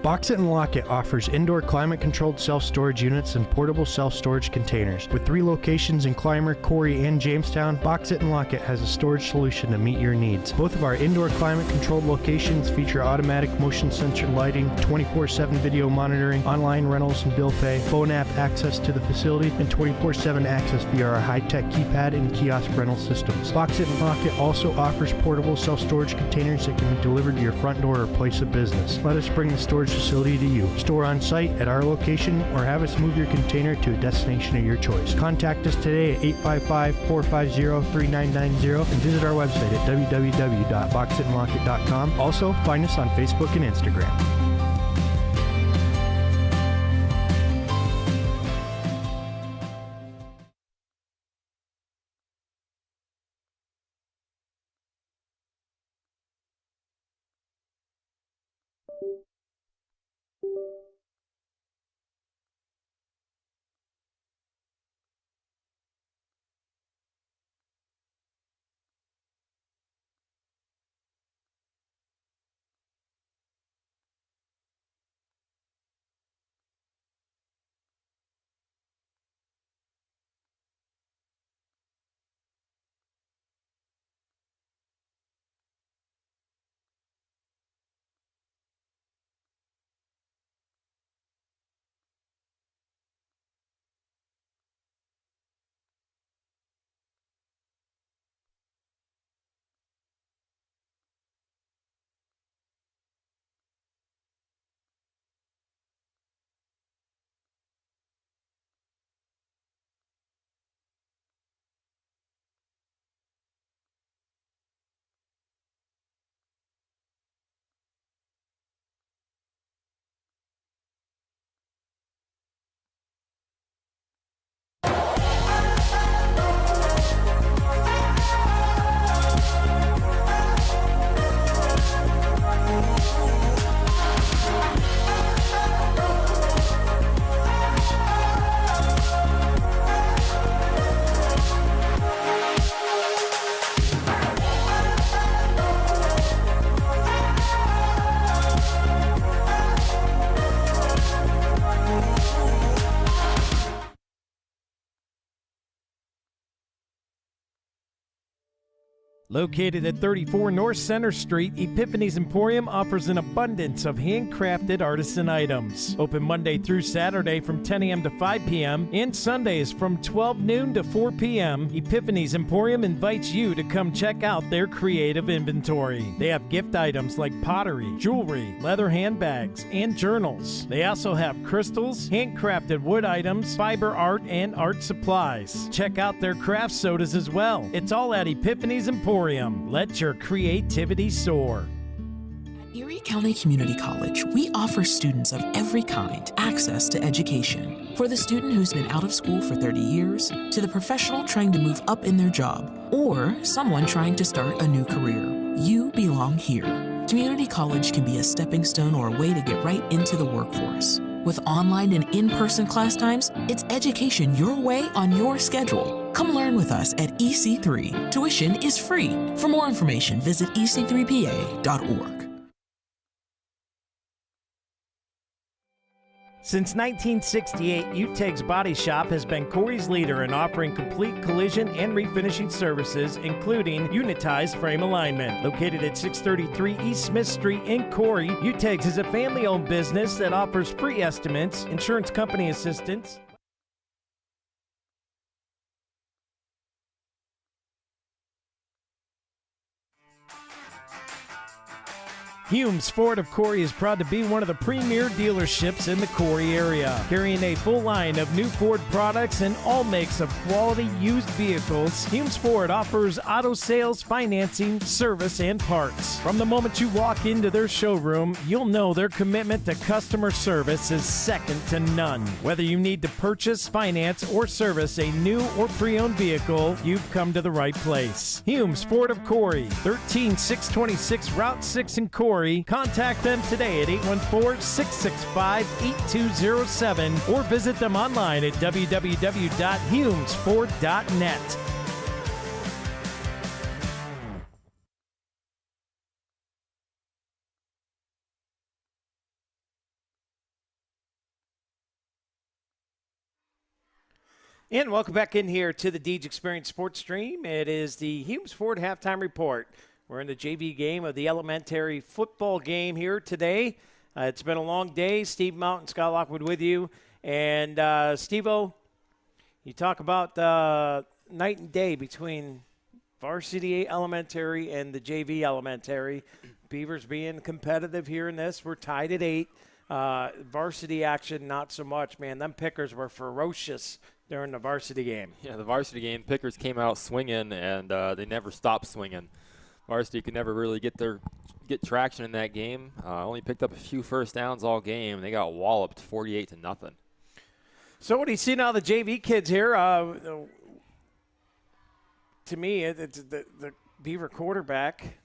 Box It and Lock It offers indoor climate-controlled self-storage units and portable self-storage containers. With 3 locations in Clymer, Corry, and Jamestown, Box It and Lock It has a storage solution to meet your needs. Both of our indoor climate-controlled locations feature automatic motion sensor lighting, 24/7 video monitoring, online rentals and bill pay, phone app access to the facility, and 24/7 access via our high-tech keypad and kiosk rental systems. Box It and Lock It also offers portable self-storage containers that can be delivered to your front door or place of business. Let us bring the storage facility to you. Store on site at our location or have us move your container to a destination of your choice. Contact us today at 855-450-3990 and visit our website at www.boxitandlockit.com. Also, find us on Facebook and Instagram. Located at 34 North Center Street, Epiphany's Emporium offers an abundance of handcrafted artisan items. Open Monday through Saturday from 10 a.m. to 5 p.m. and Sundays from 12 noon to 4 p.m. Epiphany's Emporium invites you to come check out their creative inventory. They have gift items like pottery, jewelry, leather handbags, and journals. They also have crystals, handcrafted wood items, fiber art, and art supplies. Check out their craft sodas as well. It's all at Epiphany's Emporium. Let your creativity soar. At Erie County Community College, we offer students of every kind access to education. For the student who's been out of school for 30 years, to the professional trying to move up in their job, or someone trying to start a new career, you belong here. Community college can be a stepping stone or a way to get right into the workforce. With online and in-person class times, it's education your way on your schedule. Come learn with us at EC3. Tuition is free. For more information, visit ec3pa.org. Since 1968, UTEG's Body Shop has been Corry's leader in offering complete collision and refinishing services, including unitized frame alignment. Located at 633 East Smith Street in Corry, UTEG's is a family-owned business that offers free estimates, insurance company assistance, Humes Ford of Corry is proud to be one of the premier dealerships in the Corry area, carrying a full line of new Ford products and all makes of quality used vehicles. Humes Ford offers auto sales, financing, service, and parts. From the moment you walk into their showroom, you'll know their commitment to customer service is second to none. Whether you need to purchase, finance, or service a new or pre-owned vehicle, you've come to the right place. Humes Ford of Corry, 13626 Route 6 in Corry. Contact them today at 814-665-8207 or visit them online at www.humesford.net. And welcome back in here to the Deej Experience Sports Stream. It is the Humes Ford Halftime Report. We're in the JV game of the elementary football game here today. It's been a long day. Steve Mountain, Scott Lockwood with you. And Steve-O, you talk about night and day between varsity elementary and the JV elementary. Beavers being competitive here in this. We're tied at 8. Varsity action, not so much, man. Them Pickers were ferocious during the varsity game. Yeah, the varsity game, Pickers came out swinging, and they never stopped swinging. Varsity could never really get traction in that game. Only picked up a few first downs all game. They got walloped 48-0. So what do you see now, the JV kids here? To me, it's the Beaver quarterback.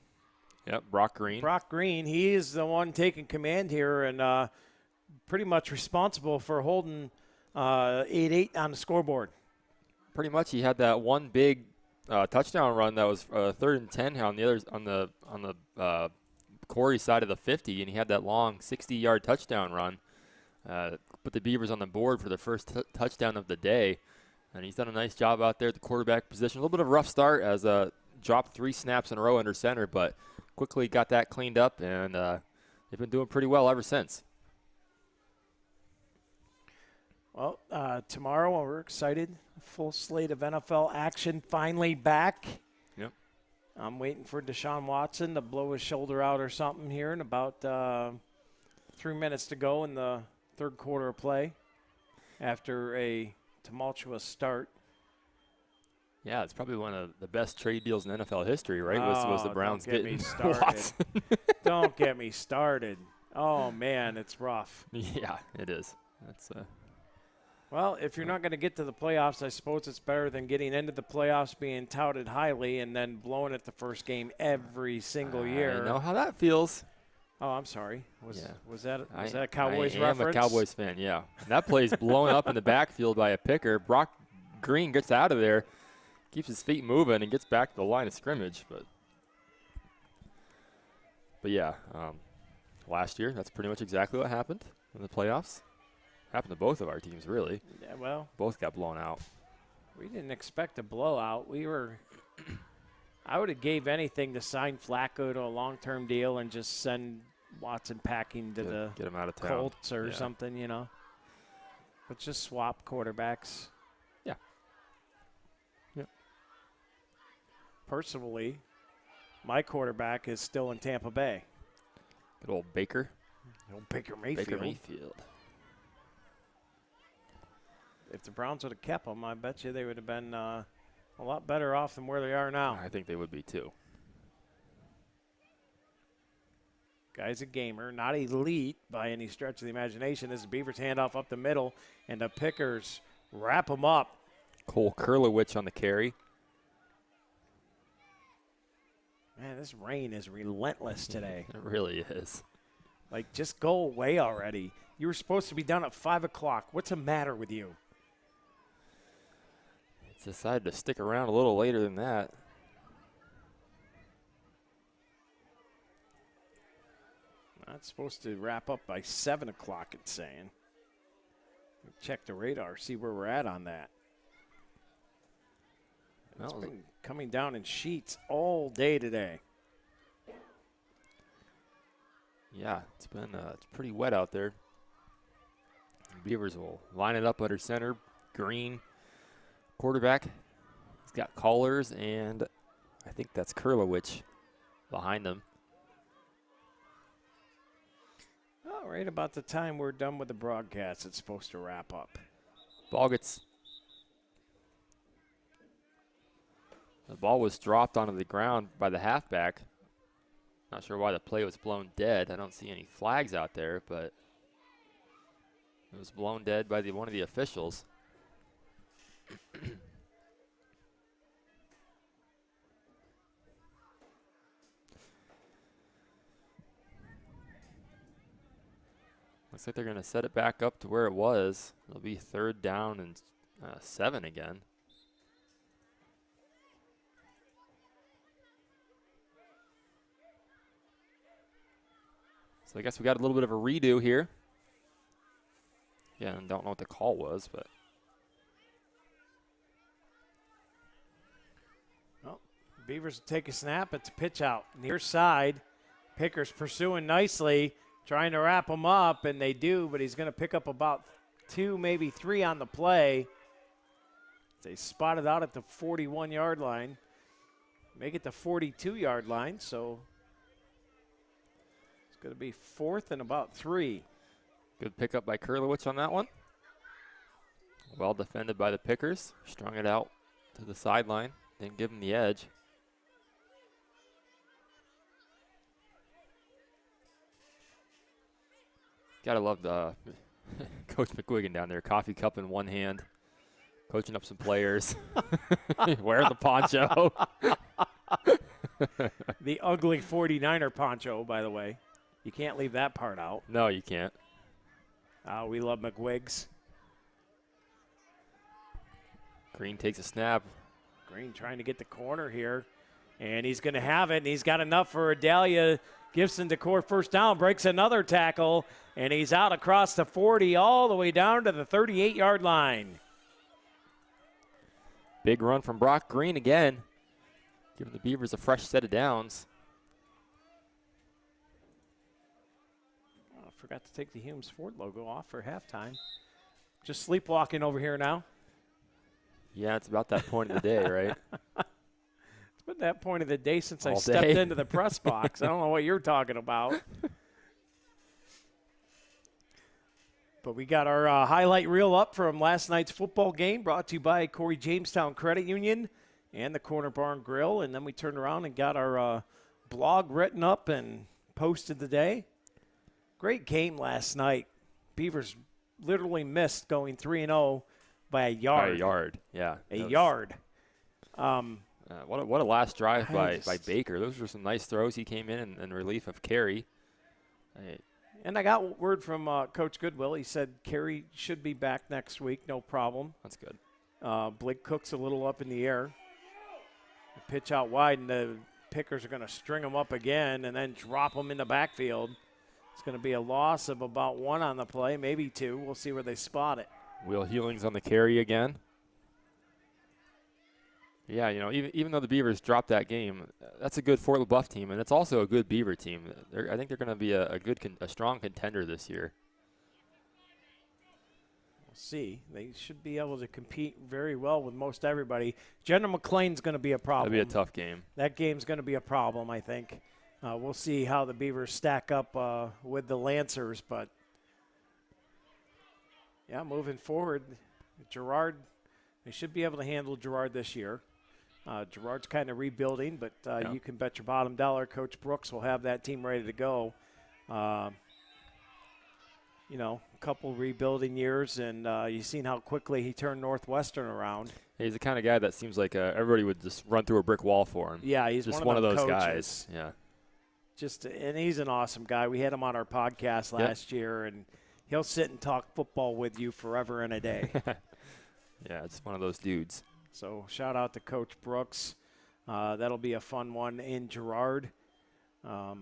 Yep, Brock Green. Brock Green, he is the one taking command here and pretty much responsible for holding 8-8 on the scoreboard. Pretty much, he had that one big touchdown run that was 3rd and 10 on the Corry side of the 50, and he had that long 60-yard touchdown run. Put the Beavers on the board for the first touchdown of the day, and he's done a nice job out there at the quarterback position. A little bit of a rough start as dropped 3 snaps in a row under center, but quickly got that cleaned up, and they've been doing pretty well ever since. Well, tomorrow we're excited. Full slate of NFL action finally back. Yep. I'm waiting for Deshaun Watson to blow his shoulder out or something here in about 3 minutes to go in the third quarter of play after a tumultuous start. Yeah, it's probably one of the best trade deals in NFL history, right? Was the Browns getting Watson. Don't get me started. Oh, man, it's rough. Yeah, it is. That's Well, if you're not going to get to the playoffs, I suppose it's better than getting into the playoffs, being touted highly, and then blowing it the first game every single year. I know how that feels. Oh, I'm sorry. Was that a Cowboys reference? reference? I'm a Cowboys fan, yeah. And that play's blown up in the backfield by a picker. Brock Green gets out of there, keeps his feet moving, and gets back to the line of scrimmage. But yeah, last year, that's pretty much exactly what happened in the playoffs. Happened to both of our teams, really. Yeah, well, both got blown out. We didn't expect a blowout. I would have gave anything to sign Flacco to a long-term deal and just send Watson packing to get him out of town. Colts or something, you know. But just swap quarterbacks. Yeah. Yep. Personally, my quarterback is still in Tampa Bay. Good old Baker. Old Baker Mayfield. Baker Mayfield. If the Browns would have kept him, I bet you they would have been a lot better off than where they are now. I think they would be, too. Guy's a gamer, not elite by any stretch of the imagination. This is Beavers handoff up the middle, and the Pickers wrap him up. Cole Kurlowicz on the carry. Man, this rain is relentless today. It really is. Like, just go away already. You were supposed to be done at 5 o'clock. What's the matter with you? It's decided to stick around a little later than that. Not supposed to wrap up by 7 o'clock, it's saying. Check the radar, see where we're at on that. It's been coming down in sheets all day today. Yeah, it's pretty wet out there. Beavers will line it up under center. Green, quarterback. He's got callers, and I think that's Kurlowicz behind them. Oh, right about the time we're done with the broadcast, it's supposed to wrap up. The ball was dropped onto the ground by the halfback. Not sure why the play was blown dead. I don't see any flags out there, but it was blown dead by one of the officials. Looks like they're going to set it back up to where it was. It'll be 3rd down and 7 again. So I guess we got a little bit of a redo here. Yeah, and don't know what the call was, but. Well, Beavers take a snap. It's a pitch out. Near side. Pickers pursuing nicely, trying to wrap him up, and they do, but he's going to pick up about 2, maybe 3 on the play. They spot it out at the 41-yard line. Make it the 42-yard line, so it's going to be 4th and about 3. Good pickup by Kurlowicz on that one. Well defended by the Pickers. Strung it out to the sideline. Didn't give him the edge. Gotta love the Coach McGuigan down there. Coffee cup in one hand. Coaching up some players. Wearing the poncho. The ugly 49er poncho, by the way. You can't leave that part out. No, you can't. We love McWigs. Green takes a snap. Green trying to get the corner here. And he's going to have it. And he's got enough for Adalia Gibson Decor first down. Breaks another tackle. And he's out across the 40 all the way down to the 38-yard line. Big run from Brock Green again. Giving the Beavers a fresh set of downs. Oh, I forgot to take the Humes Ford logo off for halftime. Just sleepwalking over here now. Yeah, it's about that point of the day, right? It's been that point of the day since I All stepped day. into the press box. I don't know what you're talking about. But we got our highlight reel up from last night's football game, brought to you by Corry Jamestown Credit Union and the Corner Barn Grill. And then we turned around and got our blog written up and posted today. Great game last night. Beavers literally missed going 3-0 by a yard. By a yard, yeah. A yard. What a last drive by Baker. Those were some nice throws. He came in relief of Carey. And I got word from Coach Goodwill. He said Carey should be back next week, no problem. That's good. Blake Cook's a little up in the air. Pitch out wide, and the Pickers are going to string him up again and then drop him in the backfield. It's going to be a loss of about 1 on the play, maybe 2. We'll see where they spot it. Will Healing's on the carry again. Yeah, you know, even though the Beavers dropped that game, that's a good Fort LaBeouf team, and it's also a good Beaver team. I think they're going to be a strong contender this year. We'll see. They should be able to compete very well with most everybody. General McLean's going to be a problem. That'll be a tough game. That game's going to be a problem, I think. We'll see how the Beavers stack up with the Lancers, but yeah, moving forward, Girard, they should be able to handle Girard this year. Girard's kind of rebuilding, but you can bet your bottom dollar Coach Brooks will have that team ready to go. You know, a couple rebuilding years, and you've seen how quickly he turned Northwestern around. He's the kind of guy that seems like everybody would just run through a brick wall for him. Yeah, he's just one of those coaches. guys. Yeah. And he's an awesome guy. We had him on our podcast last year, and he'll sit and talk football with you forever and a day. Yeah, it's one of those dudes. So shout out to Coach Brooks. That'll be a fun one in Girard. The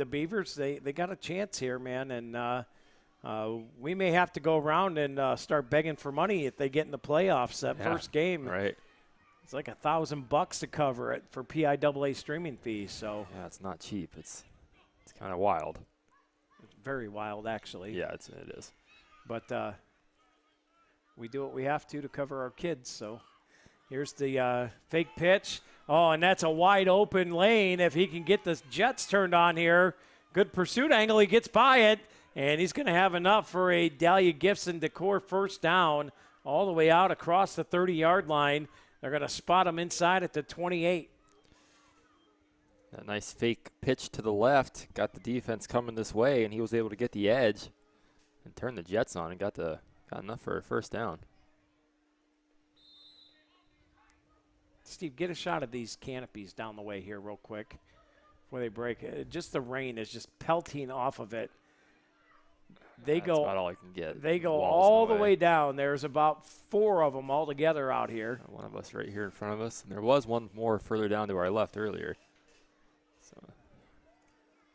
Beavers, they got a chance here, man, and we may have to go around and start begging for money if they get in the playoffs. That first game, right? It's like $1,000 to cover it for PIAA streaming fees. So yeah, it's not cheap. It's kind of wild. It's very wild, actually. Yeah, it is. But we do what we have to cover our kids. So here's the fake pitch. Oh, and that's a wide open lane. If he can get the Jets turned on here, good pursuit angle. He gets by it, and he's going to have enough for a Dahlia Gibson Decor first down all the way out across the 30-yard line. They're going to spot him inside at the 28. That nice fake pitch to the left got the defense coming this way, and he was able to get the edge and turn the Jets on and got enough for a first down. Steve, get a shot of these canopies down the way here real quick before they break. Just the rain is just pelting off of it. That's about all I can get. They go all the way down. There's about 4 of them all together out here. One of us right here in front of us. And there was one more further down to our left earlier. So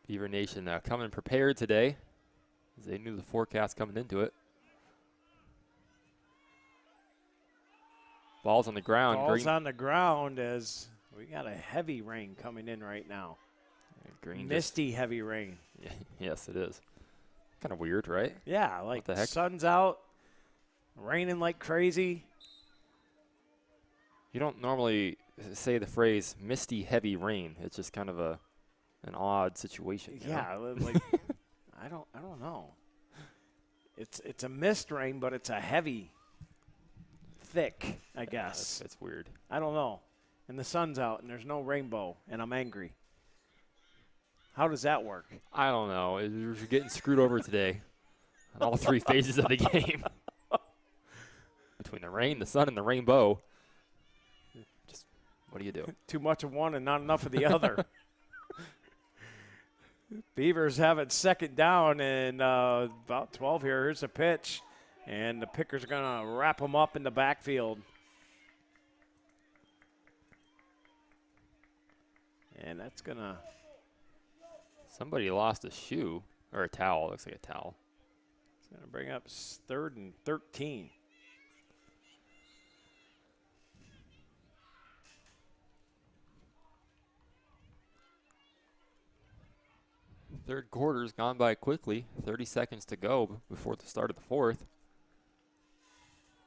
Beaver Nation coming prepared today, as they knew the forecast coming into it. Ball's on the ground. Ball's on the ground as we got a heavy rain coming in right now. Green Misty heavy rain. Yes, it is. Kind of weird, right? Yeah, like the heck? Sun's out, raining like crazy. You don't normally say the phrase misty heavy rain. It's just kind of an odd situation. Yeah, like I don't know. It's a mist rain, but it's a heavy, thick, I guess. That's weird. I don't know. And the sun's out, and there's no rainbow, and I'm angry. How does that work? I don't know. You're getting screwed over today. All three phases of the game. Between the rain, the sun, and the rainbow. Just, what do you do? Too much of one and not enough of the other. Beavers have it second down and about 12 here. Here's a pitch, and the Pickers are going to wrap them up in the backfield. And that's going to... Somebody lost a shoe or a towel. Looks like a towel. It's going to bring up 3rd and 13. Third quarter's gone by quickly. 30 seconds to go before the start of the fourth.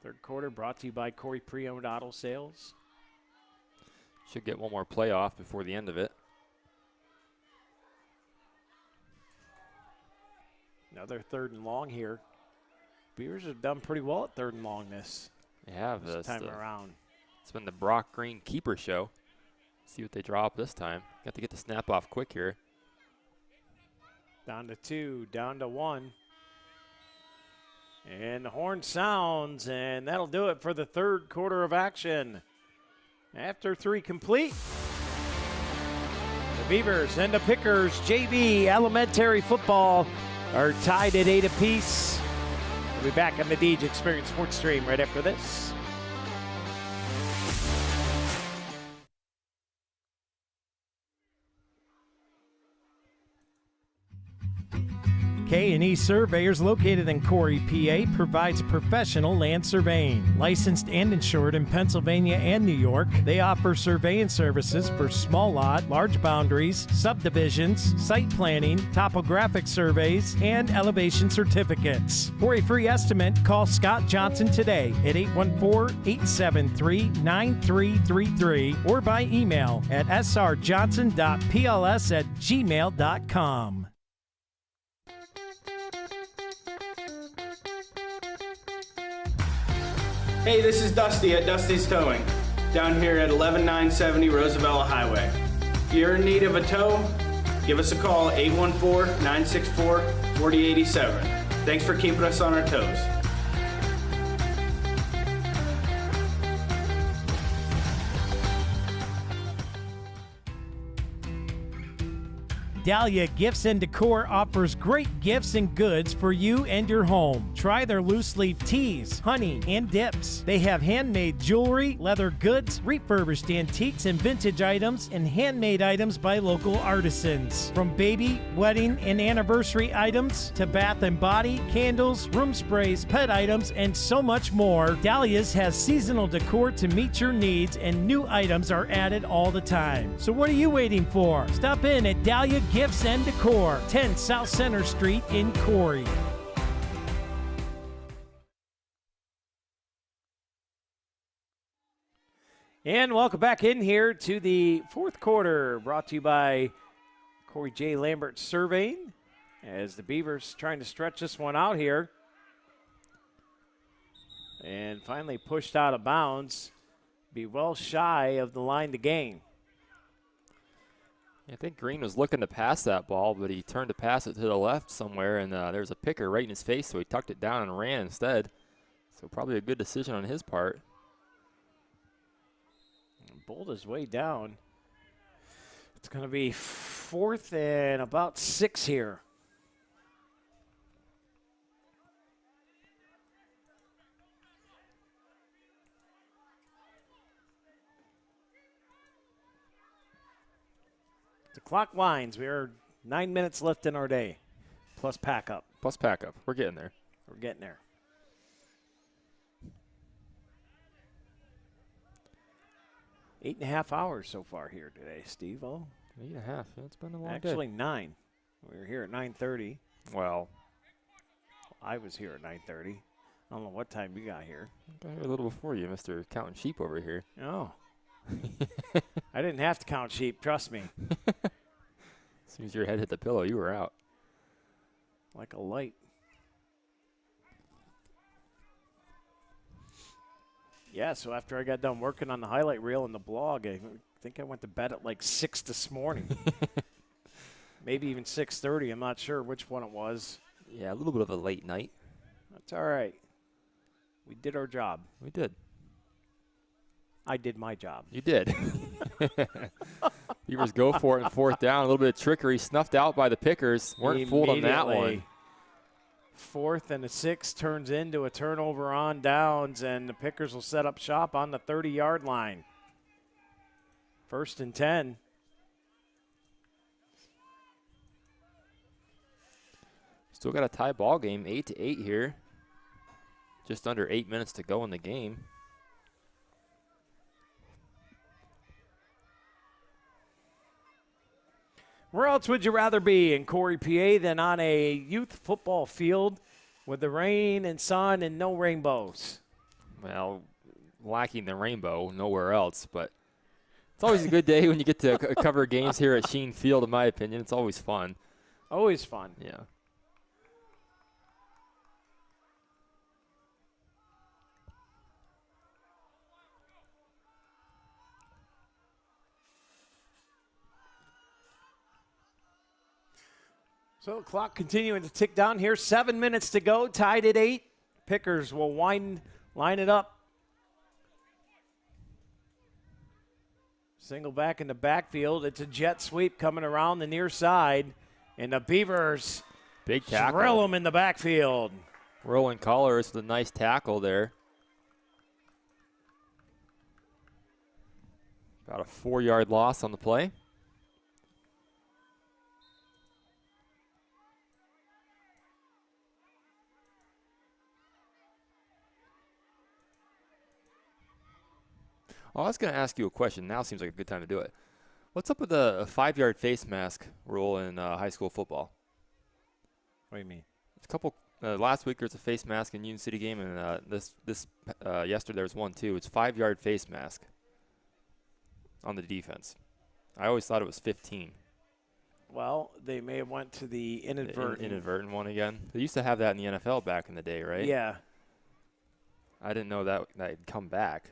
Third quarter brought to you by Corry Pre-Owned Auto Sales. Should get one more playoff before the end of it. Another 3rd and long here. Beavers have done pretty well at 3rd and long this time around. It's been the Brock Green keeper show. See what they draw up this time. Got to get the snap off quick here. Down to 2, down to 1. And the horn sounds, and that'll do it for the third quarter of action. After 3 complete, the Beavers and the Pickers JV Elementary Football are tied at 8 apiece. We'll be back on the Deej Experience Sports Stream right after this. K&E Surveyors, located in Corry, PA, provides professional land surveying. Licensed and insured in Pennsylvania and New York, they offer surveying services for small lot, large boundaries, subdivisions, site planning, topographic surveys, and elevation certificates. For a free estimate, call Scott Johnson today at 814-873-9333 or by email at srjohnson.pls@gmail.com. Hey, this is Dusty at Dusty's Towing, down here at 11970 Roosevelt Highway. If you're in need of a tow, give us a call, 814-964-4087. Thanks for keeping us on our toes. Dahlia Gifts and Decor offers great gifts and goods for you and your home. Try their loose leaf teas, honey, and dips. They have handmade jewelry, leather goods, refurbished antiques and vintage items, and handmade items by local artisans. From baby, wedding, and anniversary items to bath and body, candles, room sprays, pet items, and so much more, Dahlia's has seasonal decor to meet your needs, and new items are added all the time. So what are you waiting for? Stop in at Dahlia Gifts and Decor, 10 South Center Street in Corry. And welcome back in here to the fourth quarter, brought to you by Corey J. Lambert Surveying, as the Beavers trying to stretch this one out here. And finally pushed out of bounds. Be well shy of the line to gain. I think Green was looking to pass that ball, but he turned to pass it to the left somewhere, and there's a picker right in his face, so he tucked it down and ran instead. So probably a good decision on his part. Bowled his way down. It's going to be 4th and about 6 here. The clock winds. We are 9 minutes left in our day, plus pack up. Plus pack up. We're getting there. We're getting there. 8.5 hours so far here today, Steve. Oh, 8.5. Yeah, it's been a long day. Actually 9. We were here at 9:30. Well, I was here at 9:30. I don't know what time you got here. I got here a little before you, Mr. Counting Sheep over here. Oh. I didn't have to count sheep, trust me. As soon as your head hit the pillow, you were out. Like a light. Yeah, so after I got done working on the highlight reel and the blog, I think I went to bed at like 6 this morning. Maybe even 6:30. I'm not sure which one it was. Yeah, a little bit of a late night. That's all right. We did our job. We did. I did my job. You did. Beavers go for it in 4th down. A little bit of trickery snuffed out by the Pickers. Weren't fooled on that one. 4th and 6 turns into a turnover on downs, and the Pickers will set up shop on the 30-yard line. 1st and 10. Still got a tie ball game, 8-8 here. Just under 8 minutes to go in the game. Where else would you rather be in Corry, PA than on a youth football field with the rain and sun and no rainbows? Well, lacking the rainbow, nowhere else, but it's always a good day when you get to cover games here at Sheen Field, in my opinion. It's always fun. Always fun. Yeah. So clock continuing to tick down here. 7 minutes to go, tied at 8. Pickers will line it up. Single back in the backfield. It's a jet sweep coming around the near side. And the Beavers big tackle. drill them in the backfield. Rolling Collars with a nice tackle there. About a 4-yard loss on the play. Oh, I was going to ask you a question. Now seems like a good time to do it. What's up with the 5-yard face mask rule in high school football? What do you mean? It's a couple. Last week there was a face mask in Union City game, and yesterday there was one too. It's 5-yard face mask on the defense. I always thought it was 15. Well, they may have went to the inadvertent one again. They used to have that in the NFL back in the day, right? Yeah. I didn't know that had come back.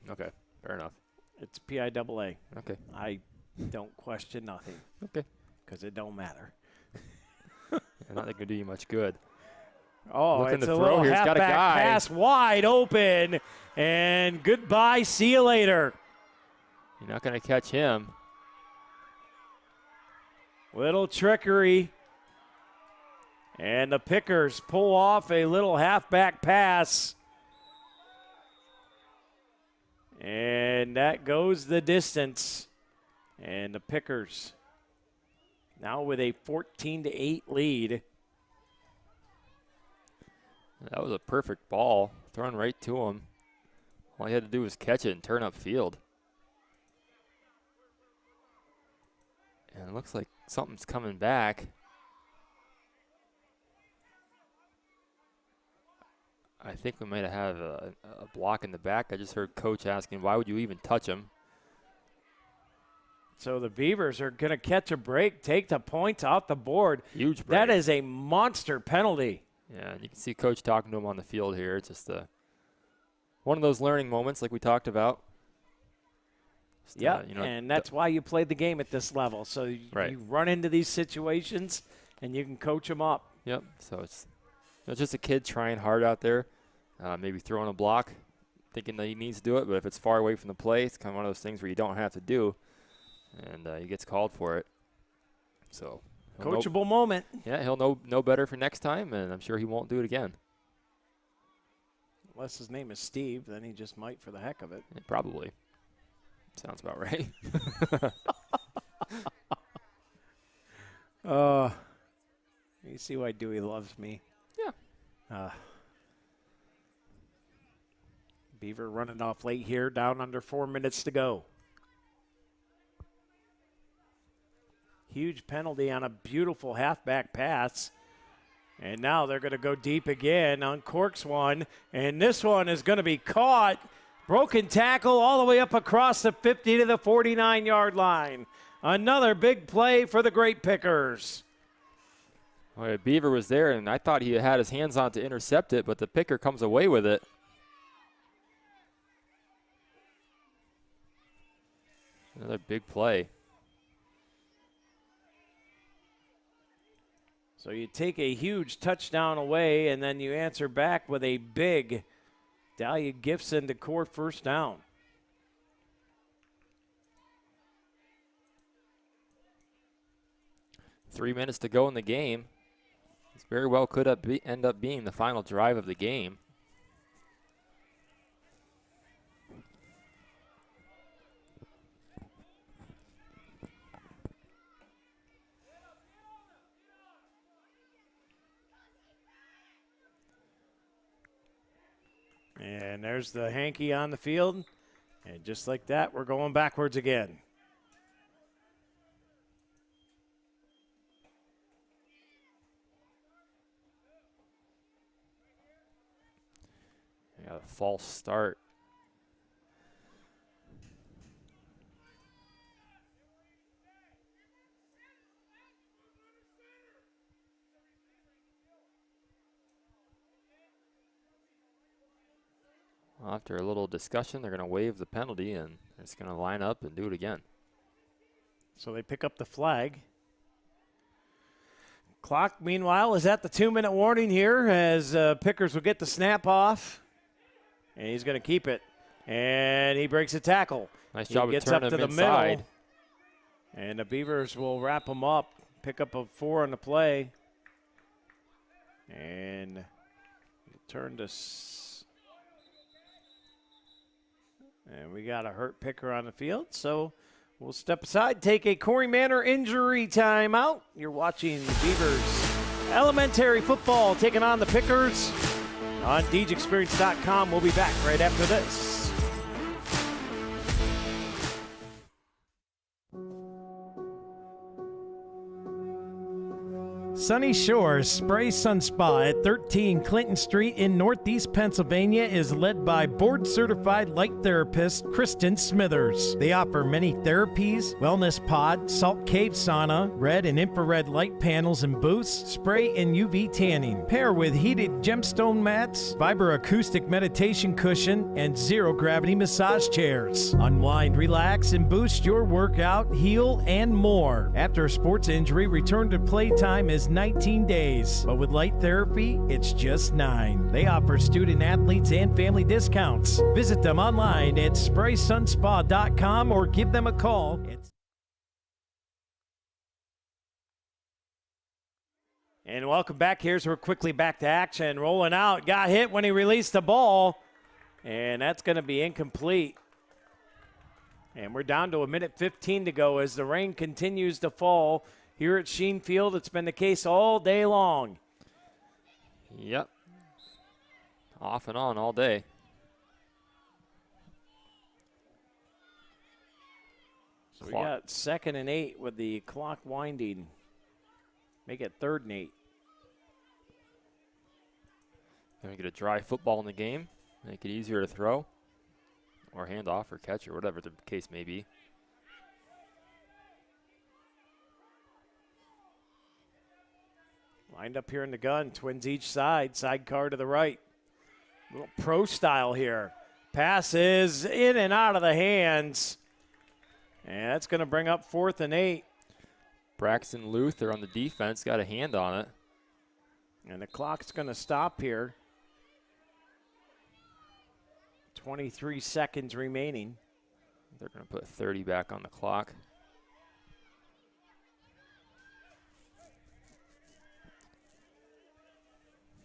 Okay, fair enough. It's PIAA. Okay. I don't question nothing. Okay. Because it don't matter. I'm not going to do you much good. Oh, Looking it's to a throw little here. He's got a halfback guy. pass wide open. And goodbye, see you later. You're not going to catch him. Little trickery. And the Pickers pull off a little halfback pass. And that goes the distance. And the Pickers now with a 14-8 lead. That was a perfect ball thrown right to him. All he had to do was catch it and turn upfield. And it looks like something's coming back. I think we might have a block in the back. I just heard Coach asking, why would you even touch him? So the Beavers are going to catch a break, take the points off the board. Huge break. That is a monster penalty. Yeah, and you can see Coach talking to him on the field here. It's just one of those learning moments like we talked about. Yeah, and that's why you play the game at this level. So you run into these situations, and you can coach them up. Yep, so it's just a kid trying hard out there, maybe throwing a block, thinking that he needs to do it, but if it's far away from the play, it's kind of one of those things where you don't have to do, and he gets called for it. So coachable moment. Yeah, he'll know better for next time, and I'm sure he won't do it again. Unless his name is Steve, then he just might for the heck of it. Yeah, probably. Sounds about right. You see why Dewey loves me. Yeah. Beaver running off late here, down under 4 minutes to go. Huge penalty on a beautiful halfback pass. And now they're going to go deep again, uncorks one, and this one is going to be caught. Broken tackle all the way up across the 50 to the 49-yard line. Another big play for the Grape Pickers. Well, Beaver was there, and I thought he had his hands on it to intercept it, but the picker comes away with it. Another big play. So you take a huge touchdown away, and then you answer back with a big Dahlia Gibson to Corry first down. Three minutes to go in the game. This very well could end up being the final drive of the game. And there's the hanky on the field. And just like that, we're going backwards again. Yeah, a false start. After a little discussion, they're going to waive the penalty, and it's going to line up and do it again. So they pick up the flag. Clock, meanwhile, is at the 2-minute warning here as Pickers will get the snap off. And he's going to keep it. And he breaks a tackle. Nice job of turning him inside. Middle, and the Beavers will wrap him up. Pick up a 4 on the play. And turn to... And we got a hurt picker on the field, so we'll step aside, take a Corry Manor injury timeout. You're watching Beavers Elementary Football taking on the Pickers on DeegeExperience.com. We'll be back right after this. Sunny Shores Spray Sun Spa at 13 Clinton Street in Northeast Pennsylvania is led by board-certified light therapist Kristen Smithers. They offer many therapies, wellness pod, salt cave sauna, red and infrared light panels and booths, spray and UV tanning. Pair with heated gemstone mats, vibroacoustic meditation cushion, and zero-gravity massage chairs. Unwind, relax, and boost your workout, heal, and more. After a sports injury, return to playtime is 19 days, but with light therapy, it's just 9. They offer student athletes and family discounts. Visit them online at spraysunspa.com or give them a call. And welcome back. Here's we're quickly back to action. Rolling out. Got hit when he released the ball. And that's going to be incomplete. And we're down to 1:15 to go as the rain continues to fall. Here at Sheen Field, it's been the case all day long. Yep. Off and on all day. So we got 2nd and 8 with the clock winding. Make it 3rd and 8. Gonna get a dry football in the game. Make it easier to throw. Or hand off or catch or whatever the case may be. Lined up here in the gun, twins each side, sidecar to the right. Little pro style here. Pass is in and out of the hands. And that's going to bring up 4th and 8. Braxton Luther on the defense got a hand on it. And the clock's going to stop here. 23 seconds remaining. They're going to put 30 back on the clock.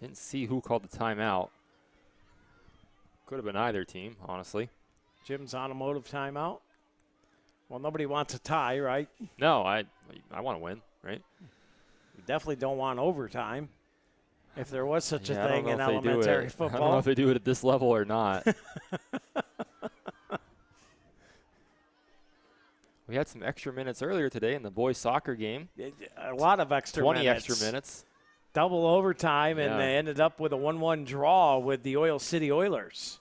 Didn't see who called the timeout. Could have been either team, honestly. Jim's automotive timeout. Well, nobody wants a tie, right? No, I want to win, right? You definitely don't want overtime. If there was such a thing in elementary football. I don't know if they do it at this level or not. We had some extra minutes earlier today in the boys soccer game. A lot of extra 20 minutes. extra minutes. Double overtime, and they ended up with a 1-1 draw with the Oil City Oilers.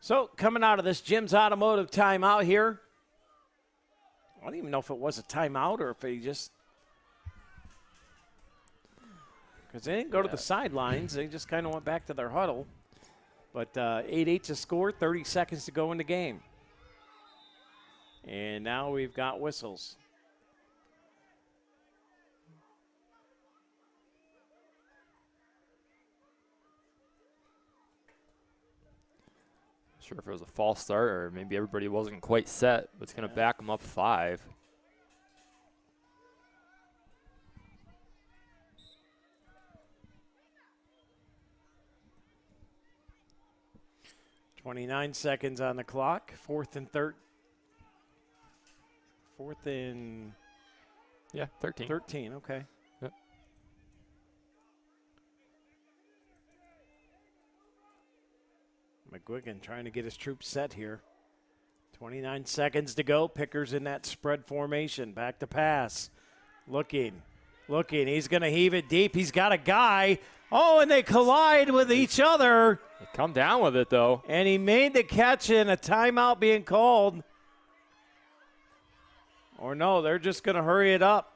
So coming out of this Jim's Automotive timeout here, I don't even know if it was a timeout or if he just – because they didn't go to the sidelines. They just kind of went back to their huddle. But 8-8 to score, 30 seconds to go in the game. And now we've got whistles. Sure if it was a false start or maybe everybody wasn't quite set, but it's going to back them up 5. .29 seconds on the clock. Fourth and 13. 13, okay. Yep. McGuigan trying to get his troops set here. 29 seconds to go. Pickers in that spread formation. Back to pass. Looking. He's going to heave it deep. He's got a guy. Oh, and they collide with each other. They come down with it, though. And he made the catch in a timeout being called. Or no, they're just going to hurry it up.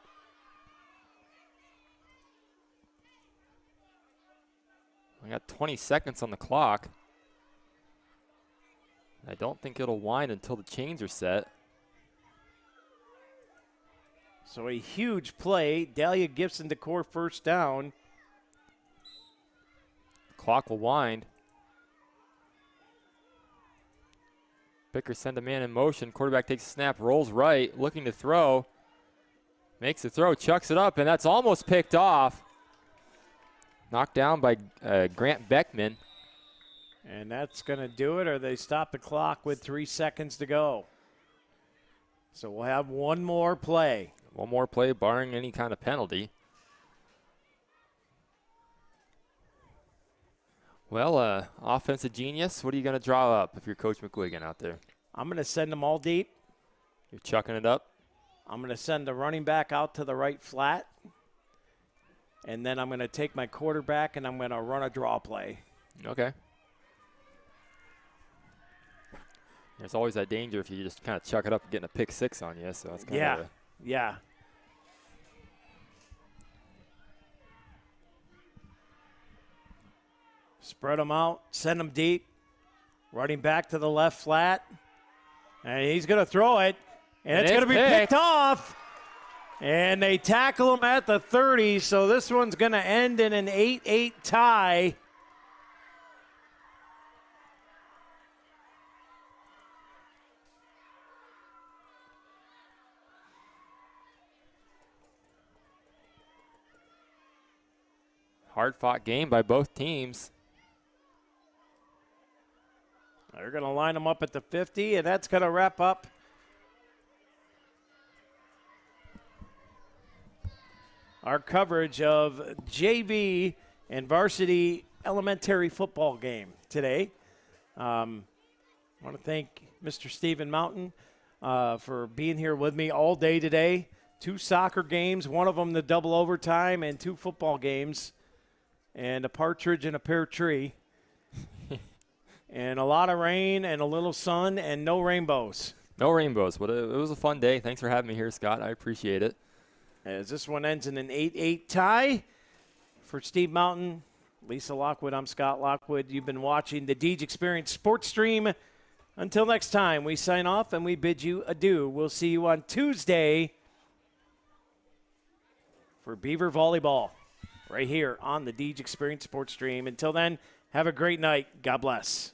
I got 20 seconds on the clock. I don't think it'll wind until the chains are set. So a huge play. Dahlia Gibson Decor first down. Clock will wind. Pickers send a man in motion. Quarterback takes a snap, rolls right, looking to throw. Makes the throw, chucks it up, and that's almost picked off. Knocked down by Grant Beckman. And that's going to do it, or they stop the clock with 3 seconds to go. So we'll have one more play. One more play, barring any kind of penalty. Well, offensive genius, what are you going to draw up if you're Coach McGuigan out there? I'm going to send them all deep. You're chucking it up? I'm going to send the running back out to the right flat. And then I'm going to take my quarterback and I'm going to run a draw play. Okay. There's always that danger if you just kind of chuck it up and getting a pick 6 on you. So that's kind of yeah. Spread them out, send them deep. Running back to the left flat. And he's going to throw it. And it's going to be picked off. And they tackle him at the 30. So this one's going to end in an 8-8 tie. Hard-fought game by both teams. They're going to line them up at the 50, and that's going to wrap up our coverage of JV and varsity elementary football game today. I want to thank Mr. Stephen Mountain for being here with me all day today. 2 soccer games, one of them the double overtime, and 2 football games, and a partridge in a pear tree. And a lot of rain and a little sun and no rainbows. No rainbows, but it was a fun day. Thanks for having me here, Scott. I appreciate it. As this one ends in an 8-8 tie for Steve Mountain, Lisa Lockwood, I'm Scott Lockwood. You've been watching the Deej Experience Sports Stream. Until next time, we sign off and we bid you adieu. We'll see you on Tuesday for Beaver Volleyball right here on the Deej Experience Sports Stream. Until then, have a great night. God bless.